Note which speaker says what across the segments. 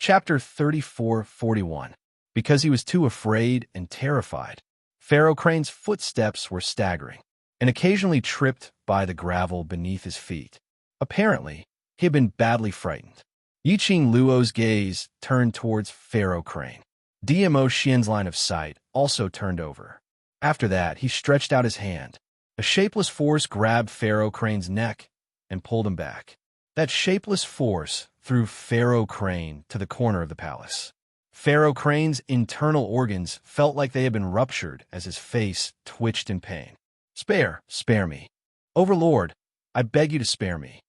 Speaker 1: Chapter 34:41. Because he was too afraid and terrified, Pharaoh Crane's footsteps were staggering and occasionally tripped by the gravel beneath his feet. Apparently, he had been badly frightened. Yiqing Luo's gaze turned towards Pharaoh Crane. Dmo Xian's line of sight also turned over. After that, he stretched out his hand. A shapeless force grabbed Pharaoh Crane's neck and pulled him back. That shapeless force threw Pharaoh Crane to the corner of the palace. Pharaoh Crane's internal organs felt like they had been ruptured as his face twitched in pain. Spare me. Overlord, I beg you to spare me.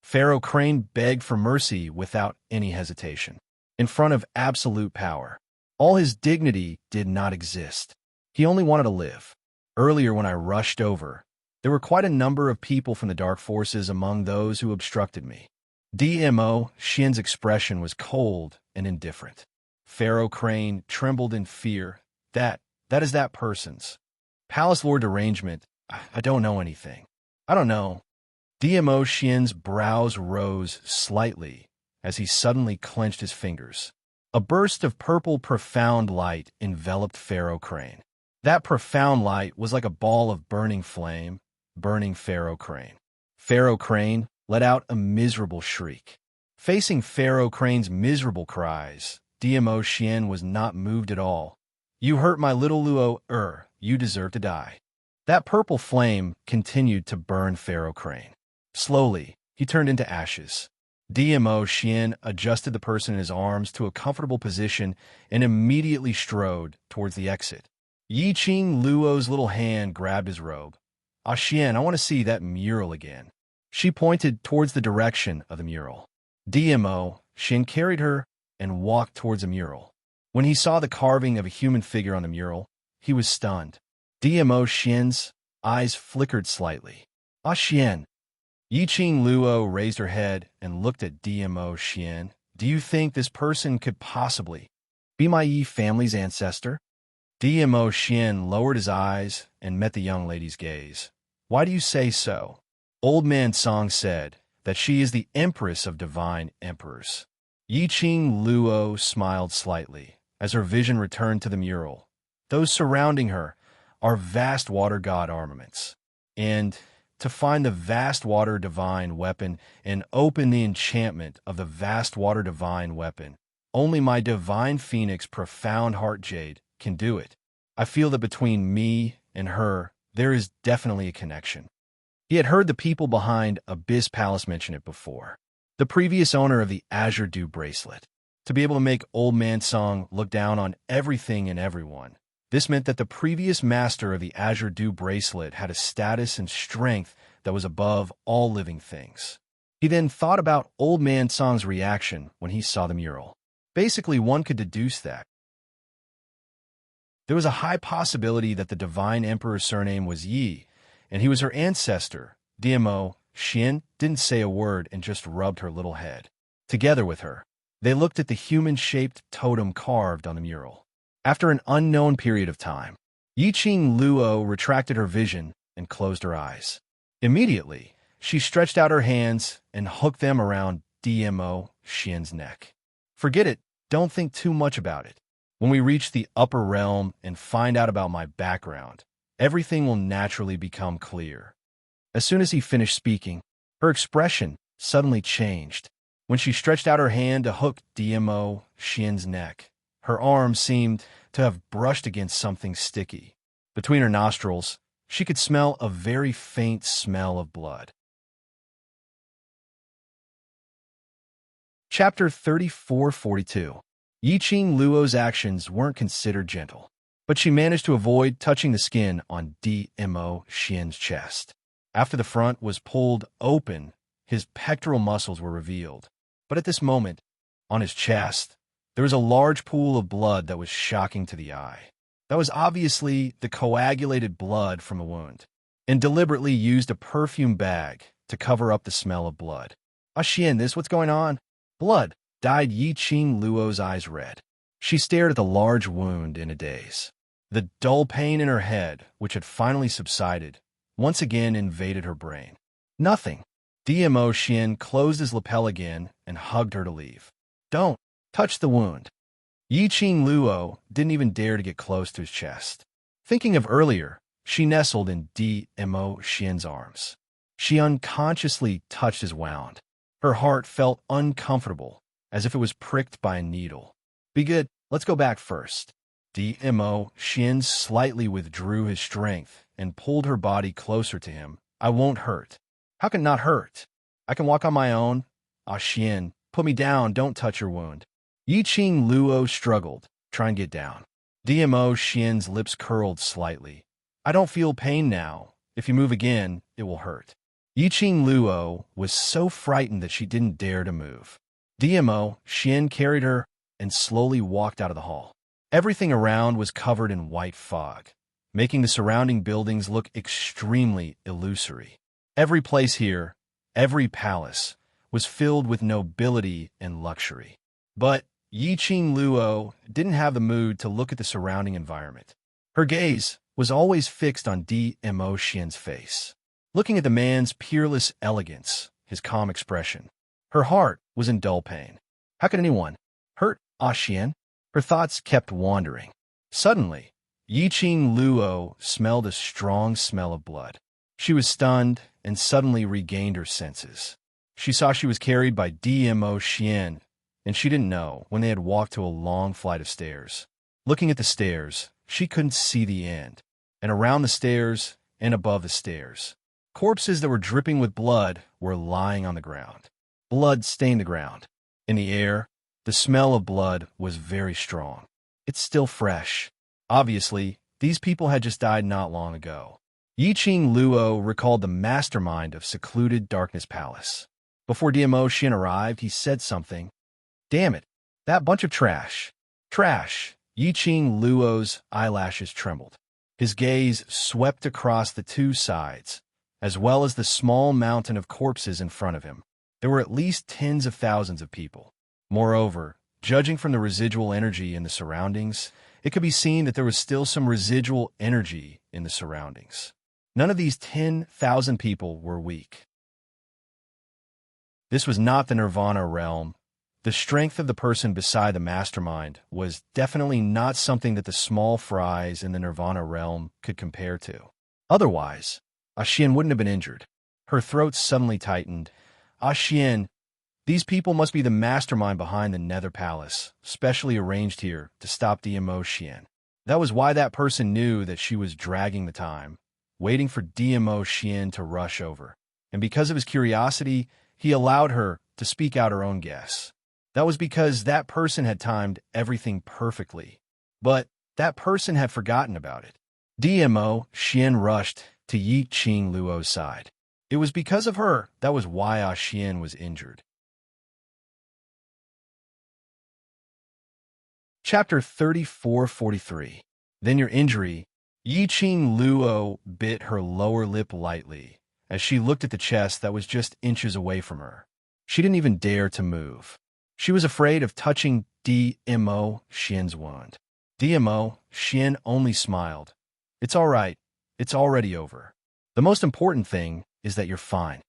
Speaker 1: Pharaoh Crane begged for mercy without any hesitation. In front of absolute power, all his dignity did not exist. He only wanted to live. Earlier when I rushed over, there were quite a number of people from the dark forces among those who obstructed me. Dmo Xian's expression was cold and indifferent. Pharaoh Crane trembled in fear. That is that person's. Palace Lord derangement. I don't know anything. I don't know. Dmo Xian's brows rose slightly as he suddenly clenched his fingers. A burst of purple profound light enveloped Pharaoh Crane. That profound light was like a ball of burning flame, burning Pharaoh Crane. Pharaoh Crane let out a miserable shriek. Facing Pharaoh Crane's miserable cries, Dmo Xian was not moved at all. You hurt my little Luo, you deserve to die. That purple flame continued to burn Pharaoh Crane. Slowly, he turned into ashes. Dmo Xian adjusted the person in his arms to a comfortable position and immediately strode towards the exit. Yiqing Luo's little hand grabbed his robe. Xian, I want to see that mural again. She pointed towards the direction of the mural. Dmo Xian carried her and walked towards a mural. When he saw the carving of a human figure on the mural, he was stunned. Dmo Xian's eyes flickered slightly. Xian. Yiqing Luo raised her head and looked at Dmo Xian. Do you think this person could possibly be my Yi family's ancestor? Dmo Xian lowered his eyes and met the young lady's gaze. Why do you say so? Old Man Song said that she is the empress of divine emperors. Yiqing Luo smiled slightly as her vision returned to the mural. Those surrounding her are vast water god armaments. And to find the vast water divine weapon and open the enchantment of the vast water divine weapon, only my divine phoenix profound heart jade can do it. I feel that between me and her, there is definitely a connection. He had heard the people behind Abyss Palace mention it before. The previous owner of the Azure Dew bracelet. To be able to make Old Man Song look down on everything and everyone. This meant that the previous master of the Azure Dew bracelet had a status and strength that was above all living things. He then thought about Old Man Song's reaction when he saw the mural. Basically, one could deduce that there was a high possibility that the Divine Emperor's surname was Yi, and he was her ancestor. Dmo Xian didn't say a word and just rubbed her little head. Together with her, they looked at the human-shaped totem carved on the mural. After an unknown period of time, Yiqing Luo retracted her vision and closed her eyes. Immediately, she stretched out her hands and hooked them around Dmo Xian's neck. Forget it, don't think too much about it. When we reach the upper realm and find out about my background, everything will naturally become clear. As soon as he finished speaking, her expression suddenly changed. When she stretched out her hand to hook Dmo Xian's neck, her arm seemed to have brushed against something sticky. Between her nostrils, she could smell a very faint smell of blood. Chapter 34:42. Yiqing Luo's actions weren't considered gentle, but she managed to avoid touching the skin on Dmo Xian's chest. After the front was pulled open, his pectoral muscles were revealed. But at this moment, on his chest, there was a large pool of blood that was shocking to the eye. That was obviously the coagulated blood from a wound, and deliberately used a perfume bag to cover up the smell of blood. Xian, what's going on? Blood, dyed Yiqing Luo's eyes red. She stared at the large wound in a daze. The dull pain in her head, which had finally subsided, once again invaded her brain. Nothing. Dmo Xian closed his lapel again and hugged her to leave. Don't touch the wound. Yi Qing Luo didn't even dare to get close to his chest. Thinking of earlier, she nestled in Mo Xian's arms. She unconsciously touched his wound. Her heart felt uncomfortable, as if it was pricked by a needle. Be good, let's go back first. Mo Xian slightly withdrew his strength and pulled her body closer to him. I won't hurt. How can it not hurt? I can walk on my own. Ah, Xian, put me down, don't touch your wound. Yi Qing Luo struggled, trying to get down. Mo Xian's lips curled slightly. I don't feel pain now. If you move again, it will hurt. Yi Qing Luo was so frightened that she didn't dare to move. Mo Xian carried her and slowly walked out of the hall. Everything around was covered in white fog, making the surrounding buildings look extremely illusory. Every place here, every palace, was filled with nobility and luxury. But Yi Qing Luo didn't have the mood to look at the surrounding environment. Her gaze was always fixed on Mo Xian's face, looking at the man's peerless elegance, his calm expression. Her heart was in dull pain. How could anyone hurt Ah Xian? Her thoughts kept wandering. Suddenly, Yi Qing Luo smelled a strong smell of blood. She was stunned and suddenly regained her senses. She saw she was carried by Mo Xian, and she didn't know when they had walked to a long flight of stairs. Looking at the stairs, she couldn't see the end. And around the stairs and above the stairs, corpses that were dripping with blood were lying on the ground. Blood stained the ground. In the air, the smell of blood was very strong. It's still fresh. Obviously, these people had just died not long ago. Yi Qing Luo recalled the mastermind of secluded Darkness Palace. Before Mo Xian arrived, he said something. Damn it, that bunch of trash. Trash. Yi Qing Luo's eyelashes trembled. His gaze swept across the two sides, as well as the small mountain of corpses in front of him. There were at least tens of thousands of people. Moreover, judging from the residual energy in the surroundings, it could be seen that there was still some residual energy in the surroundings. None of these 10,000 people were weak. This was not the Nirvana realm. The strength of the person beside the mastermind was definitely not something that the small fries in the Nirvana realm could compare to. Otherwise, Ah Xian wouldn't have been injured. Her throat suddenly tightened. Ah Xian, these people must be the mastermind behind the Nether Palace, specially arranged here to stop Mo Xian. That was why that person knew that she was dragging the time, waiting for Mo Xian to rush over. And because of his curiosity, he allowed her to speak out her own guess. That was because that person had timed everything perfectly. But that person had forgotten about it. Mo Xian rushed to Yi Qing Luo's side. It was because of her that was why Ah Xian was injured. Chapter 3443. Then your injury. Yi Qing Luo bit her lower lip lightly as she looked at the chest that was just inches away from her. She didn't even dare to move. She was afraid of touching Mo Xian's wound. Mo Xian only smiled. It's all right. It's already over. The most important thing is that you're fine.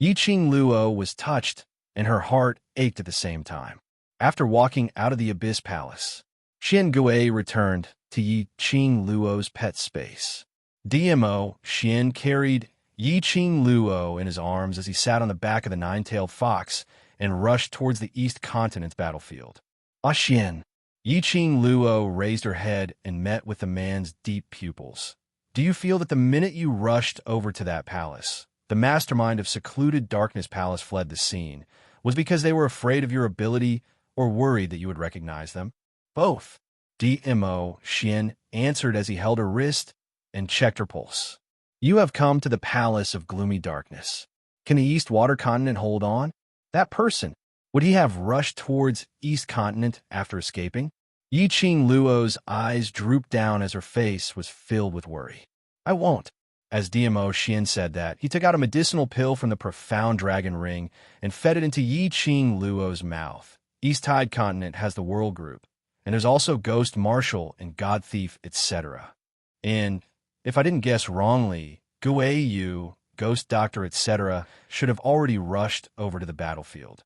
Speaker 1: Yi Qing Luo was touched, and her heart ached at the same time. After walking out of the Abyss Palace, Xian Gui returned to Yi Qing Luo's pet space. Mo Xian carried Yi Qing Luo in his arms as he sat on the back of the nine-tailed fox and rushed towards the East Continent's battlefield. Ah Xian. Yi Qing Luo raised her head and met with the man's deep pupils. Do you feel that the minute you rushed over to that palace, the mastermind of secluded Darkness Palace fled the scene, was because they were afraid of your ability or worried that you would recognize them? Both. Mo Xian answered as he held her wrist and checked her pulse. You have come to the palace of gloomy darkness. Can the East Water Continent hold on? That person, would he have rushed towards East Continent after escaping? Yi Qing Luo's eyes drooped down as her face was filled with worry. I won't. As Mo Xian said that, he took out a medicinal pill from the profound dragon ring and fed it into Yi Qing Luo's mouth. East Tide Continent has the World Group, and there's also Ghost Marshal and God Thief, etc. And, if I didn't guess wrongly, Gui Yu, Ghost Doctor, etc. should have already rushed over to the battlefield.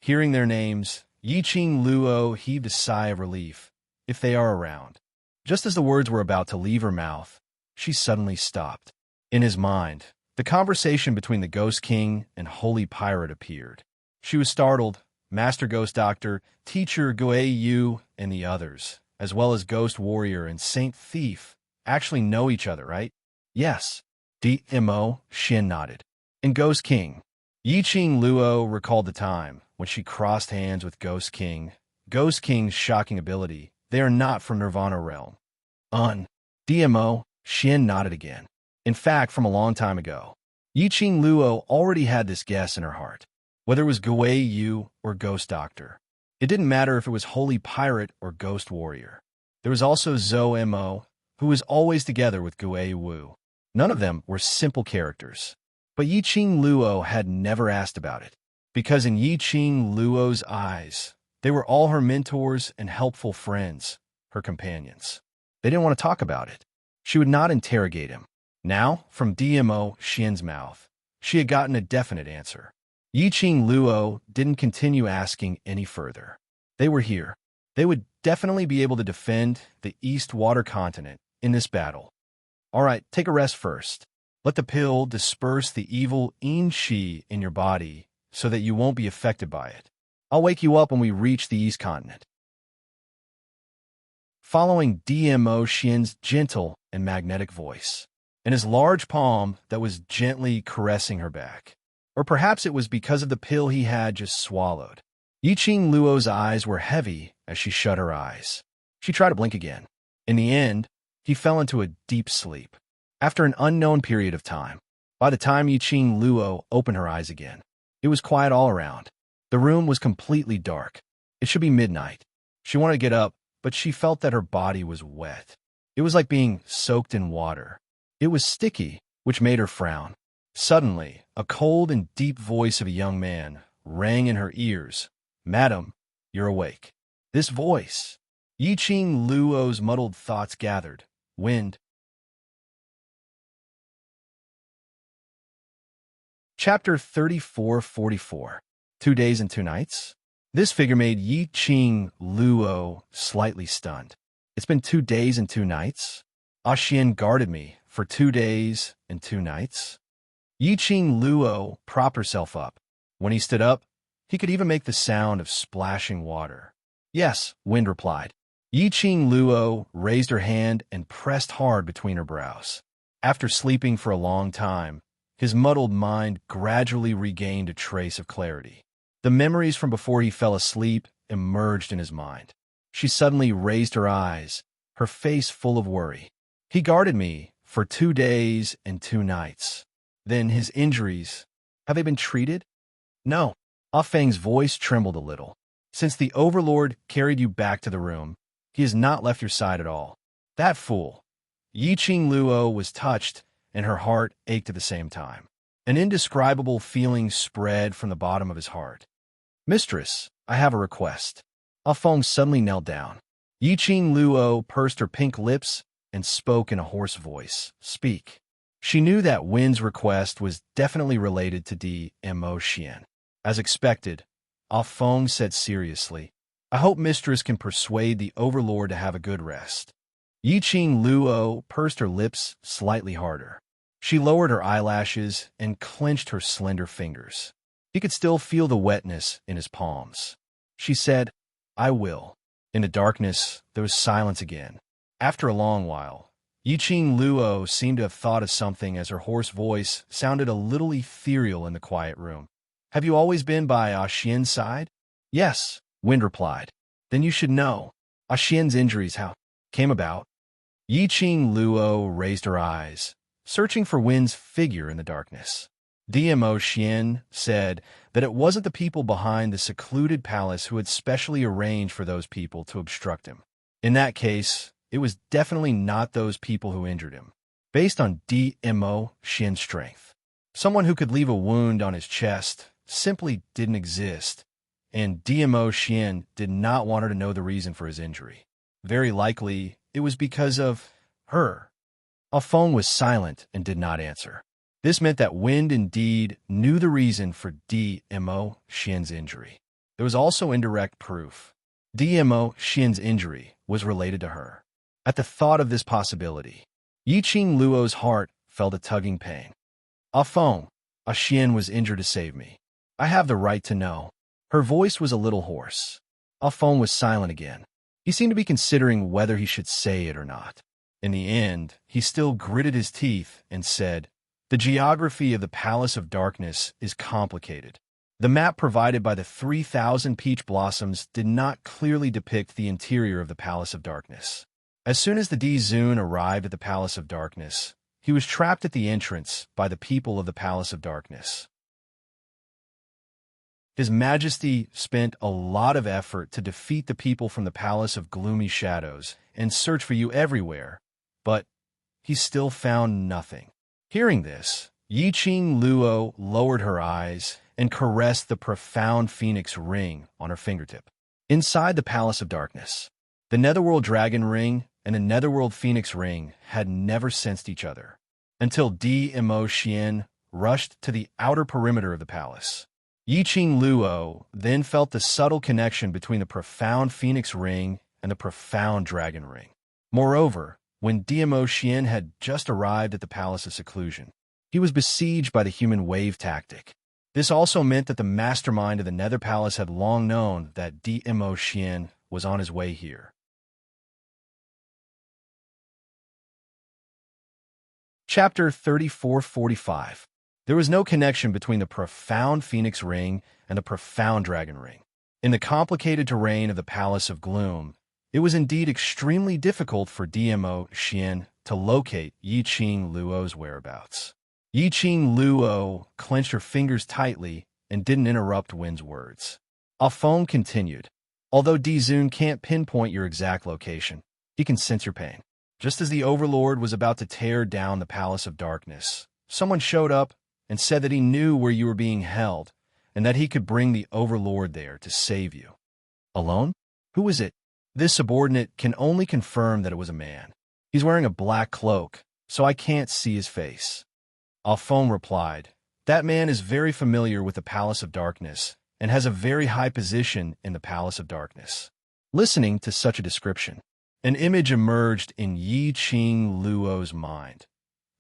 Speaker 1: Hearing their names, Yiqing Luo heaved a sigh of relief. If they are around. Just as the words were about to leave her mouth, she suddenly stopped. In his mind, the conversation between the Ghost King and Holy Pirate appeared. She was startled. Master Ghost Doctor, Teacher Guei Yu, and the others, as well as Ghost Warrior and Saint Thief, actually know each other, right? Yes. DMO, Shin nodded. And Ghost King. Yiqing Luo recalled the time when she crossed hands with Ghost King. Ghost King's shocking ability. They are not from Nirvana realm. DMO, Shin nodded again. In fact, from a long time ago. Yiqing Luo already had this guess in her heart. Whether it was Guei Yu or Ghost Doctor. It didn't matter if it was Holy Pirate or Ghost Warrior. There was also Zhou Mo, who was always together with Guei Wu. None of them were simple characters. But Yiqing Luo had never asked about it. Because in Yiqing Luo's eyes, they were all her mentors and helpful friends, her companions. They didn't want to talk about it. She would not interrogate him. Now, from DMO Shin's mouth, she had gotten a definite answer. Yiqing Luo didn't continue asking any further. They were here. They would definitely be able to defend the East Water Continent in this battle. All right, take a rest first. Let the pill disperse the evil Yin-Shi in your body so that you won't be affected by it. I'll wake you up when we reach the East Continent. Following DMO Shin's gentle and magnetic voice, and his large palm that was gently caressing her back. Or perhaps it was because of the pill he had just swallowed. Yiqing Luo's eyes were heavy as she shut her eyes. She tried to blink again. In the end, he fell into a deep sleep. After an unknown period of time, by the time Yiqing Luo opened her eyes again, it was quiet all around. The room was completely dark. It should be midnight. She wanted to get up, but she felt that her body was wet. It was like being soaked in water. It was sticky, which made her frown. Suddenly, a cold and deep voice of a young man rang in her ears. Madam, you're awake. This voice. Yiqing Luo's muddled thoughts gathered. Wind. Chapter 3444. 2 days and 2 nights? This figure made Yiqing Luo slightly stunned. It's been 2 days and 2 nights? Xian guarded me for 2 days and 2 nights? Yiqing Luo propped herself up. When he stood up, he could even make the sound of splashing water. Yes, Wind replied. Yiqing Luo raised her hand and pressed hard between her brows. After sleeping for a long time, his muddled mind gradually regained a trace of clarity. The memories from before he fell asleep emerged in his mind. She suddenly raised her eyes, her face full of worry. He guarded me for 2 days and 2 nights. Then his injuries, have they been treated? No. Ah Feng's voice trembled a little. Since the Overlord carried you back to the room, he has not left your side at all. That fool. Yiqing Luo was touched, and her heart ached at the same time. An indescribable feeling spread from the bottom of his heart. Mistress, I have a request. Ah Feng suddenly knelt down. Yiqing Luo pursed her pink lips and spoke in a hoarse voice. Speak. She knew that Wind's request was definitely related to DMO Xian. As expected, Ah Feng said seriously, I hope Mistress can persuade the Overlord to have a good rest. Yiqing Luo pursed her lips slightly harder. She lowered her eyelashes and clenched her slender fingers. He could still feel the wetness in his palms. She said, I will. In the darkness, there was silence again. After a long while, Yiqing Luo seemed to have thought of something as her hoarse voice sounded a little ethereal in the quiet room. Have you always been by Xian's side? Yes, Wind replied. Then you should know. Xian's injuries how came about. Yiqing Luo raised her eyes, searching for Wind's figure in the darkness. DMO Xian said that it wasn't the people behind the secluded palace who had specially arranged for those people to obstruct him. In that case, it was definitely not those people who injured him. Based on DMO Xian's strength, someone who could leave a wound on his chest simply didn't exist, and DMO Xian did not want her to know the reason for his injury. Very likely, it was because of her. Ah Feng was silent and did not answer. This meant that Wind indeed knew the reason for DMO Xian's injury. there was also indirect proof. Dmo Xian's injury was related to her. At the thought of this possibility, Yiqing Luo's heart felt a tugging pain. Feng, Xian was injured to save me. I have the right to know. Her voice was a little hoarse. Feng was silent again. He seemed to be considering whether he should say it or not. In the end, he still gritted his teeth and said, "The geography of the Palace of Darkness is complicated. The map provided by the 3,000 peach blossoms did not clearly depict the interior of the Palace of Darkness. As soon as the Dizun arrived at the Palace of Darkness, he was trapped at the entrance by the people of the Palace of Darkness. His Majesty spent a lot of effort to defeat the people from the Palace of Gloomy Shadows and search for you everywhere, but he still found nothing." Hearing this, Yiqing Luo lowered her eyes and caressed the profound phoenix ring on her fingertip. Inside the Palace of Darkness, the Netherworld Dragon Ring and the Netherworld Phoenix Ring had never sensed each other, until Dmo Xian rushed to the outer perimeter of the palace. Yiqing Luo then felt the subtle connection between the profound Phoenix Ring and the profound Dragon Ring. Moreover, when Dmo Xian had just arrived at the Palace of Seclusion, he was besieged by the human wave tactic. This also meant that the mastermind of the Nether Palace had long known that Dmo Xian was on his way here. Chapter 3445. There was no connection between the profound Phoenix Ring and the profound Dragon Ring. In the complicated terrain of the Palace of Gloom, it was indeed extremely difficult for Dmo Xian to locate Yiqing Luo's whereabouts. Yiqing Luo clenched her fingers tightly and didn't interrupt Wen's words. Feng continued, "Although Dizun can't pinpoint your exact location, he can sense your pain. Just as the Overlord was about to tear down the Palace of Darkness, someone showed up and said that he knew where you were being held and that he could bring the Overlord there to save you." "Alone? Who was it?" "This subordinate can only confirm that it was a man. He's wearing a black cloak, so I can't see his face." Feng replied, "That man is very familiar with the Palace of Darkness and has a very high position in the Palace of Darkness." Listening to such a description, an image emerged in Yiqing Luo's mind.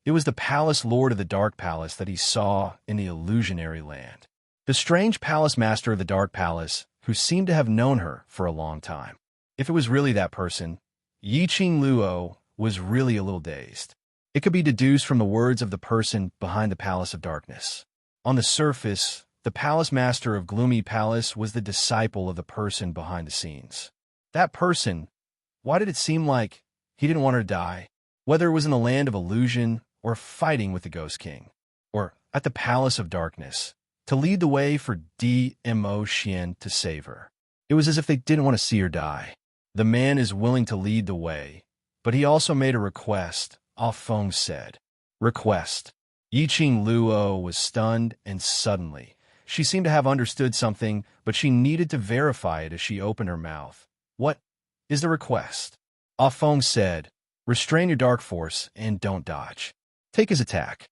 Speaker 1: It was the Palace Lord of the Dark Palace that he saw in the illusionary land. The strange palace master of the Dark Palace, who seemed to have known her for a long time. If it was really that person, Yiqing Luo was really a little dazed. It could be deduced from the words of the person behind the Palace of Darkness. On the surface, the palace master of Gloomy Palace was the disciple of the person behind the scenes. That person, why did it seem like he didn't want her to die? Whether it was in the land of illusion, or fighting with the Ghost King, or at the Palace of Darkness, to lead the way for Dmo Xian to save her. It was as if they didn't want to see her die. The man is willing to lead the way, but he also made a request, Feng said. Request. Yiqing Luo was stunned, and suddenly, she seemed to have understood something, but she needed to verify it as she opened her mouth. "What is the request?" Feng said, "Restrain your dark force and don't dodge. Take his attack."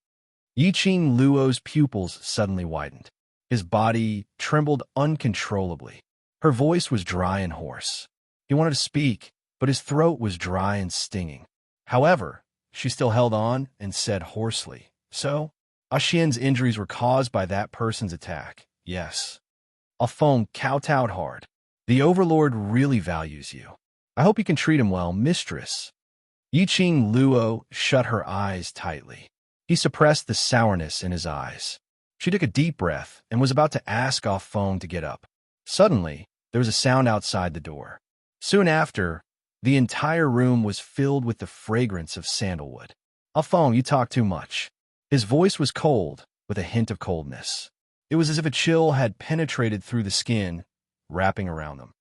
Speaker 1: Yiqing Luo's pupils suddenly widened. His body trembled uncontrollably. Her voice was dry and hoarse. He wanted to speak, but his throat was dry and stinging. However, she still held on and said hoarsely, "So, Xian's injuries were caused by that person's attack." "Yes." Feng kowtowed hard. "The Overlord really values you. I hope you can treat him well, mistress." Yiqing Luo shut her eyes tightly. He suppressed the sourness in his eyes. She took a deep breath and was about to ask Feng to get up. Suddenly, there was a sound outside the door. Soon after, the entire room was filled with the fragrance of sandalwood. "Feng, you talk too much." His voice was cold, with a hint of coldness. It was as if a chill had penetrated through the skin, wrapping around them.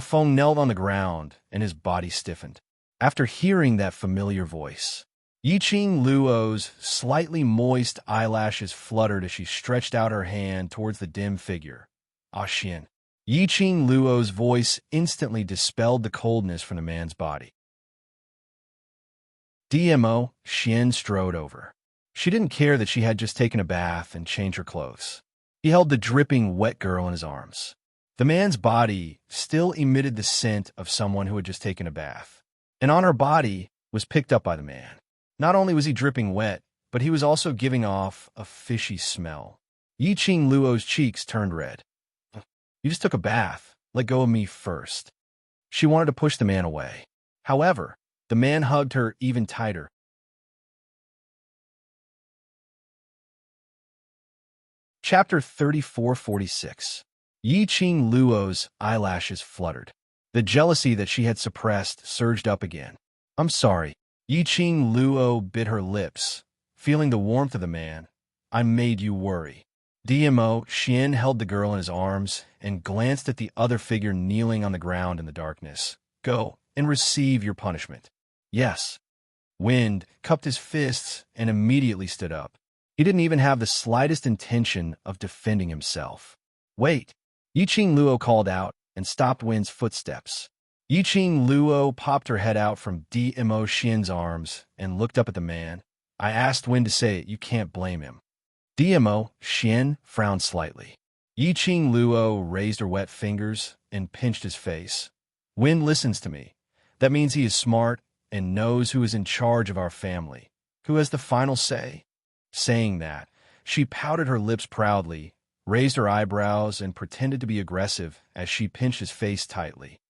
Speaker 1: Feng knelt on the ground, and his body stiffened. After hearing that familiar voice, Yiqing Luo's slightly moist eyelashes fluttered as she stretched out her hand towards the dim figure. Xian. Yiqing Luo's voice instantly dispelled the coldness from the man's body. Dmo Xian strode over. She didn't care that she had just taken a bath and changed her clothes. He held the dripping, wet girl in his arms. The man's body still emitted the scent of someone who had just taken a bath. And on her body was picked up by the man. Not only was he dripping wet, but he was also giving off a fishy smell. Yiqing Luo's cheeks turned red. You just took a bath. Let go of me first. She wanted to push the man away. However, the man hugged her even tighter. Chapter 3446. Yiqing Luo's eyelashes fluttered. The jealousy that she had suppressed surged up again. I'm sorry. Yiqing Luo bit her lips, feeling the warmth of the man. I made you worry. DMO Xian held the girl in his arms and glanced at the other figure kneeling on the ground in the darkness. Go and receive your punishment. Yes. Wind cupped his fists and immediately stood up. He didn't even have the slightest intention of defending himself. Wait. Yiqing Luo called out and stopped Wind's footsteps. Yiqing Luo popped her head out from DMO Xian's arms and looked up at the man. I asked Wind to say it. You can't blame him. DMO Xian frowned slightly. Yiqing Luo raised her wet fingers and pinched his face. Wind listens to me. That means he is smart and knows who is in charge of our family, who has the final say. Saying that, she pouted her lips proudly, raised her eyebrows, and pretended to be aggressive as she pinched his face tightly.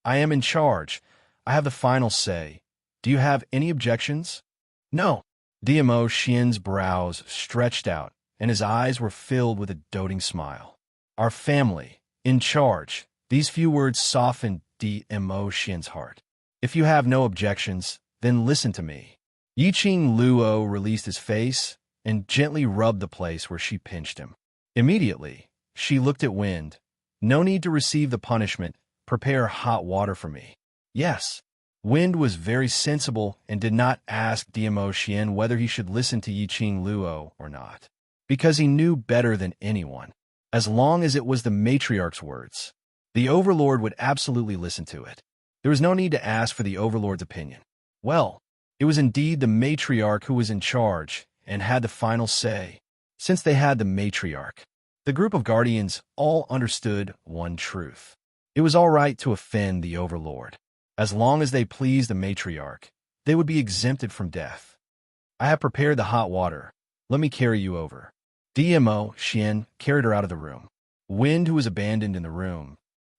Speaker 1: I am in charge. I have the final say. Do you have any objections? No. DMO Xian's brows stretched out, and his eyes were filled with a doting smile. Our family, in charge. These few words softened DMO Xian's heart. If you have no objections, then listen to me. Yiqing Luo released his face and gently rubbed the place where she pinched him. Immediately, she looked at Wind. No need to receive the punishment. Prepare hot water for me. Yes. Wind was very sensible and did not ask DMO Xian whether he should listen to Yiqing Luo or not, because he knew better than anyone. As long as it was the matriarch's words, the overlord would absolutely listen to it. There was no need to ask for the overlord's opinion. Well, it was indeed the matriarch who was in charge and had the final say. Since they had the matriarch, the group of guardians all understood one truth. It was all right to offend the overlord. As long as they pleased the matriarch, they would be exempted from death. I have prepared the hot water. Let me carry you over. DMO Xian carried her out of the room. Wind, who was abandoned in the room.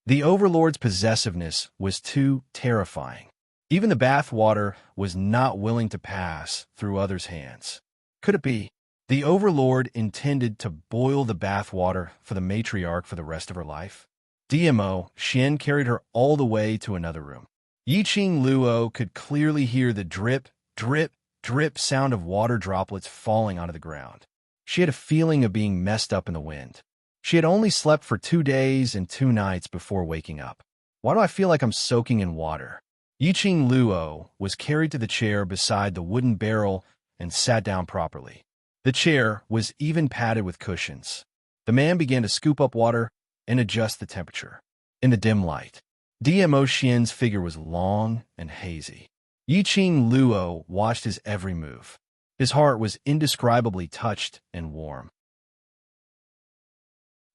Speaker 1: The overlord's possessiveness was too terrifying. Even the bath water was not willing to pass through others' hands. Could it be? The overlord intended to boil the bath water for the matriarch for the rest of her life? DMO Xian carried her all the way to another room. Yiqing Luo could clearly hear the drip, drip, drip sound of water droplets falling onto the ground. She had a feeling of being messed up in the wind. She had only slept for 2 days and 2 nights before waking up. Why do I feel like I'm soaking in water? Yiqing Luo was carried to the chair beside the wooden barrel and sat down properly. The chair was even padded with cushions. The man began to scoop up water and adjust the temperature. In the dim light, DMO Xian's figure was long and hazy. Yiqing Luo watched his every move. His heart was indescribably touched and warm.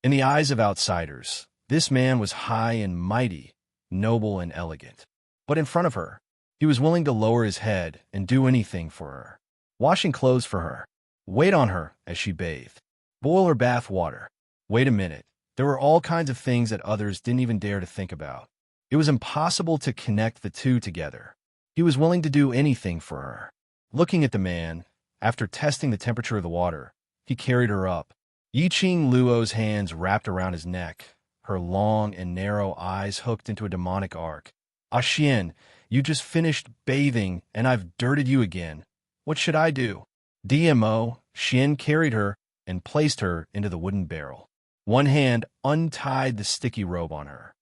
Speaker 1: In the eyes of outsiders, this man was high and mighty, noble and elegant. But in front of her, he was willing to lower his head and do anything for her. Washing clothes for her, wait on her as she bathed, boil her bath water. Wait a minute, there were all kinds of things that others didn't even dare to think about. It was impossible to connect the two together. He was willing to do anything for her. Looking at the man, after testing the temperature of the water, he carried her up. Yiqing Luo's hands wrapped around his neck, her long and narrow eyes hooked into a demonic arc. Ah Xian, you just finished bathing and I've dirted you again. What should I do? DMO Xian carried her and placed her into the wooden barrel. One hand untied the sticky robe on her.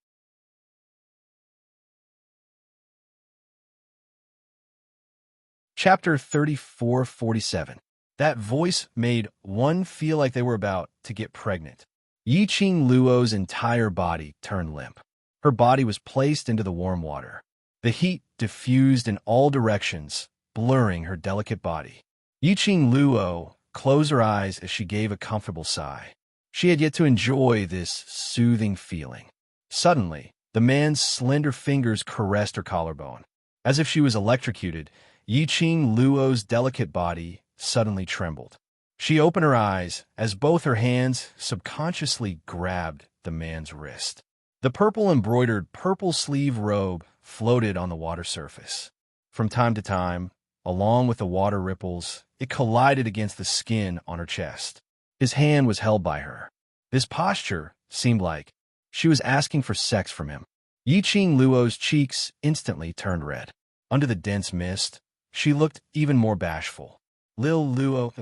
Speaker 1: Chapter 3447. That voice made one feel like they were about to get pregnant. Yiqing Luo's entire body turned limp. Her body was placed into the warm water. The heat diffused in all directions, blurring her delicate body. Yiqing Luo closed her eyes as she gave a comfortable sigh. She had yet to enjoy this soothing feeling. Suddenly, the man's slender fingers caressed her collarbone. As if she was electrocuted, Yiqing Luo's delicate body suddenly trembled. She opened her eyes as both her hands subconsciously grabbed the man's wrist. The purple-embroidered purple sleeve robe floated on the water surface. From time to time, along with the water ripples, it collided against the skin on her chest. His hand was held by her. This posture seemed like she was asking for sex from him. Yiqing Luo's cheeks instantly turned red. Under the dense mist, she looked even more bashful. Lil Luo.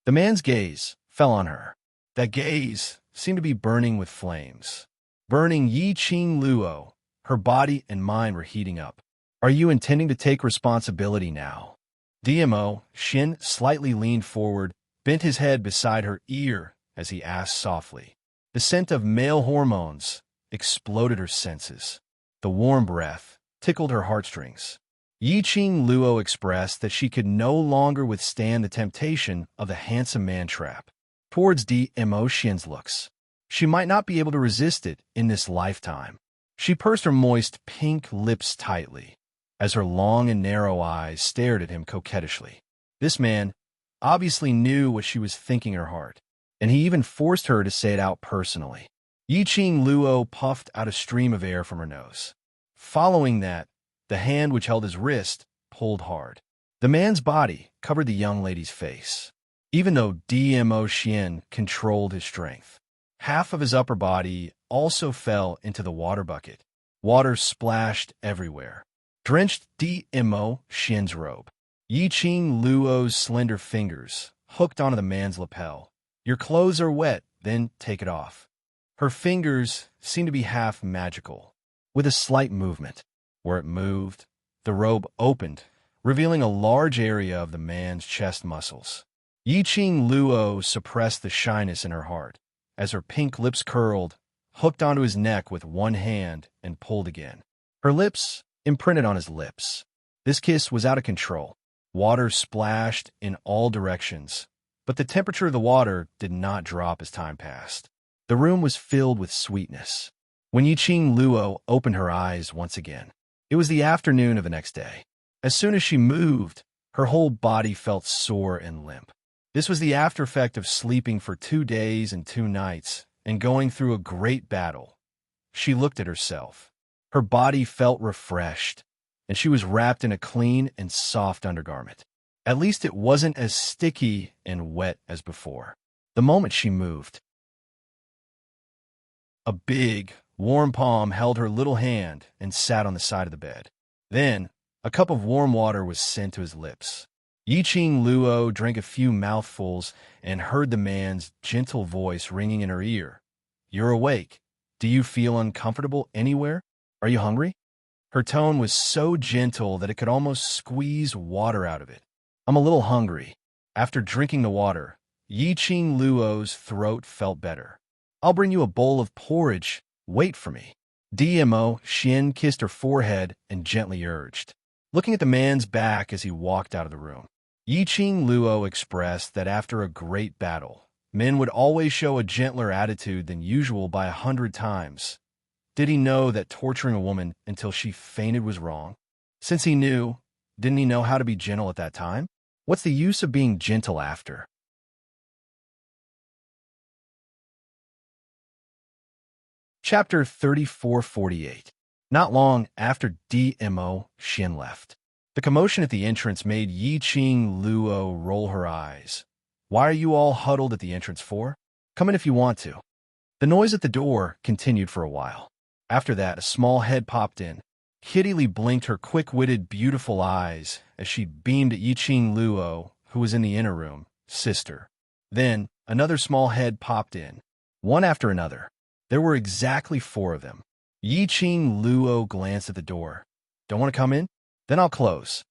Speaker 1: The man's gaze fell on her. That gaze seemed to be burning with flames. Burning Yiqing Luo. Her body and mind were heating up. Are you intending to take responsibility now? DMO, Shin slightly leaned forward, bent his head beside her ear as he asked softly. The scent of male hormones exploded her senses. The warm breath tickled her heartstrings. Yiqing Luo expressed that she could no longer withstand the temptation of the handsome man trap. Towards DMO Shin's looks, she might not be able to resist it in this lifetime. She pursed her moist pink lips tightly as her long and narrow eyes stared at him coquettishly. This man obviously knew what she was thinking in her heart, and he even forced her to say it out personally. Yiqing Luo puffed out a stream of air from her nose. Following that, the hand which held his wrist pulled hard. The man's body covered the young lady's face. Even though DMO Shin controlled his strength, half of his upper body also fell into the water bucket. Water splashed everywhere, drenched DMO Shin's robe. Yiqing Luo's slender fingers hooked onto the man's lapel. Your clothes are wet, then take it off. Her fingers seemed to be half magical. With a slight movement, where it moved, the robe opened, revealing a large area of the man's chest muscles. Yiqing Luo suppressed the shyness in her heart as her pink lips curled, hooked onto his neck with one hand, and pulled again. Her lips imprinted on his lips. This kiss was out of control. Water splashed in all directions, but the temperature of the water did not drop as time passed. The room was filled with sweetness. When Yiqing Luo opened her eyes once again, it was the afternoon of the next day. As soon as she moved, her whole body felt sore and limp. This was the after effect of sleeping for 2 days and 2 nights and going through a great battle. She looked at herself. Her body felt refreshed, and she was wrapped in a clean and soft undergarment. At least it wasn't as sticky and wet as before. The moment she moved, a big, warm palm held her little hand and sat on the side of the bed. Then, a cup of warm water was sent to his lips. Yiqing Luo drank a few mouthfuls and heard the man's gentle voice ringing in her ear. You're awake. Do you feel uncomfortable anywhere? Are you hungry? Her tone was so gentle that it could almost squeeze water out of it. I'm a little hungry. After drinking the water, Yiqing Luo's throat felt better. I'll bring you a bowl of porridge. Wait for me. DMO Shin kissed her forehead and gently urged, looking at the man's back as he walked out of the room. Yiqing Luo expressed that after a great battle, men would always show a gentler attitude than usual by 100 times. Did he know that torturing a woman until she fainted was wrong? Since he knew, didn't he know how to be gentle at that time? What's the use of being gentle after? Chapter 3448. Not long after DMO Shin left, the commotion at the entrance made Yiqing Luo roll her eyes. Why are you all huddled at the entrance for? Come in if you want to. The noise at the door continued for a while. After that, a small head popped in. Kitty Lee blinked her quick-witted, beautiful eyes as she beamed at Yiqing Luo, who was in the inner room, sister. Then, another small head popped in. One after another. There were exactly 4 of them. Yiqing Luo glanced at the door. Don't want to come in? Then I'll close.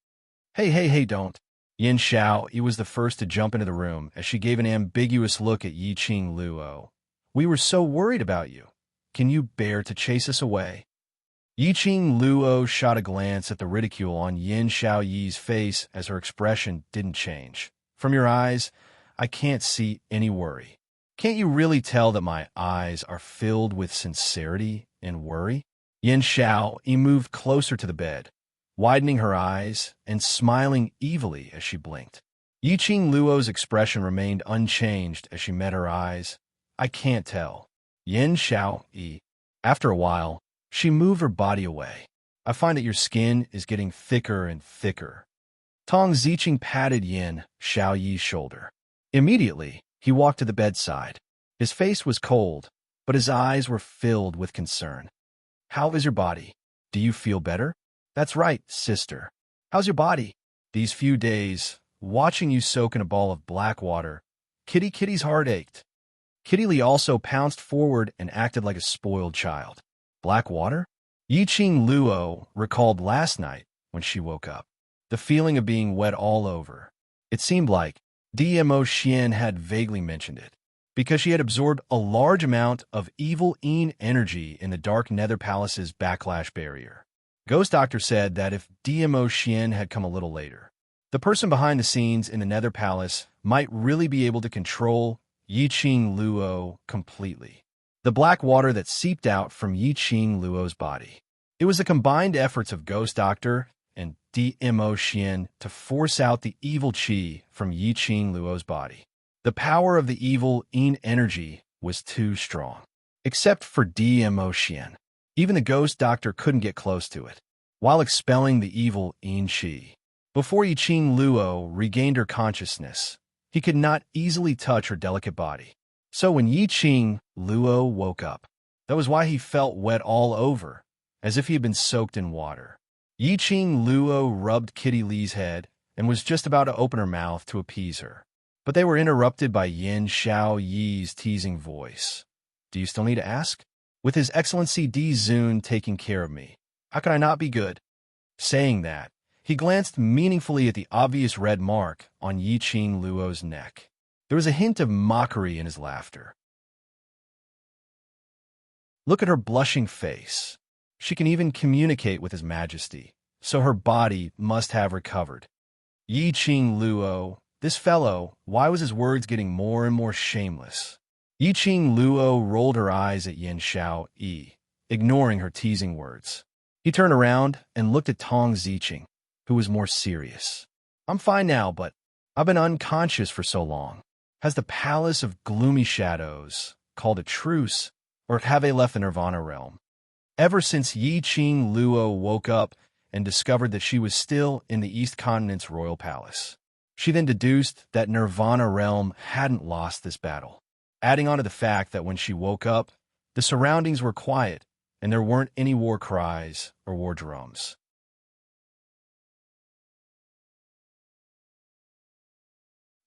Speaker 1: Hey, don't. Yin Xiao was the first to jump into the room as she gave an ambiguous look at Yiqing Luo. We were so worried about you. Can you bear to chase us away? Yiqing Luo shot a glance at the ridicule on Yin Xiaoyi's face as her expression didn't change. From your eyes, I can't see any worry. Can't you really tell that my eyes are filled with sincerity in worry. Yin Xiao moved closer to the bed, widening her eyes and smiling evilly as she blinked. Yiqing Luo's expression remained unchanged as she met her eyes. I can't tell. Yin Xiao Yi. After a while, she moved her body away. I find that your skin is getting thicker and thicker. Tong Ziqing patted Yin Xiao Yi's shoulder. Immediately, he walked to the bedside. His face was cold, but his eyes were filled with concern. How is your body? Do you feel better? That's right, sister. How's your body? These few days, watching you soak in a ball of black water, Kitty's heart ached. Kitty Lee also pounced forward and acted like a spoiled child. Black water? Yiqing Luo recalled last night when she woke up. The feeling of being wet all over. It seemed like Dmo Xian had vaguely mentioned it, because she had absorbed a large amount of evil Yin energy in the Dark Nether Palace's backlash barrier. Ghost Doctor said that if Dmo Xian had come a little later, the person behind the scenes in the Nether Palace might really be able to control Yiqing Luo completely. The black water that seeped out from Yiqing Luo's body. It was the combined efforts of Ghost Doctor and Dmo Xian to force out the evil qi from Yiqing Luo's body. The power of the evil Yin energy was too strong. Except for Dmo Xian. Even the Ghost Doctor couldn't get close to it, while expelling the evil Yin qi. Before Yiqing Luo regained her consciousness, he could not easily touch her delicate body. So when Yiqing Luo woke up, that was why he felt wet all over, as if he had been soaked in water. Yiqing Luo rubbed Kitty Lee's head and was just about to open her mouth to appease her. But they were interrupted by Yin Xiao Yi's teasing voice. Do you still need to ask? With His Excellency Di Zun taking care of me, how can I not be good? Saying that, he glanced meaningfully at the obvious red mark on Yiqing Luo's neck. There was a hint of mockery in his laughter. Look at her blushing face. She can even communicate with His Majesty, so her body must have recovered. Yiqing Luo, this fellow, why was his words getting more and more shameless? Yiqing Luo rolled her eyes at Yin Xiao Yi, ignoring her teasing words. He turned around and looked at Tong Ziqing, who was more serious. I'm fine now, but I've been unconscious for so long. Has the Palace of Gloomy Shadows called a truce, or have they left the Nirvana realm? Ever since Yiqing Luo woke up and discovered that she was still in the East Continent's royal palace, she then deduced that Nirvana realm hadn't lost this battle, adding on to the fact that when she woke up, the surroundings were quiet and there weren't any war cries or war drums.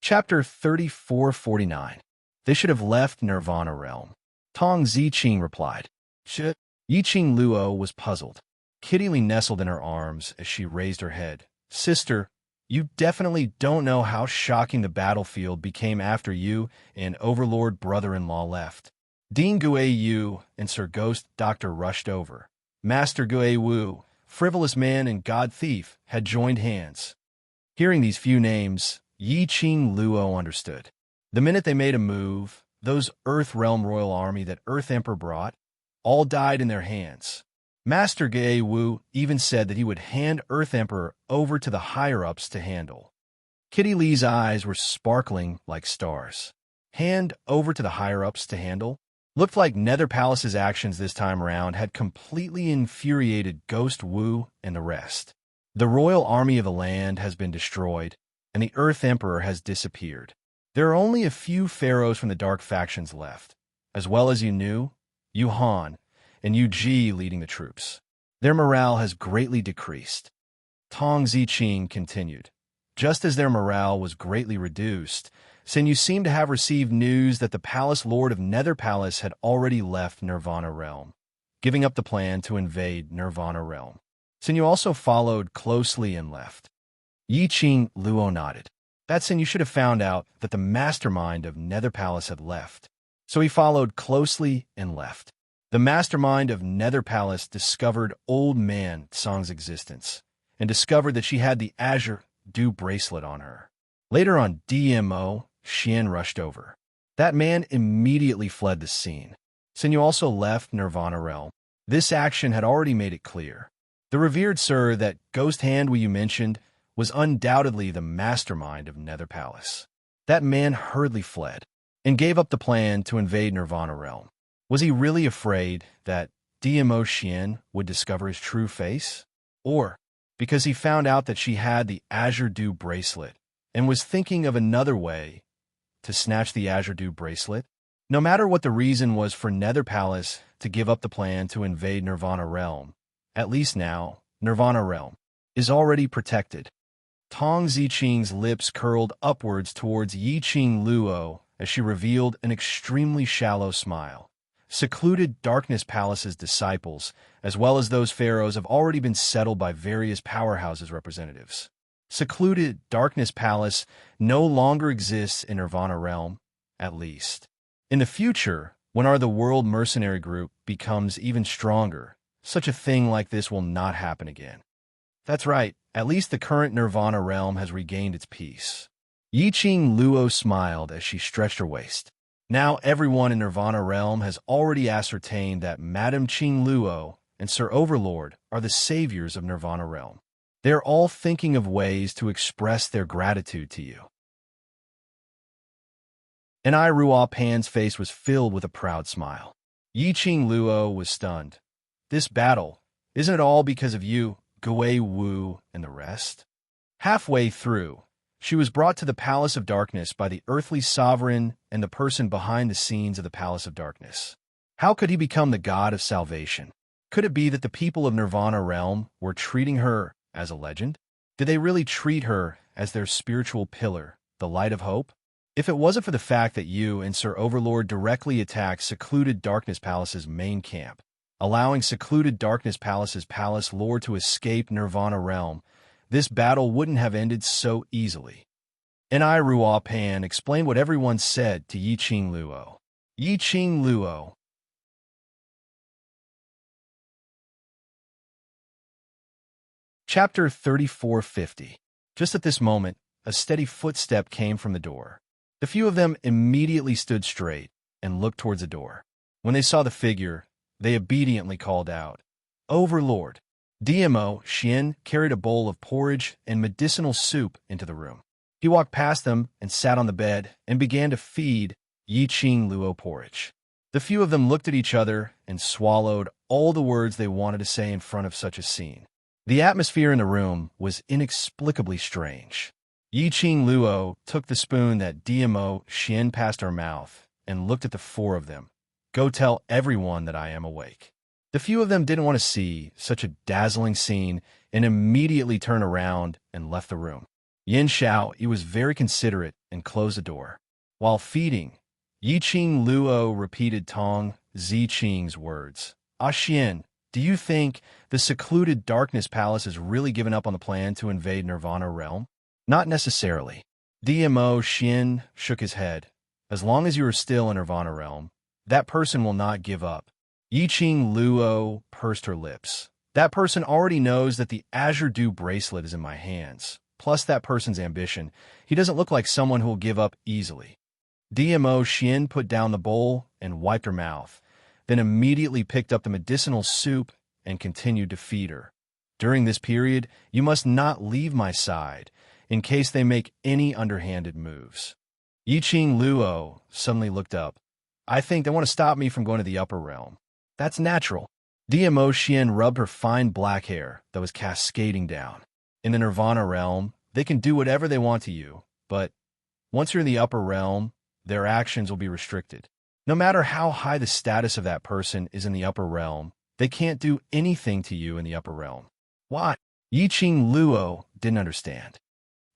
Speaker 1: Chapter 3449. They should have left Nirvana realm. Tong Ziqing replied. Shit. Yiqing Luo was puzzled. Kitty Lee nestled in her arms as she raised her head. Sister, you definitely don't know how shocking the battlefield became after you and Overlord brother-in-law left. Dean Gui Yu and Sir Ghost Doctor rushed over. Master Gui Wu, frivolous man and god thief, had joined hands. Hearing these few names, Yiqing Luo understood. The minute they made a move, those Earth Realm Royal Army that Earth Emperor brought all died in their hands. Master Gui Wu even said that he would hand Earth Emperor over to the higher-ups to handle. Kitty Lee's eyes were sparkling like stars. Hand over to the higher-ups to handle? Looked like Nether Palace's actions this time around had completely infuriated Ghost Wu and the rest. The royal army of the land has been destroyed, and the Earth Emperor has disappeared. There are only a few pharaohs from the dark factions left, as well as Yu Han, and Yu Ji leading the troops. Their morale has greatly decreased. Tong Ziqing continued. Just as their morale was greatly reduced, Sin Yu seemed to have received news that the Palace Lord of Nether Palace had already left Nirvana Realm, giving up the plan to invade Nirvana Realm. Sin Yu also followed closely and left. Yiqing Luo nodded. That Sin Yu should have found out that the mastermind of Nether Palace had left, so he followed closely and left. The mastermind of Nether Palace discovered Old Man Tsang's existence and discovered that she had the Azure Dew bracelet on her. Later on, Dmo Xian rushed over. That man immediately fled the scene. Sin Yu also left Nirvana Realm. This action had already made it clear. The revered sir, that ghost hand you mentioned, was undoubtedly the mastermind of Nether Palace. That man hurriedly fled and gave up the plan to invade Nirvana Realm. Was he really afraid that DMO Xian would discover his true face? Or because he found out that she had the Azure Dew bracelet and was thinking of another way to snatch the Azure Dew bracelet? No matter what the reason was for Nether Palace to give up the plan to invade Nirvana Realm, at least now, Nirvana Realm is already protected. Tong Ziqing's lips curled upwards towards Yiqing Luo as she revealed an extremely shallow smile. Secluded Darkness Palace's disciples, as well as those pharaohs, have already been settled by various powerhouses' representatives. Secluded Darkness Palace no longer exists in Nirvana Realm, at least. In the future, when the World Mercenary Group becomes even stronger, such a thing like this will not happen again. That's right, at least the current Nirvana Realm has regained its peace. Yiqing Luo smiled as she stretched her waist. Now everyone in Nirvana Realm has already ascertained that Madame Qing Luo and Sir Overlord are the saviors of Nirvana Realm. They're all thinking of ways to express their gratitude to you. And Ruo Pan's face was filled with a proud smile. Yiqing Luo was stunned. This battle, isn't it all because of you, Gui Wu, and the rest? Halfway through, she was brought to the Palace of Darkness by the earthly sovereign and the person behind the scenes of the Palace of Darkness. How could he become the god of salvation? Could it be that the people of Nirvana Realm were treating her as a legend? Did they really treat her as their spiritual pillar, the light of hope? If it wasn't for the fact that you and Sir Overlord directly attacked Secluded Darkness Palace's main camp, allowing Secluded Darkness Palace's palace lord to escape Nirvana Realm, this battle wouldn't have ended so easily. And Ruo Pan explained what everyone said to Yiqing Luo. Yiqing Luo. Chapter 3450. Just at this moment, a steady footstep came from the door. The few of them immediately stood straight and looked towards the door. When they saw the figure, they obediently called out, "Overlord." DMO Xian carried a bowl of porridge and medicinal soup into the room. He walked past them and sat on the bed and began to feed Yiqing Luo porridge. The few of them looked at each other and swallowed all the words they wanted to say in front of such a scene. The atmosphere in the room was inexplicably strange. Yiqing Luo took the spoon that DMO Xian passed her mouth and looked at the four of them. "Go tell everyone that I am awake." The few of them didn't want to see such a dazzling scene and immediately turned around and left the room. Yin Xiao, he was very considerate and closed the door. While feeding, Yiqing Luo repeated Tong Ziqing's words. "Xian, do you think the Secluded Darkness Palace has really given up on the plan to invade Nirvana Realm?" "Not necessarily." DMO Xian shook his head. "As long as you are still in Nirvana Realm, that person will not give up." Yiqing Luo pursed her lips. "That person already knows that the Azure Dew bracelet is in my hands, plus that person's ambition. He doesn't look like someone who will give up easily." DMO Xian put down the bowl and wiped her mouth, then immediately picked up the medicinal soup and continued to feed her. "During this period, you must not leave my side, in case they make any underhanded moves." Yiqing Luo suddenly looked up. "I think they want to stop me from going to the upper realm." "That's natural." DMO Xian rubbed her fine black hair that was cascading down. "In the Nirvana Realm, they can do whatever they want to you, but once you're in the upper realm, their actions will be restricted. No matter how high the status of that person is in the upper realm, they can't do anything to you in the upper realm." "Why?" Yiqing Luo didn't understand.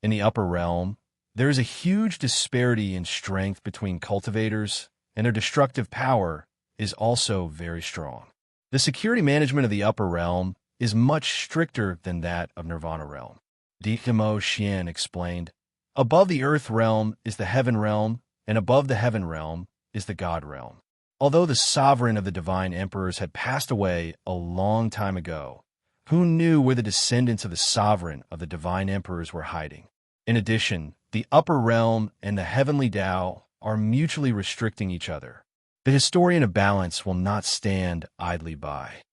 Speaker 1: In the upper realm, there is a huge disparity in strength between cultivators, and their destructive power is also very strong. The security management of the upper realm is much stricter than that of Nirvana Realm. DMO Xian explained. "Above the Earth Realm is the Heaven Realm, and above the Heaven Realm is the God Realm. Although the sovereign of the Divine Emperors had passed away a long time ago, who knew where the descendants of the sovereign of the Divine Emperors were hiding? In addition, the upper realm and the heavenly Tao are mutually restricting each other. The historian of balance will not stand idly by."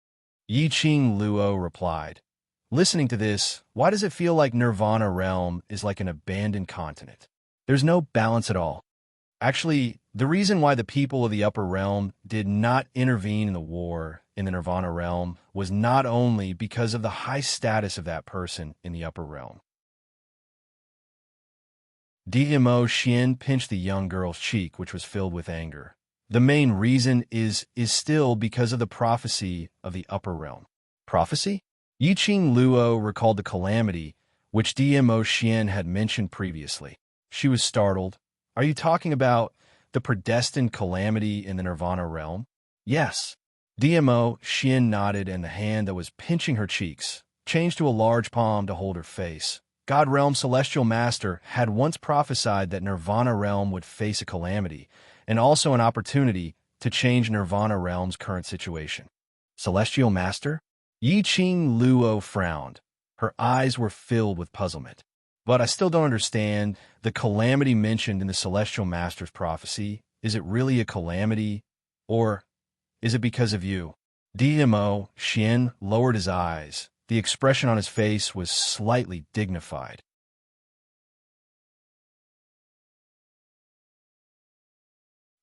Speaker 1: Yi Ching Luo replied. Listening to this, why does it feel like Nirvana Realm is like an abandoned continent? There's no balance at all. Actually, the reason why the people of the Upper Realm did not intervene in the war in the Nirvana Realm was not only because of the high status of that person in the Upper Realm. Dmo Xian pinched the young girl's cheek, which was filled with anger. The main reason is still because of the prophecy of the Upper Realm. Prophecy? Yi Ching Luo recalled the calamity which Dmo Xian had mentioned previously. She was startled. Are you talking about the predestined calamity in the Nirvana Realm? Yes. Dmo Xian nodded, and the hand that was pinching her cheeks changed to a large palm to hold her face. God Realm Celestial Master had once prophesied that Nirvana Realm would face a calamity, and also an opportunity to change Nirvana Realm's current situation. Celestial Master? Yi Ching Luo frowned. Her eyes were filled with puzzlement. But I still don't understand. The calamity mentioned in the Celestial Master's prophecy, is it really a calamity? Or is it because of you? Dmo Xian lowered his eyes. The expression on his face was slightly dignified.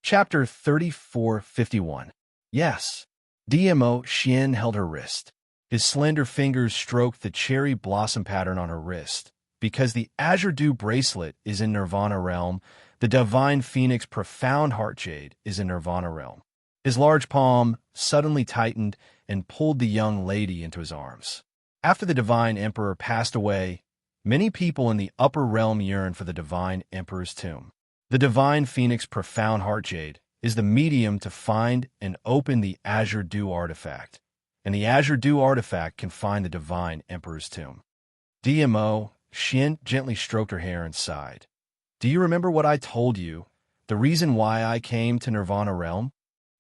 Speaker 1: Chapter 3451. Yes. Dmo Xian held her wrist. His slender fingers stroked the cherry blossom pattern on her wrist. Because the Azure Dew bracelet is in Nirvana Realm, the Divine Phoenix Profound Heart Jade is in Nirvana Realm. His large palm suddenly tightened and pulled the young lady into his arms. After the Divine Emperor passed away, many people in the Upper Realm yearned for the Divine Emperor's tomb. The Divine Phoenix Profound Heart Jade is the medium to find and open the Azure Dew artifact, and the Azure Dew artifact can find the Divine Emperor's tomb. Dmo Xian gently stroked her hair and sighed. Do you remember what I told you? The reason why I came to Nirvana Realm?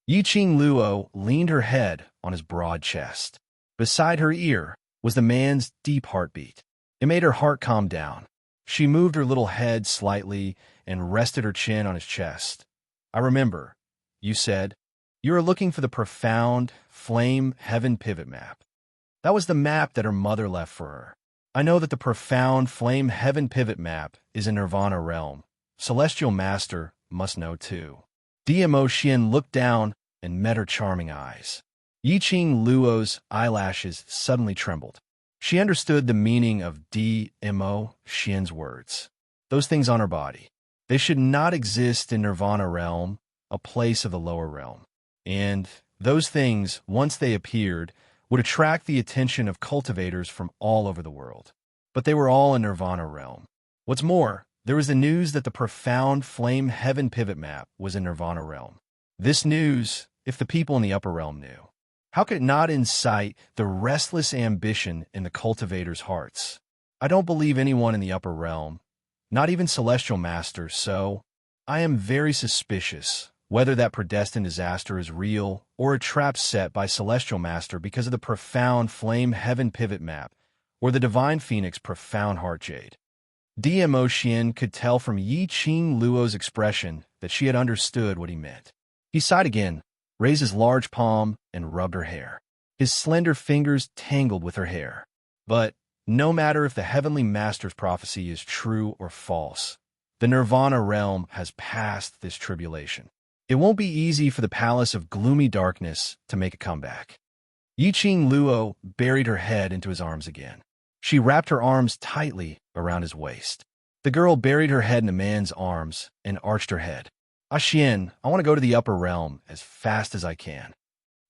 Speaker 1: Yi Ching Luo leaned her head on his broad chest. Beside her ear was the man's deep heartbeat. It made her heart calm down. She moved her little head slightly and rested her chin on his chest. I remember, you said, you are looking for the profound flame heaven pivot map. That was the map that her mother left for her. I know that the profound flame heaven pivot map is in Nirvana Realm. Celestial Master must know too. Dmo Xian looked down and met her charming eyes. Yi Ching Luo's eyelashes suddenly trembled. She understood the meaning of Dmo Xian's words. Those things on her body, they should not exist in Nirvana Realm, a place of the lower realm. And those things, once they appeared, would attract the attention of cultivators from all over the world. But they were all in Nirvana Realm. What's more, there was the news that the profound flame heaven pivot map was in Nirvana Realm. This news, if the people in the Upper Realm knew, how could it not incite the restless ambition in the cultivators' hearts? I don't believe anyone in the Upper Realm, not even Celestial Masters, so I am very suspicious whether that predestined disaster is real or a trap set by Celestial Master because of the profound flame heaven pivot map or the Divine Phoenix Profound Heart Jade. Dmo Xian could tell from Yi Ching Luo's expression that she had understood what he meant. He sighed again, raised his large palm, and rubbed her hair. His slender fingers tangled with her hair. But no matter if the Heavenly Master's prophecy is true or false, the Nirvana Realm has passed this tribulation. It won't be easy for the Palace of Gloomy Darkness to make a comeback. Yi Ching Luo buried her head into his arms again. She wrapped her arms tightly around his waist. The girl buried her head in the man's arms and arched her head. Xian, I want to go to the Upper Realm as fast as I can.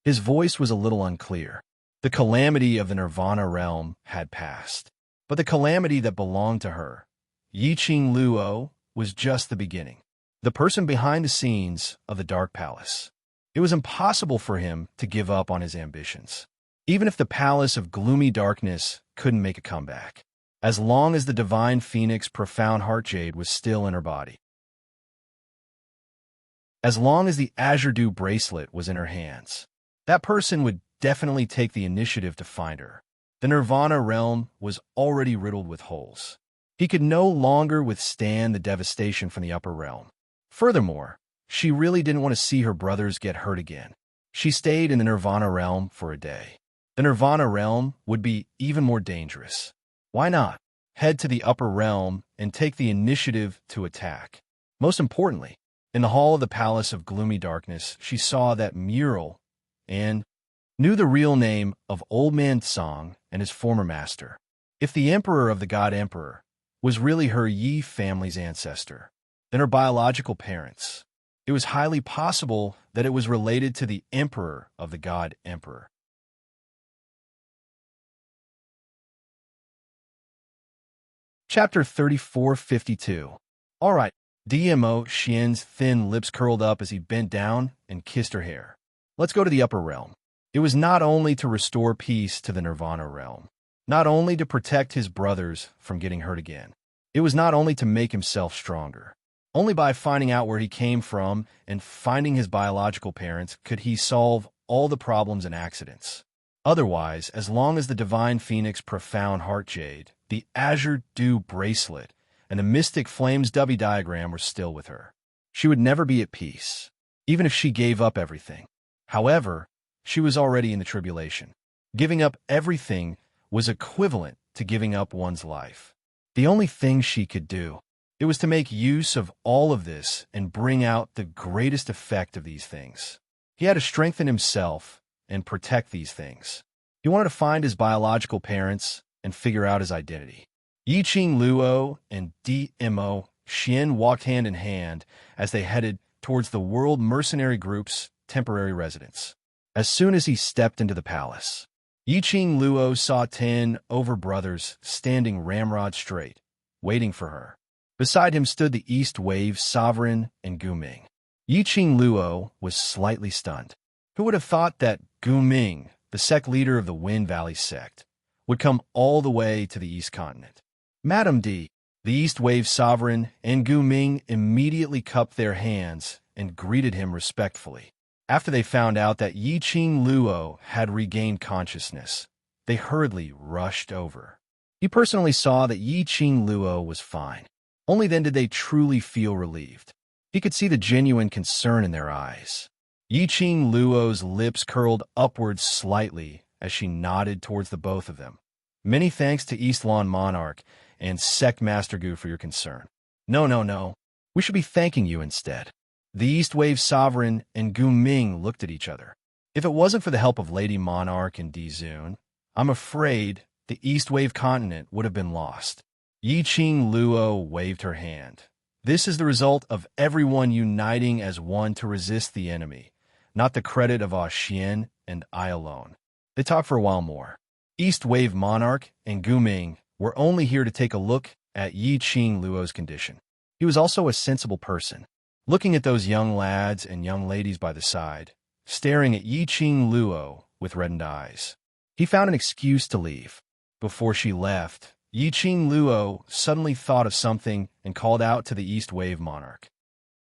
Speaker 1: His voice was a little unclear. The calamity of the Nirvana Realm had passed. But the calamity that belonged to her, Yi Ching Luo, was just the beginning. The person behind the scenes of the Dark Palace. It was impossible for him to give up on his ambitions, even if the Palace of Gloomy Darkness couldn't make a comeback, as long as the Divine Phoenix Profound Heart Jade was still in her body. As long as the Azure Dew bracelet was in her hands, that person would definitely take the initiative to find her. The Nirvana Realm was already riddled with holes. He could no longer withstand the devastation from the Upper Realm. Furthermore, she really didn't want to see her brothers get hurt again. She stayed in the Nirvana Realm for a day. the Nirvana realm would be even more dangerous. Why not head to the upper realm and take the initiative to attack? Most importantly, in the hall of the Palace of Gloomy Darkness, she saw that mural and knew the real name of Old Man Song and his former master. If the Emperor of the God Emperor was really her Yi family's ancestor, then her biological parents, it was highly possible that it was related to the Emperor of the God Emperor. Chapter 3452. All right. DMO Xian's thin lips curled up as he bent down and kissed her hair. Let's go to the upper realm. It was not only to restore peace to the Nirvana realm, not only to protect his brothers from getting hurt again. It was not only to make himself stronger. Only by finding out where he came from and finding his biological parents could he solve all the problems and accidents. Otherwise, as long as the Divine Phoenix Profound Heart Jade, the Azure Dew Bracelet, and the Mystic Flames Dubby Diagram were still with her, she would never be at peace, even if she gave up everything. However, she was already in the tribulation. Giving up everything was equivalent to giving up one's life. The only thing she could do, it was to make use of all of this and bring out the greatest effect of these things. He had to strengthen himself and protect these things. He wanted to find his biological parents and figure out his identity. Yiqing Luo and DMO Xian walked hand in hand as they headed towards the World Mercenary Group's temporary residence. As soon as he stepped into the palace, Yiqing Luo saw 10 overbrothers standing ramrod straight, waiting for her. Beside him stood the East Wave Sovereign and Guming. Yiqing Luo was slightly stunned. Who would have thought that Guming, the sect leader of the Wind Valley sect, would come all the way to the East Continent? Madame D, the East Wave Sovereign, and Guming immediately cupped their hands and greeted him respectfully. After they found out that Yiqing Luo had regained consciousness, they hurriedly rushed over. He personally saw that Yiqing Luo was fine. Only then did they truly feel relieved. He could see the genuine concern in their eyes. Yiqing Luo's lips curled upwards slightly as she nodded towards the both of them. Many thanks to East Lawn Monarch and Sect Master Gu for your concern. No. We should be thanking you instead. The East Wave Sovereign and Gu Ming looked at each other. If it wasn't for the help of Lady Monarch and Dizun, I'm afraid the East Wave continent would have been lost. Yiqing Luo waved her hand. This is the result of everyone uniting as one to resist the enemy, not the credit of Xian and I alone. They talked for a while more. East Wave Monarch and Gu Ming were only here to take a look at Yiqing Luo's condition. He was also a sensible person, looking at those young lads and young ladies by the side, staring at Yiqing Luo with reddened eyes. He found an excuse to leave. Before she left, Yiqing Luo suddenly thought of something and called out to the East Wave Monarch.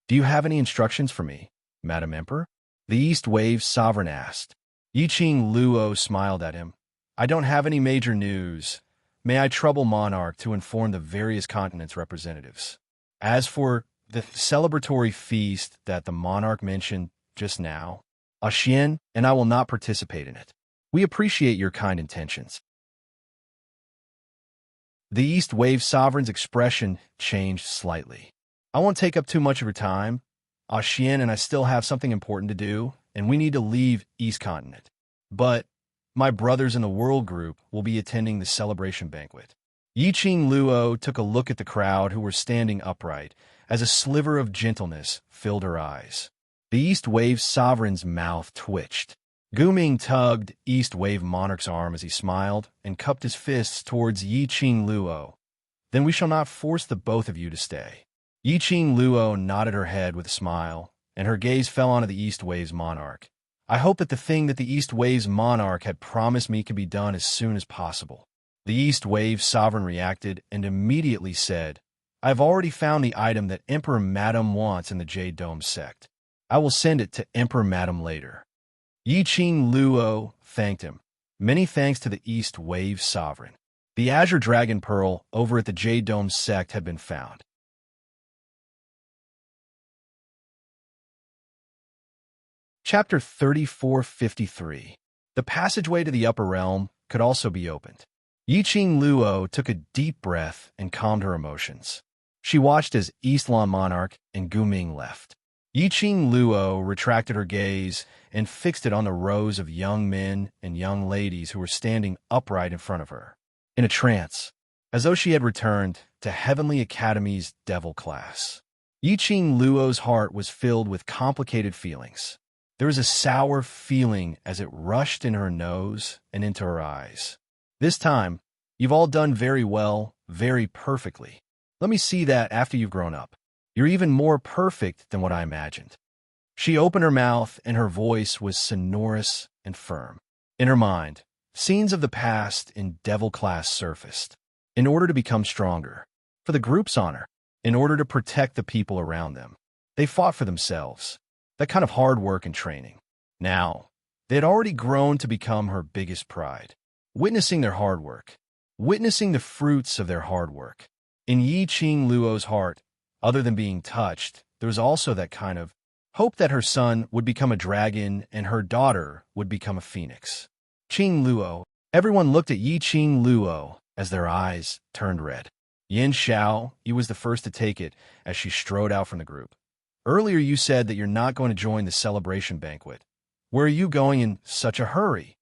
Speaker 1: Do you have any instructions for me, Madam Emperor? The East Wave Sovereign asked. Yiqing Luo smiled at him. I don't have any major news. May I trouble Monarch to inform the various continents' representatives? As for the celebratory feast that the Monarch mentioned just now, Xian and I will not participate in it. We appreciate your kind intentions. The East Wave Sovereign's expression changed slightly. I won't take up too much of your time. Xian and I still have something important to do, and we need to leave East Continent. But my brothers in the World Group will be attending the celebration banquet. Yiqing Luo took a look at the crowd who were standing upright as a sliver of gentleness filled her eyes. The East Wave Sovereign's mouth twitched. Guming tugged East Wave Monarch's arm as he smiled and cupped his fists towards Yiqing Luo. Then we shall not force the both of you to stay. Yiqing Luo nodded her head with a smile, and her gaze fell onto the East Wave's Monarch. I hope that the thing that the East Wave's Monarch had promised me can be done as soon as possible. The East Wave Sovereign reacted and immediately said, I have already found the item that Emperor Madam wants in the Jade Dome sect. I will send it to Emperor Madam later. Yiqing Luo thanked him. Many thanks to the East Wave Sovereign. The Azure Dragon Pearl over at the Jade Dome sect had been found. Chapter 3453. The passageway to the upper realm could also be opened. Yiqing Luo took a deep breath and calmed her emotions. She watched as Eastlawn Monarch and Guming left. Yiqing Luo retracted her gaze and fixed it on the rows of young men and young ladies who were standing upright in front of her, in a trance, as though she had returned to Heavenly Academy's devil class. Yiqing Luo's heart was filled with complicated feelings. There was a sour feeling as it rushed in her nose and into her eyes. This time, you've all done very well, very perfectly. Let me see that after you've grown up. You're even more perfect than what I imagined. She opened her mouth and her voice was sonorous and firm. In her mind, scenes of the past in devil class surfaced. In order to become stronger, for the group's honor, in order to protect the people around them, they fought for themselves. That kind of hard work and training. Now, they had already grown to become her biggest pride. Witnessing their hard work, witnessing the fruits of their hard work. In Yiqing Luo's heart, other than being touched, there was also that kind of hope that her son would become a dragon and her daughter would become a phoenix. Qing Luo. Everyone looked at Yiqing Luo as their eyes turned red. Yin Xiao, he was the first to take it as she strode out from the group. Earlier you said that you're not going to join the celebration banquet. Where are you going in such a hurry?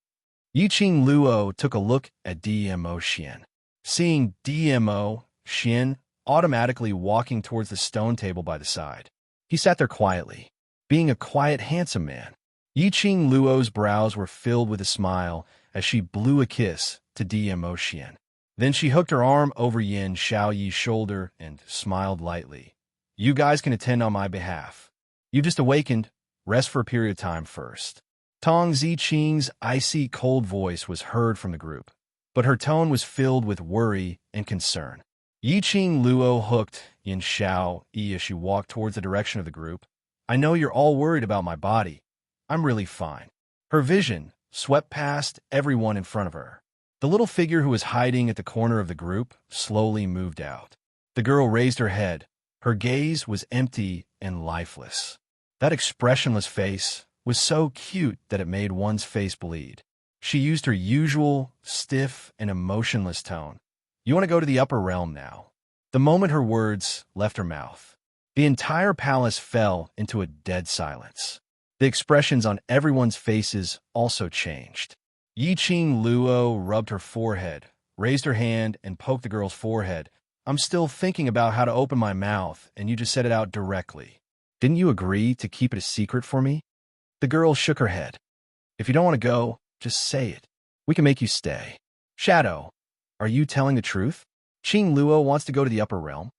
Speaker 1: Yiqing Luo took a look at DMO Xian. Seeing DMO Xian automatically walking towards the stone table by the side, he sat there quietly, being a quiet, handsome man. Yiqing Luo's brows were filled with a smile as she blew a kiss to DMO Xian. Then she hooked her arm over Yin Xiaoyi's shoulder and smiled lightly. You guys can attend on my behalf. You just awakened. Rest for a period of time first. Tong Ziqing's icy, cold voice was heard from the group, but her tone was filled with worry and concern. Yiqing Luo hooked Yin Xiaoyi as she walked towards the direction of the group. I know you're all worried about my body. I'm really fine. Her vision swept past everyone in front of her. The little figure who was hiding at the corner of the group slowly moved out. The girl raised her head. Her gaze was empty and lifeless. That expressionless face was so cute that it made one's face bleed. She used her usual, stiff and emotionless tone. You want to go to the upper realm now. The moment her words left her mouth, the entire palace fell into a dead silence. The expressions on everyone's faces also changed. Yiqing Luo rubbed her forehead, raised her hand, and poked the girl's forehead. I'm still thinking about how to open my mouth, and you just said it out directly. Didn't you agree to keep it a secret for me? The girl shook her head. If you don't want to go, just say it. We can make you stay. Shadow, are you telling the truth? Qing Luo wants to go to the upper realm.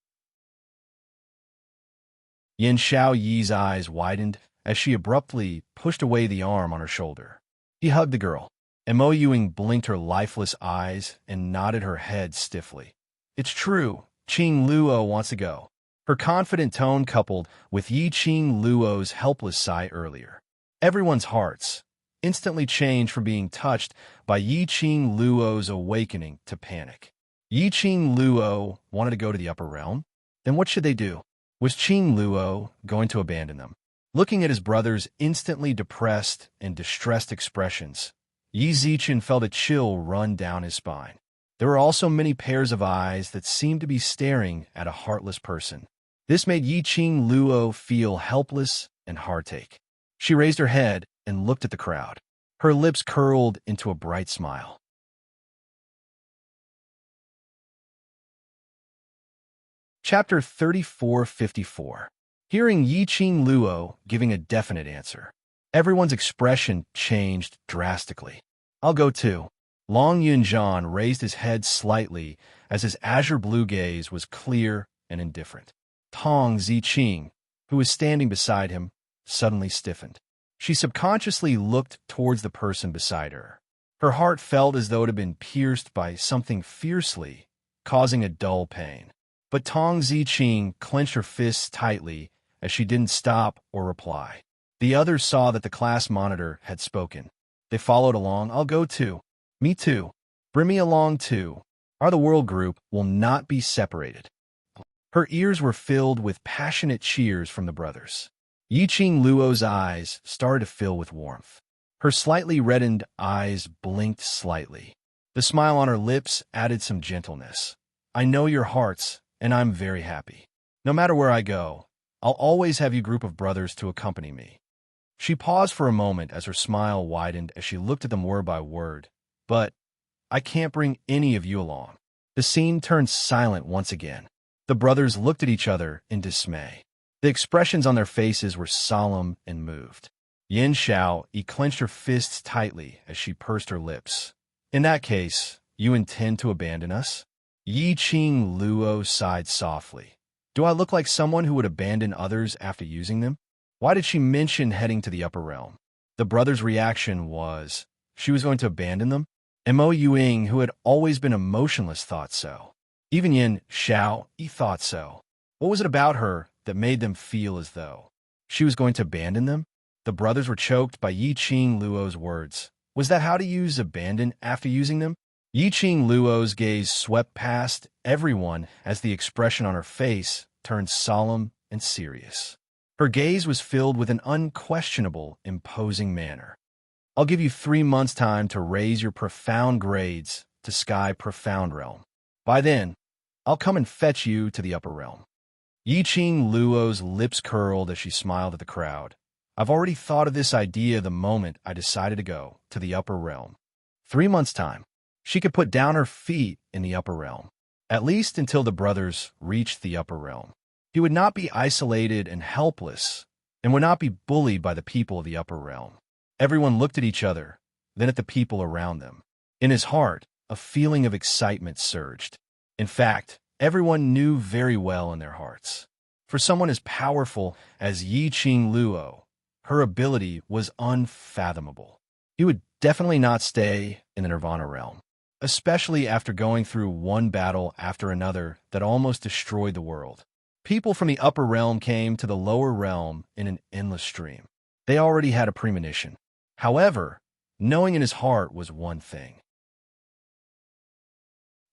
Speaker 1: Yin Xiaoyi's eyes widened as she abruptly pushed away the arm on her shoulder. He hugged the girl. Mo Yuing blinked her lifeless eyes and nodded her head stiffly. It's true. Qing Luo wants to go. Her confident tone coupled with Yiqing Luo's helpless sigh earlier. Everyone's hearts instantly changed from being touched by Yiqing Luo's awakening to panic. Yiqing Luo wanted to go to the upper realm? Then what should they do? Was Qing Luo going to abandon them? Looking at his brother's instantly depressed and distressed expressions, Yi Zichen felt a chill run down his spine. There were also many pairs of eyes that seemed to be staring at a heartless person. This made Yiqing Luo feel helpless and heartache. She raised her head and looked at the crowd. Her lips curled into a bright smile. Chapter 3454. Hearing Yiqing Luo giving a definite answer, everyone's expression changed drastically. I'll go too. Long Yunzhan raised his head slightly as his azure blue gaze was clear and indifferent. Tong Ziqing, who was standing beside him, suddenly stiffened. She subconsciously looked towards the person beside her. Her heart felt as though it had been pierced by something fiercely, causing a dull pain. But Tong Ziqing clenched her fists tightly as she didn't stop or reply. The others saw that the class monitor had spoken. They followed along. I'll go too. Me too. Bring me along too. The world group will not be separated. Her ears were filled with passionate cheers from the brothers. Yiqing Luo's eyes started to fill with warmth. Her slightly reddened eyes blinked slightly. The smile on her lips added some gentleness. I know your hearts, and I'm very happy. No matter where I go, I'll always have you group of brothers to accompany me. She paused for a moment as her smile widened as she looked at them word by word. But I can't bring any of you along. The scene turned silent once again. The brothers looked at each other in dismay. The expressions on their faces were solemn and moved. Yin Xiao clenched her fists tightly as she pursed her lips. In that case, you intend to abandon us? Yi Qing Luo sighed softly. Do I look like someone who would abandon others after using them? Why did she mention heading to the upper realm? The brothers' reaction was, she was going to abandon them? And Mo Yuing, who had always been emotionless, thought so. Even Yin Xiao thought so. What was it about her that made them feel as though she was going to abandon them? The brothers were choked by Yi Qing Luo's words. Was that how to use abandon after using them? Yi Qing Luo's gaze swept past everyone as the expression on her face turned solemn and serious. Her gaze was filled with an unquestionable, imposing manner. I'll give you 3 months' time to raise your profound grades to Sky Profound Realm. By then, I'll come and fetch you to the upper realm. Yi Qing Luo's lips curled as she smiled at the crowd. I've already thought of this idea the moment I decided to go to the upper realm. 3 months' time, she could put down her feet in the upper realm, at least until the brothers reached the upper realm. He would not be isolated and helpless, and would not be bullied by the people of the upper realm. Everyone looked at each other, then at the people around them. In his heart, a feeling of excitement surged. In fact, everyone knew very well in their hearts. For someone as powerful as Yi Qing Luo, her ability was unfathomable. He would definitely not stay in the Nirvana realm, especially after going through one battle after another that almost destroyed the world. People from the upper realm came to the lower realm in an endless stream. They already had a premonition. However, knowing in his heart was one thing.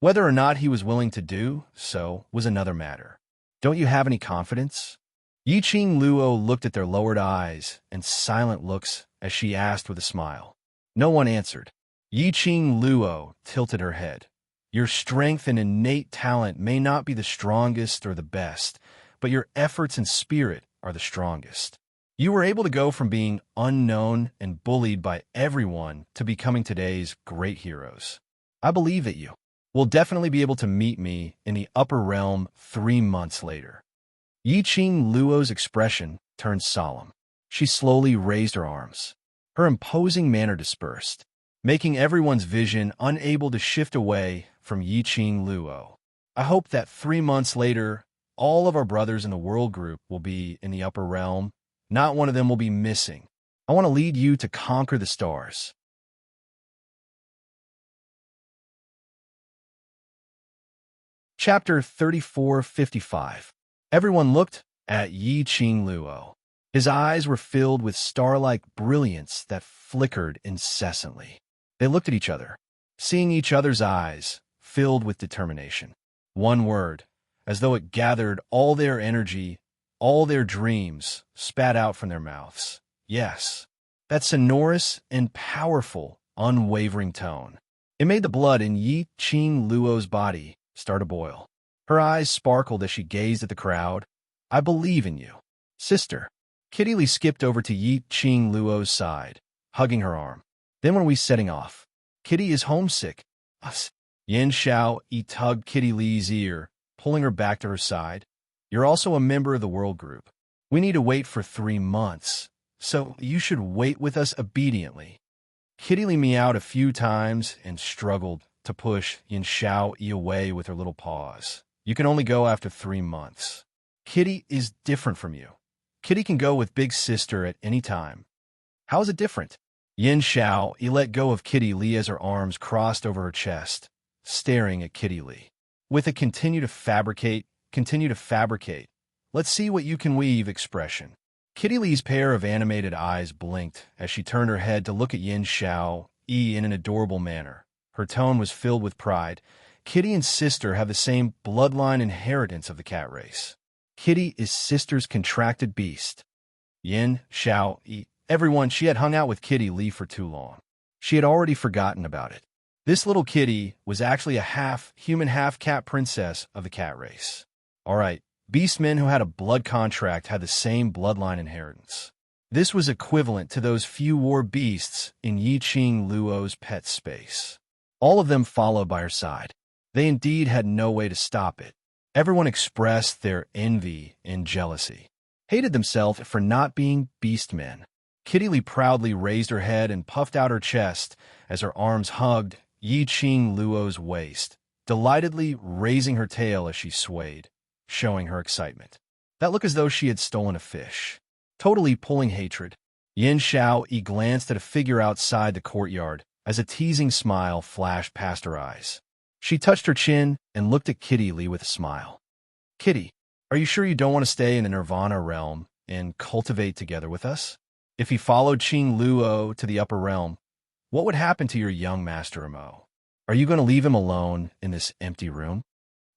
Speaker 1: Whether or not he was willing to do so was another matter. Don't you have any confidence? Yi Qing Luo looked at their lowered eyes and silent looks as she asked with a smile. No one answered. Yi Qing Luo tilted her head. Your strength and innate talent may not be the strongest or the best, but your efforts and spirit are the strongest. You were able to go from being unknown and bullied by everyone to becoming today's great heroes. I believe that you will definitely be able to meet me in the upper realm 3 months later. Yi Qing Luo's expression turned solemn. She slowly raised her arms. Her imposing manner dispersed, making everyone's vision unable to shift away from Yi Qing Luo. I hope that 3 months later, all of our brothers in the world group will be in the upper realm. Not one of them will be missing. I want to lead you to conquer the stars. Chapter 3455. Everyone looked at Yi Qing Luo. His eyes were filled with star-like brilliance that flickered incessantly. They looked at each other, seeing each other's eyes filled with determination. One word, as though it gathered all their energy, all their dreams, spat out from their mouths. Yes, that sonorous and powerful, unwavering tone. It made the blood in Yi Qing Luo's body start to boil. Her eyes sparkled as she gazed at the crowd. I believe in you. Sister. Kitty Lee skipped over to Yi Qing Luo's side, hugging her arm. Then when we setting off? Kitty is homesick. Us. Yin Xiao tugged Kitty Lee's ear, pulling her back to her side. You're also a member of the world group. We need to wait for 3 months, so you should wait with us obediently. Kitty Lee meowed a few times and struggled to push Yin Xiao away with her little paws. You can only go after 3 months. Kitty is different from you. Kitty can go with Big Sister at any time. How is it different? Yin Xiao let go of Kitty Lee as her arms crossed over her chest, staring at Kitty Lee. With a continue to fabricate. Let's see what you can weave expression. Kitty Lee's pair of animated eyes blinked as she turned her head to look at Yin Xiao in an adorable manner. Her tone was filled with pride. Kitty and Sister have the same bloodline inheritance of the cat race. Kitty is Sister's contracted beast. Yin Xiao Everyone, she had hung out with Kitty Lee for too long. She had already forgotten about it. This little kitty was actually a half-human, half-cat princess of the cat race. All right, beastmen who had a blood contract had the same bloodline inheritance. This was equivalent to those few war beasts in Yi-Ching Luo's pet space. All of them followed by her side. They indeed had no way to stop it. Everyone expressed their envy and jealousy, hated themselves for not being beastmen. Kitty Lee proudly raised her head and puffed out her chest as her arms hugged Yi-Ching Luo's waist, delightedly raising her tail as she swayed, showing her excitement. That looked as though she had stolen a fish. Totally pulling hatred, Yin Xiaoyi glanced at a figure outside the courtyard as a teasing smile flashed past her eyes. She touched her chin and looked at Kitty Lee with a smile. Kitty, are you sure you don't want to stay in the Nirvana realm and cultivate together with us? If he followed Qing Luo to the upper realm, what would happen to your young master Mo? Are you going to leave him alone in this empty room?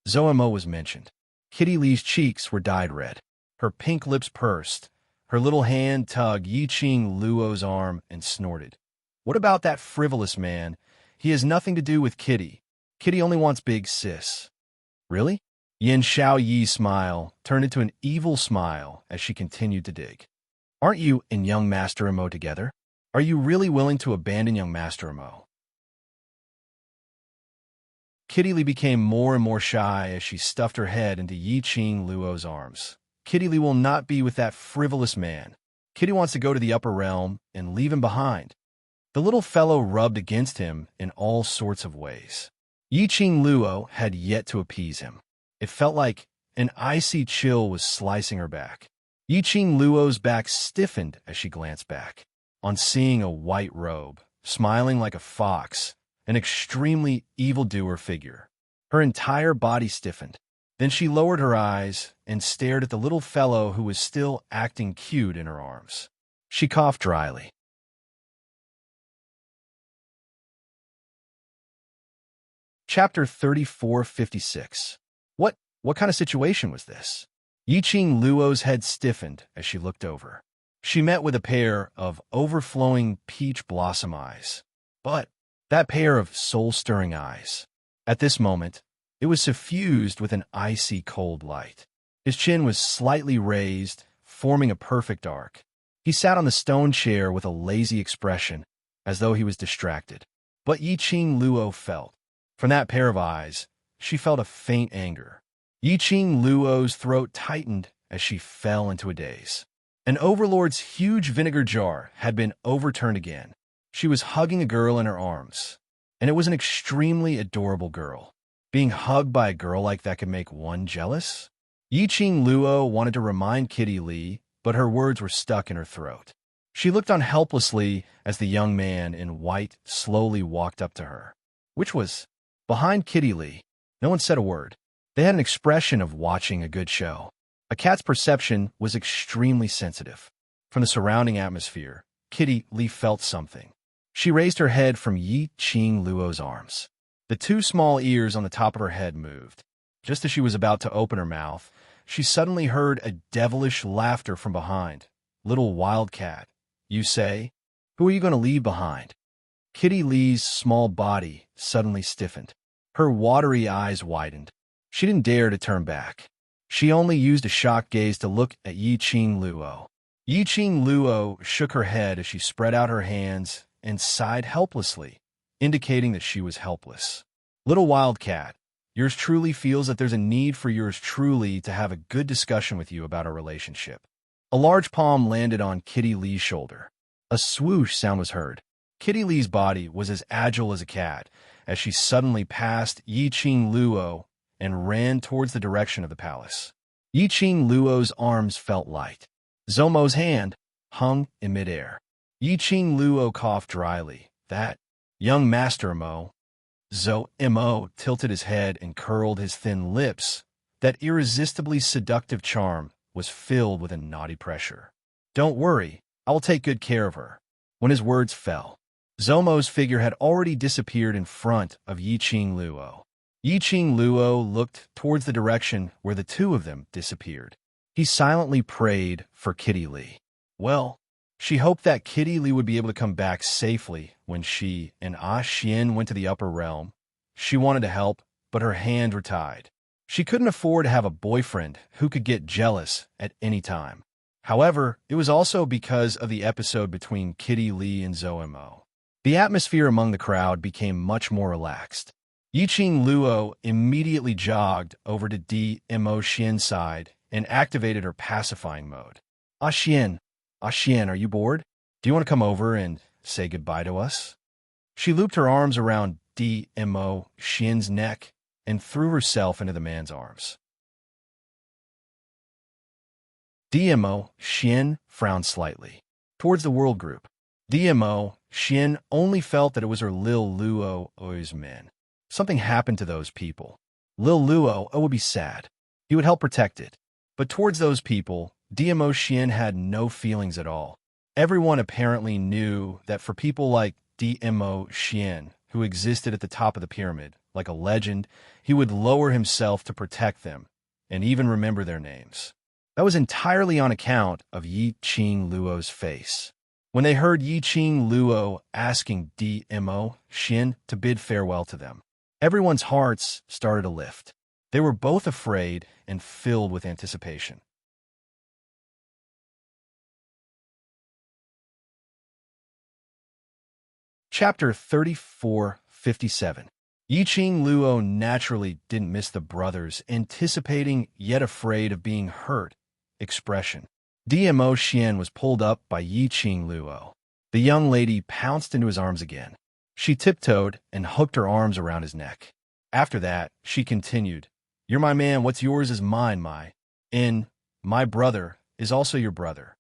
Speaker 1: Zhou Mo was mentioned. Kitty Lee's cheeks were dyed red. Her pink lips pursed. Her little hand tugged Yi-Ching Luo's arm and snorted. What about that frivolous man? He has nothing to do with Kitty. Kitty only wants big sis. Really? Yin Xiaoyi's smile turned into an evil smile as she continued to dig. Aren't you and young Master Mo together? Are you really willing to abandon young Master Mo? Kitty Lee became more and more shy as she stuffed her head into Yi-Ching Luo's arms. Kitty Lee will not be with that frivolous man. Kitty wants to go to the upper realm and leave him behind. The little fellow rubbed against him in all sorts of ways. Yi-Ching Luo had yet to appease him. It felt like an icy chill was slicing her back. Yi-Ching Luo's back stiffened as she glanced back. On seeing a white robe, smiling like a fox, an extremely evildoer figure. Her entire body stiffened. Then she lowered her eyes and stared at the little fellow who was still acting cute in her arms. She coughed dryly. Chapter 3456. What kind of situation was this? Yi-Ching Luo's head stiffened as she looked over. She met with a pair of overflowing peach blossom eyes. But that pair of soul-stirring eyes, at this moment, it was suffused with an icy cold light. His chin was slightly raised, forming a perfect arc. He sat on the stone chair with a lazy expression, as though he was distracted. But Yi-Ching Luo felt. From that pair of eyes, she felt a faint anger. Yi-Ching Luo's throat tightened as she fell into a daze. An overlord's huge vinegar jar had been overturned again. She was hugging a girl in her arms, and it was an extremely adorable girl. Being hugged by a girl like that could make one jealous? Yi-Ching Luo wanted to remind Kitty Lee, but her words were stuck in her throat. She looked on helplessly as the young man in white slowly walked up to her, which was behind Kitty Lee. No one said a word. They had an expression of watching a good show. A cat's perception was extremely sensitive. From the surrounding atmosphere, Kitty Lee felt something. She raised her head from Yi-Ching Luo's arms. The two small ears on the top of her head moved. Just as she was about to open her mouth, she suddenly heard a devilish laughter from behind. Little wildcat, you say? Who are you going to leave behind? Kitty Lee's small body suddenly stiffened. Her watery eyes widened. She didn't dare to turn back. She only used a shocked gaze to look at Yi-Ching Luo. Yi-Ching Luo shook her head as she spread out her hands and sighed helplessly, indicating that she was helpless. Little wildcat, yours truly feels that there's a need for yours truly to have a good discussion with you about our relationship. A large palm landed on Kitty Lee's shoulder. A swoosh sound was heard. Kitty Lee's body was as agile as a cat as she suddenly passed Yi-Ching Luo and ran towards the direction of the palace. Yi-Ching Luo's arms felt light. Zhou Mo's hand hung in midair. Yi-Ching Luo coughed dryly. That young Master Mo. Zhou Mo tilted his head and curled his thin lips. That irresistibly seductive charm was filled with a naughty pressure. Don't worry, I will take good care of her. When his words fell, Zhou Mo's figure had already disappeared in front of Yi-Ching Luo. Yi-Ching Luo looked towards the direction where the two of them disappeared. He silently prayed for Kitty Lee. Well, She hoped that Kitty Lee would be able to come back safely when she and Ah Xian went to the upper realm. She wanted to help, but her hands were tied. She couldn't afford to have a boyfriend who could get jealous at any time. However, it was also because of the episode between Kitty Lee and Zoemo. The atmosphere among the crowd became much more relaxed. Yiqing Luo immediately jogged over to Dmo Xian's side and activated her pacifying mode. Ah Xian, are you bored? Do you want to come over and say goodbye to us? She looped her arms around Dmo Xian's neck and threw herself into the man's arms. Dmo Xian frowned slightly. Towards the world group, Dmo Xian only felt that it was her Lil Luo's men. Something happened to those people. Lil Luo would be sad. He would help protect it. But towards those people, Dmo Xian had no feelings at all. Everyone apparently knew that for people like Dmo Xian, who existed at the top of the pyramid, like a legend, he would lower himself to protect them, and even remember their names. That was entirely on account of Yiqing Luo's face. When they heard Yiqing Luo asking Dmo Xian to bid farewell to them, everyone's hearts started to lift. They were both afraid and filled with anticipation. Chapter 3457. Yiqing Luo naturally didn't miss the brothers' anticipating yet afraid of being hurt expression. Dmo Xian was pulled up by Yiqing Luo. The young lady pounced into his arms again. She tiptoed and hooked her arms around his neck. After that, she continued, "You're my man, what's yours is mine, my brother is also your brother."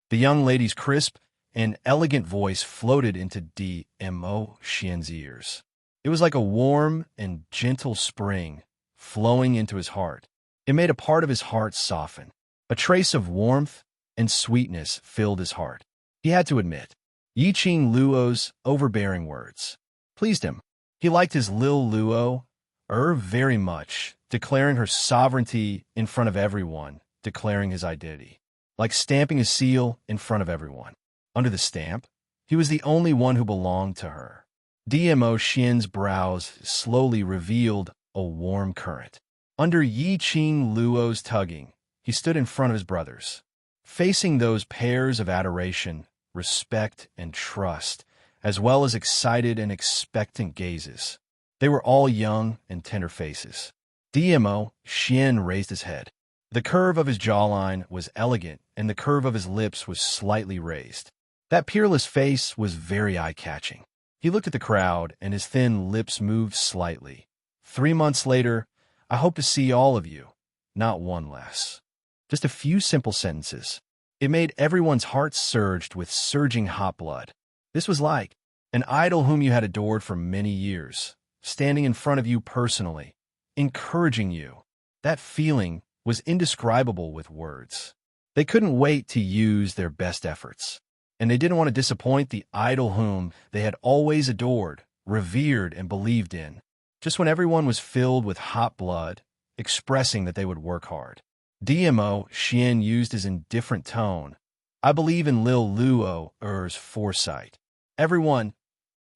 Speaker 1: The young lady's crisp and elegant voice floated into Dmo Xian's ears. It was like a warm and gentle spring flowing into his heart. It made a part of his heart soften. A trace of warmth and sweetness filled his heart. He had to admit, Yiqing Luo's overbearing words pleased him. He liked his Lil Luo very much, declaring her sovereignty in front of everyone, declaring his identity, like stamping a seal in front of everyone. Under the stamp, he was the only one who belonged to her. Dmo Xian's brows slowly revealed a warm current. Under Yiqing Luo's tugging, he stood in front of his brothers, facing those pairs of adoration, respect, and trust, as well as excited and expectant gazes. They were all young and tender faces. Dmo Xian raised his head. The curve of his jawline was elegant, and the curve of his lips was slightly raised. That peerless face was very eye-catching. He looked at the crowd, and his thin lips moved slightly. 3 months later, I hope to see all of you, not one less. Just a few simple sentences. It made everyone's hearts surged with surging hot blood. This was like an idol whom you had adored for many years, standing in front of you personally, encouraging you. That feeling was indescribable with words. They couldn't wait to use their best efforts, and they didn't want to disappoint the idol whom they had always adored, revered, and believed in. Just when everyone was filled with hot blood, expressing that they would work hard, Dmo Xian used his indifferent tone. I believe in Lil Luo's foresight. Everyone,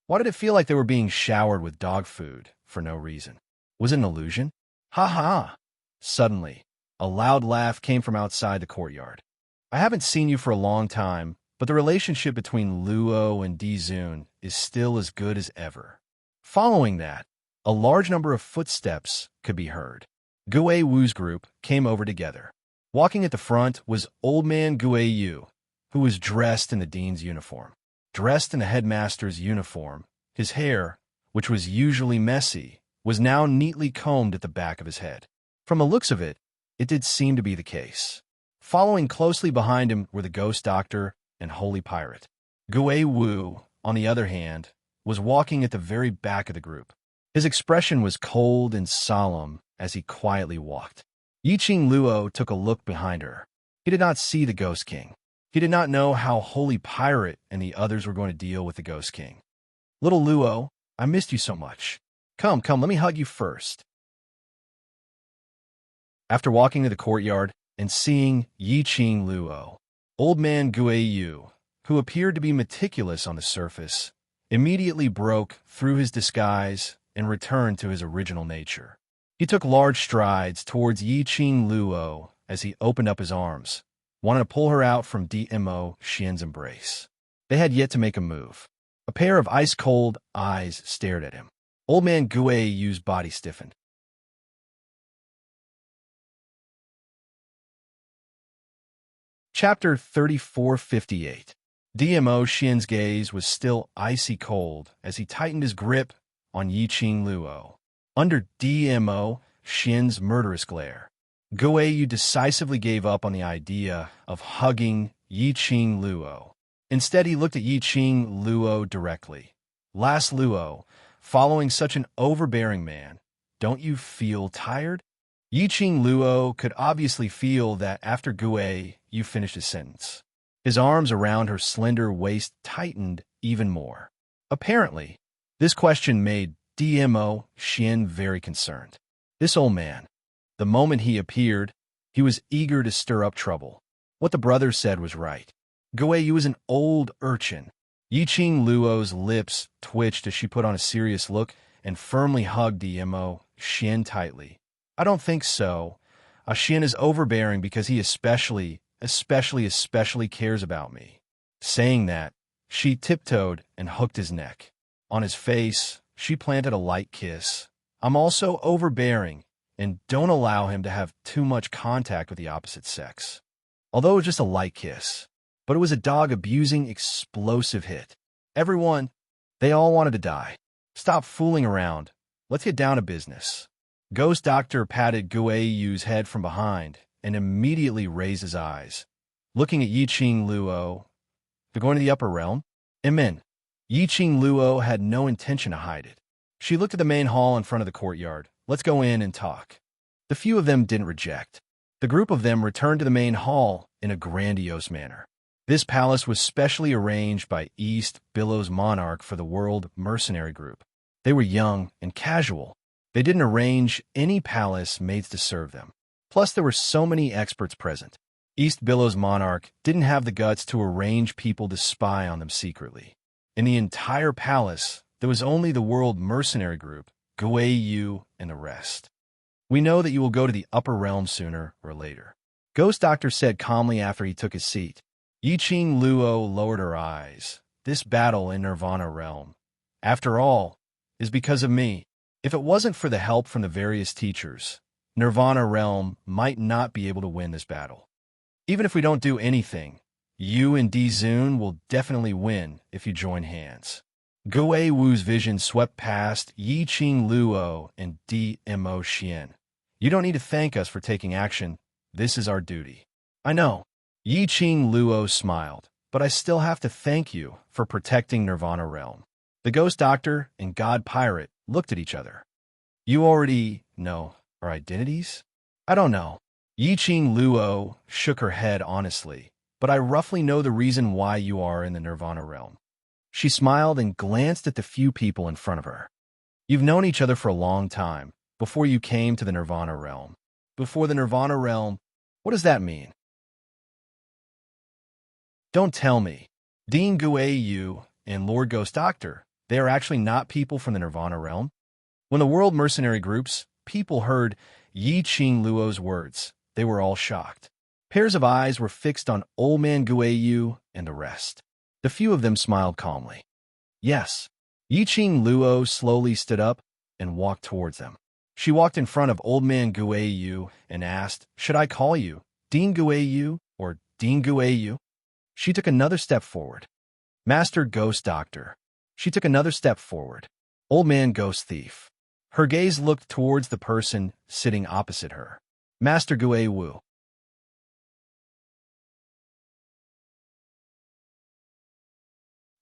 Speaker 1: why did it feel like they were being showered with dog food for no reason? Was it an illusion? Ha ha! Suddenly, a loud laugh came from outside the courtyard. I haven't seen you for a long time, but the relationship between Luo and Dizun is still as good as ever. Following that, a large number of footsteps could be heard. Gue Wu's group came over together. Walking at the front was Old Man Gue Yu, who was dressed in the dean's uniform. Dressed in the headmaster's uniform, his hair, which was usually messy, was now neatly combed at the back of his head. From the looks of it, it did seem to be the case. Following closely behind him were the Ghost Doctor and Holy Pirate. Gue Wu, on the other hand, was walking at the very back of the group. His expression was cold and solemn as he quietly walked. Yiqing Luo took a look behind her. He did not see the Ghost King. He did not know how Holy Pirate and the others were going to deal with the Ghost King. Little Luo, I missed you so much. Come, let me hug you first. After walking to the courtyard and seeing Yiqing Luo, Old Man Gue Yu, who appeared to be meticulous on the surface, immediately broke through his disguise and returned to his original nature. He took large strides towards Yi-Ching Luo as he opened up his arms, wanting to pull her out from Dmo Xian's embrace. They had yet to make a move. A pair of ice-cold eyes stared at him. Old man Gui Yu's body stiffened. Chapter 3458. Dmo Xian's gaze was still icy cold as he tightened his grip on Yi-Ching Luo. Under Dmo Xian's murderous glare, Gui Yu decisively gave up on the idea of hugging Yi-Ching Luo. Instead, he looked at Yi-Ching Luo directly. Last Luo, following such an overbearing man, don't you feel tired? Yi-Ching Luo could obviously feel that after Gui Yu finished his sentence. His arms around her slender waist tightened even more. Apparently, this question made Dmo Xian very concerned. This old man, the moment he appeared, he was eager to stir up trouble. What the brothers said was right. Gui Yu was an old urchin. Yi-Ching Luo's lips twitched as she put on a serious look and firmly hugged Dmo Xian tightly. I don't think so. Xian is overbearing because he especially cares about me. Saying that, she tiptoed and hooked his neck. On his face, she planted a light kiss. I'm also overbearing, and don't allow him to have too much contact with the opposite sex. Although it was just a light kiss, but it was a dog-abusing, explosive hit. Everyone, they all wanted to die. Stop fooling around. Let's get down to business. Ghost Doctor patted Gui Yu's head from behind and immediately raised his eyes. Looking at Yi-Ching Luo, they're going to the upper realm? Amen. Yi-Ching Luo had no intention to hide it. She looked at the main hall in front of the courtyard. Let's go in and talk. The few of them didn't reject. The group of them returned to the main hall in a grandiose manner. This palace was specially arranged by East Billow's monarch for the World Mercenary Group. They were young and casual. They didn't arrange any palace maids to serve them. Plus, there were so many experts present. East Billow's monarch didn't have the guts to arrange people to spy on them secretly. In the entire palace, there was only the World Mercenary Group, Gui Yu, and the rest. We know that you will go to the upper realm sooner or later, Ghost Doctor said calmly after he took his seat. Yi-Ching Luo lowered her eyes. This battle in Nirvana realm, after all, is because of me. If it wasn't for the help from the various teachers, Nirvana realm might not be able to win this battle. Even if we don't do anything, you and D-Zun will definitely win if you join hands. Gui Wu's vision swept past Yi-Ching Luo and Dmo Xian. You don't need to thank us for taking action. This is our duty. I know. Yi-Ching Luo smiled, but I still have to thank you for protecting Nirvana realm. The Ghost Doctor and God Pirate looked at each other. You already know our identities? I don't know. Yi-Ching Luo shook her head honestly, but I roughly know the reason why you are in the Nirvana realm. She smiled and glanced at the few people in front of her. You've known each other for a long time, before you came to the Nirvana realm. Before the Nirvana realm, what does that mean? Don't tell me. Dean Gui Yu and Lord Ghost Doctor, they are actually not people from the Nirvana realm? When the World Mercenary Groups, people heard Yi-Ching Luo's words, they were all shocked. Pairs of eyes were fixed on Old Man Gui Yu and the rest. The few of them smiled calmly. Yes. Yi-Ching Luo slowly stood up and walked towards them. She walked in front of Old Man Gui Yu and asked, should I call you Dean Gui Yu or Dean Gui Yu? She took another step forward. Master Ghost Doctor. She took another step forward. Old Man Ghost Thief. Her gaze looked towards the person sitting opposite her. Master Gui Wu.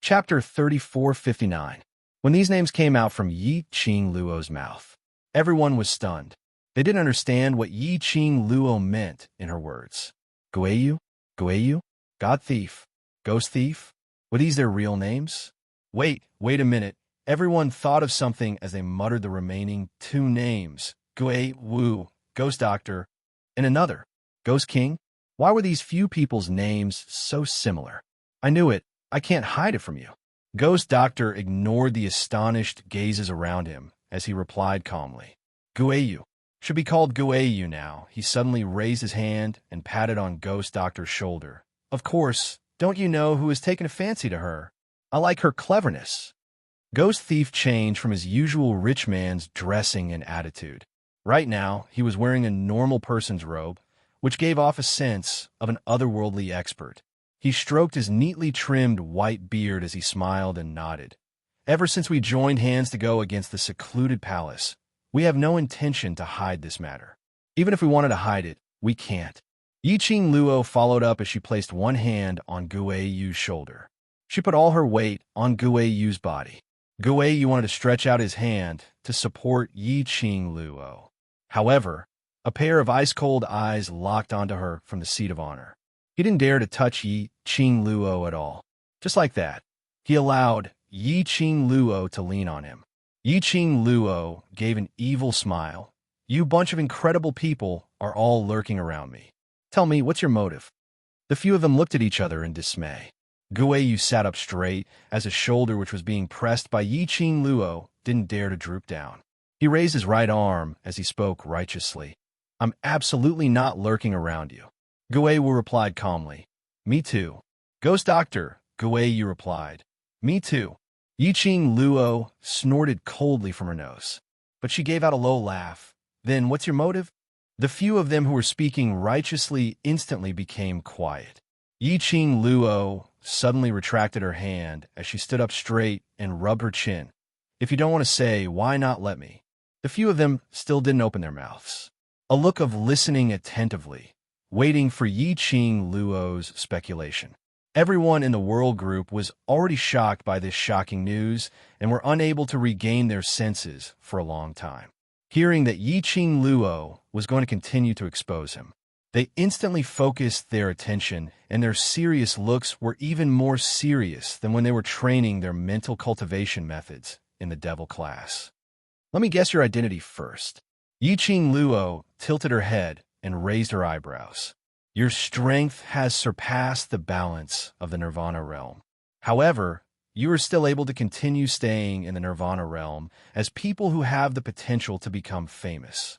Speaker 1: Chapter 3459. When these names came out from Yi-Ching Luo's mouth, everyone was stunned. They didn't understand what Yi-Ching Luo meant in her words. Gui Yu? Gui Yu? God Thief? Ghost Thief? Were these their real names? Wait a minute. Everyone thought of something as they muttered the remaining two names, Gui Wu, Ghost Doctor, and another, Ghost King. Why were these few people's names so similar? I knew it. I can't hide it from you. Ghost Doctor ignored the astonished gazes around him as he replied calmly. Guayu. Should be called Guayu now. He suddenly raised his hand and patted on Ghost Doctor's shoulder. Of course, don't you know who has taken a fancy to her? I like her cleverness. Ghost Thief changed from his usual rich man's dressing and attitude. Right now, he was wearing a normal person's robe, which gave off a sense of an otherworldly expert. He stroked his neatly trimmed white beard as he smiled and nodded. Ever since we joined hands to go against the secluded palace, we have no intention to hide this matter. Even if we wanted to hide it, we can't. Yiqing Luo followed up as she placed one hand on Guayu's shoulder. She put all her weight on Guayu's body. Guayu wanted to stretch out his hand to support Yiqing Luo. However, a pair of ice-cold eyes locked onto her from the seat of honor. He didn't dare to touch Yiqing Luo at all. Just like that, he allowed Yiqing Luo to lean on him. Yiqing Luo gave an evil smile. You bunch of incredible people are all lurking around me. Tell me, what's your motive? The few of them looked at each other in dismay. Guayu sat up straight as his shoulder, which was being pressed by Yiqing Luo, didn't dare to droop down. He raised his right arm as he spoke righteously. I'm absolutely not lurking around you. Guayu replied calmly. Me too. Ghost Doctor, Guayu replied. Me too. Yiqing Luo snorted coldly from her nose, but she gave out a low laugh. Then what's your motive? The few of them who were speaking righteously instantly became quiet. Yiqing Luo suddenly retracted her hand as she stood up straight and rubbed her chin. If you don't want to say, why not let me? The few of them still didn't open their mouths. A look of listening attentively, waiting for Yiqing Luo's speculation. Everyone in the world group was already shocked by this shocking news and were unable to regain their senses for a long time. Hearing that Yiqing Luo was going to continue to expose him, they instantly focused their attention, and their serious looks were even more serious than when they were training their mental cultivation methods in the devil class. Let me guess your identity first. Yiqing Luo tilted her head and raised her eyebrows. Your strength has surpassed the balance of the Nirvana realm. However, you are still able to continue staying in the Nirvana realm as people who have the potential to become famous.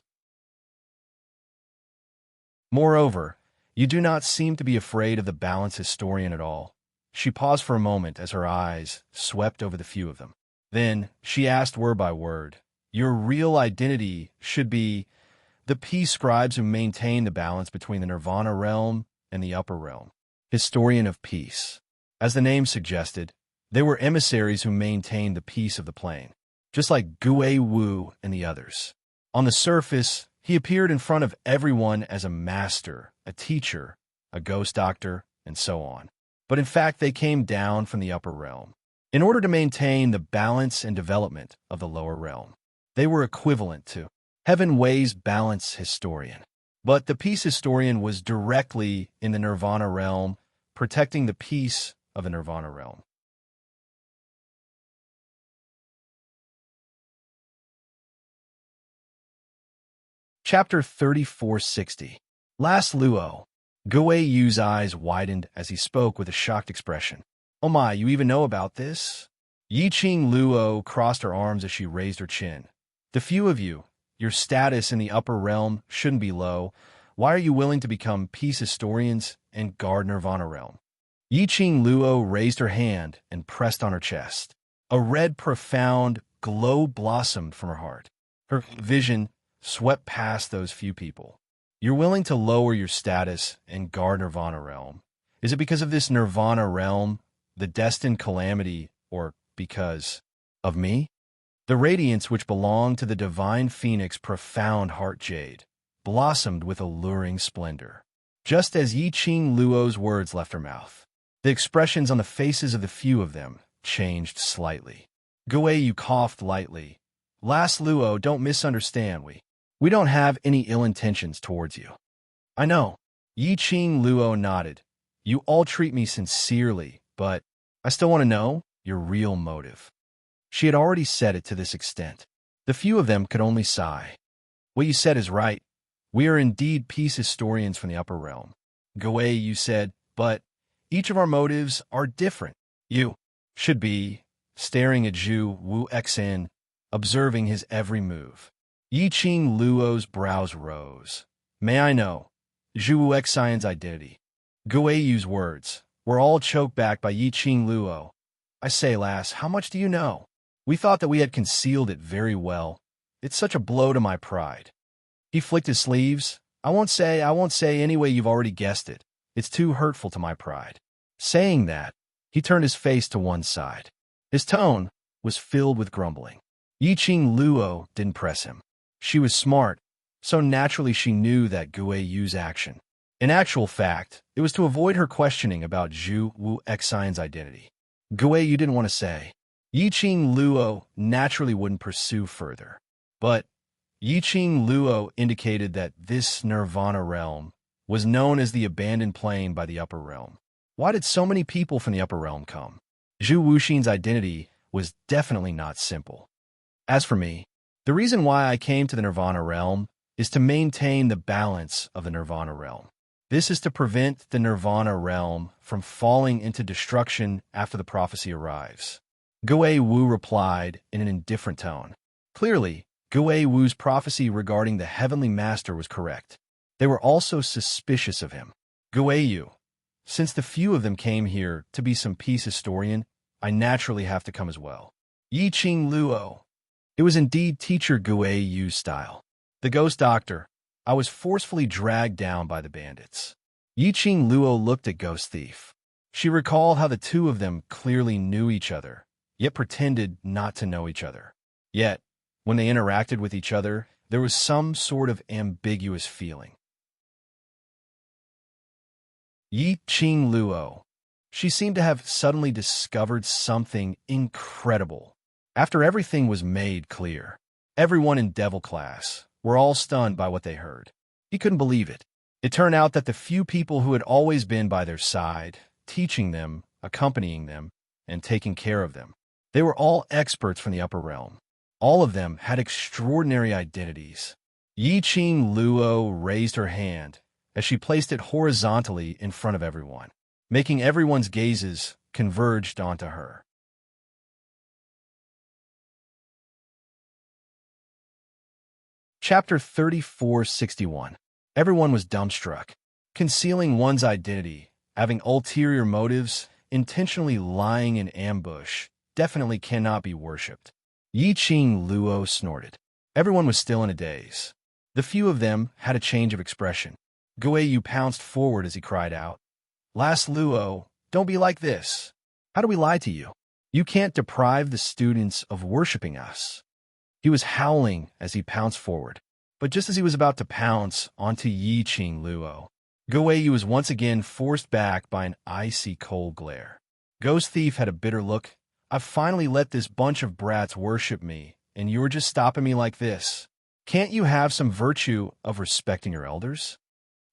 Speaker 1: Moreover, you do not seem to be afraid of the balance historian at all. She paused for a moment as her eyes swept over the few of them. Then she asked word by word, your real identity should be the peace scribes who maintain the balance between the Nirvana realm and the upper realm. Historian of peace. As the name suggested, they were emissaries who maintained the peace of the plane, just like Gue Wu and the others. On the surface, he appeared in front of everyone as a master, a teacher, a ghost doctor, and so on. But in fact, they came down from the upper realm in order to maintain the balance and development of the lower realm. They were equivalent to Heaven Wei's balance historian. But the peace historian was directly in the Nirvana realm, protecting the peace of the Nirvana realm. Chapter 3460. Last Luo. Gue Yu's eyes widened as he spoke with a shocked expression. Oh my, you even know about this? Yiqing Luo crossed her arms as she raised her chin. The few of you, your status in the upper realm shouldn't be low. Why are you willing to become peace historians and guard Nirvana realm? Yiqing Luo raised her hand and pressed on her chest. A red, profound glow blossomed from her heart. Her vision swept past those few people. You're willing to lower your status and guard Nirvana realm. Is it because of this Nirvana realm, the destined calamity, or because of me? The radiance which belonged to the divine phoenix profound heart jade blossomed with alluring splendor. Just as Yiqing Luo's words left her mouth, the expressions on the faces of the few of them changed slightly. Guayu coughed lightly. Last Luo, don't misunderstand. We don't have any ill intentions towards you. I know. Yiqing Luo nodded. You all treat me sincerely, but I still want to know your real motive. She had already said it to this extent. The few of them could only sigh. What you said is right. We are indeed peace historians from the upper realm. Guayu said, but each of our motives are different. You should be staring at Zhu Wu Xin, observing his every move. Yi Qing Luo's brows rose. May I know Zhu Wu Xin's identity? Guiyu's words were all choked back by Yi Qing Luo. I say, lass, how much do you know? We thought that we had concealed it very well. It's such a blow to my pride. He flicked his sleeves. I won't say anyway, you've already guessed it. It's too hurtful to my pride. Saying that, he turned his face to one side. His tone was filled with grumbling. Yi Qing Luo didn't press him. She was smart, so naturally she knew that Guiyu's action. In actual fact, it was to avoid her questioning about Zhu Wu Xin's identity. Guiyu didn't want to say. Yi Qing Luo naturally wouldn't pursue further. But Yi Qing Luo indicated that this Nirvana realm was known as the abandoned plane by the upper realm. Why did so many people from the upper realm come? Zhu Wuxin's identity was definitely not simple. As for me, the reason why I came to the Nirvana realm is to maintain the balance of the Nirvana realm. This is to prevent the Nirvana realm from falling into destruction after the prophecy arrives. Guiyu replied in an indifferent tone. Clearly, Guiyu's prophecy regarding the Heavenly Master was correct. They were also suspicious of him. Guiyu, since the few of them came here to be some peace historian, I naturally have to come as well. Yi Qing Luo. It was indeed teacher Guiyu's style. The ghost doctor. I was forcefully dragged down by the bandits. Yi Qing Luo looked at Ghost Thief. She recalled how the two of them clearly knew each other, yet pretended not to know each other. Yet, when they interacted with each other, there was some sort of ambiguous feeling. Yi Qing Luo. She seemed to have suddenly discovered something incredible. After everything was made clear, everyone in Devil Class were all stunned by what they heard. He couldn't believe it. It turned out that the few people who had always been by their side, teaching them, accompanying them, and taking care of them, they were all experts from the upper realm. All of them had extraordinary identities. Yi Qing Luo raised her hand as she placed it horizontally in front of everyone, making everyone's gazes converged onto her. Chapter 3461. Everyone was dumbstruck. Concealing one's identity, having ulterior motives, intentionally lying in ambush, definitely cannot be worshipped. Yi Qing Luo snorted. Everyone was still in a daze. The few of them had a change of expression. Guiyu pounced forward as he cried out, "Lass Luo, don't be like this. How do we lie to you? You can't deprive the students of worshipping us." He was howling as he pounced forward, but just as he was about to pounce onto Yi Qing Luo, Guiyu was once again forced back by an icy cold glare. Ghost Thief had a bitter look. "I've finally let this bunch of brats worship me, and you're just stopping me like this. Can't you have some virtue of respecting your elders?"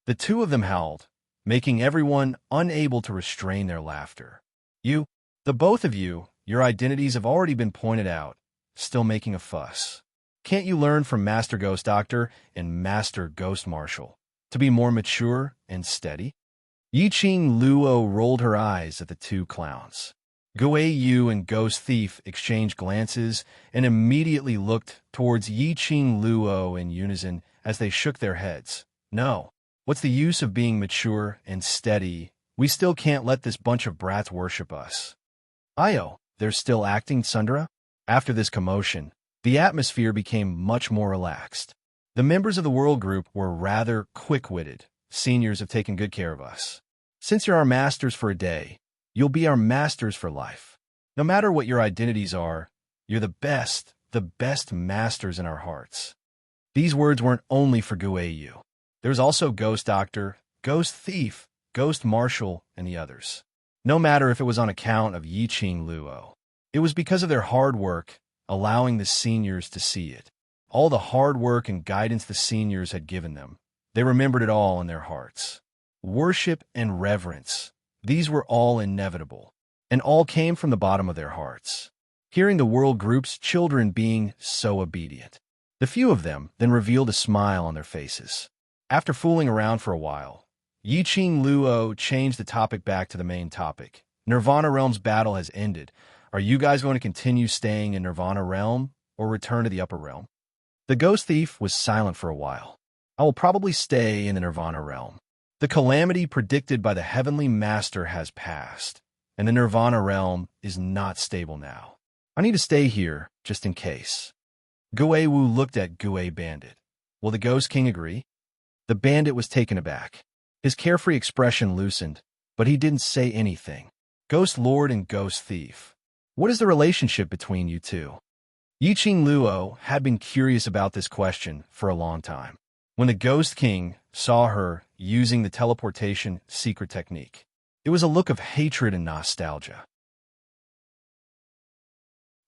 Speaker 1: The two of them howled, making everyone unable to restrain their laughter. The both of you, your identities have already been pointed out, still making a fuss. Can't you learn from Master Ghost Doctor and Master Ghost Marshal to be more mature and steady? Yi Qing Luo rolled her eyes at the two clowns. Guiyu and Ghost Thief exchanged glances and immediately looked towards Yi Qing Luo in unison as they shook their heads. No, what's the use of being mature and steady? We still can't let this bunch of brats worship us. Io, they're still acting, Sundara? After this commotion, the atmosphere became much more relaxed. The members of the world group were rather quick-witted. Seniors have taken good care of us. Since you're our masters for a day, you'll be our masters for life. No matter what your identities are, you're the best masters in our hearts. These words weren't only for Guiyu. There was also Ghost Doctor, Ghost Thief, Ghost Marshal, and the others. No matter if it was on account of Yi Qing Luo, it was because of their hard work, allowing the seniors to see it. All the hard work and guidance the seniors had given them, they remembered it all in their hearts. Worship and reverence, these were all inevitable, and all came from the bottom of their hearts. Hearing the world group's children being so obedient, the few of them then revealed a smile on their faces. After fooling around for a while, Yi Qing Luo changed the topic back to the main topic, Nirvana Realm's battle has ended. Are you guys going to continue staying in Nirvana Realm or return to the Upper Realm? The ghost thief was silent for a while. I will probably stay in the Nirvana Realm. The calamity predicted by the Heavenly Master has passed, and the Nirvana Realm is not stable now. I need to stay here, just in case. Guei Wu looked at Guei Bandit. Will the Ghost King agree? The bandit was taken aback. His carefree expression loosened, but he didn't say anything. Ghost Lord and Ghost Thief. What is the relationship between you two? Yiqing Luo had been curious about this question for a long time. When the Ghost King saw her using the teleportation secret technique, it was a look of hatred and nostalgia.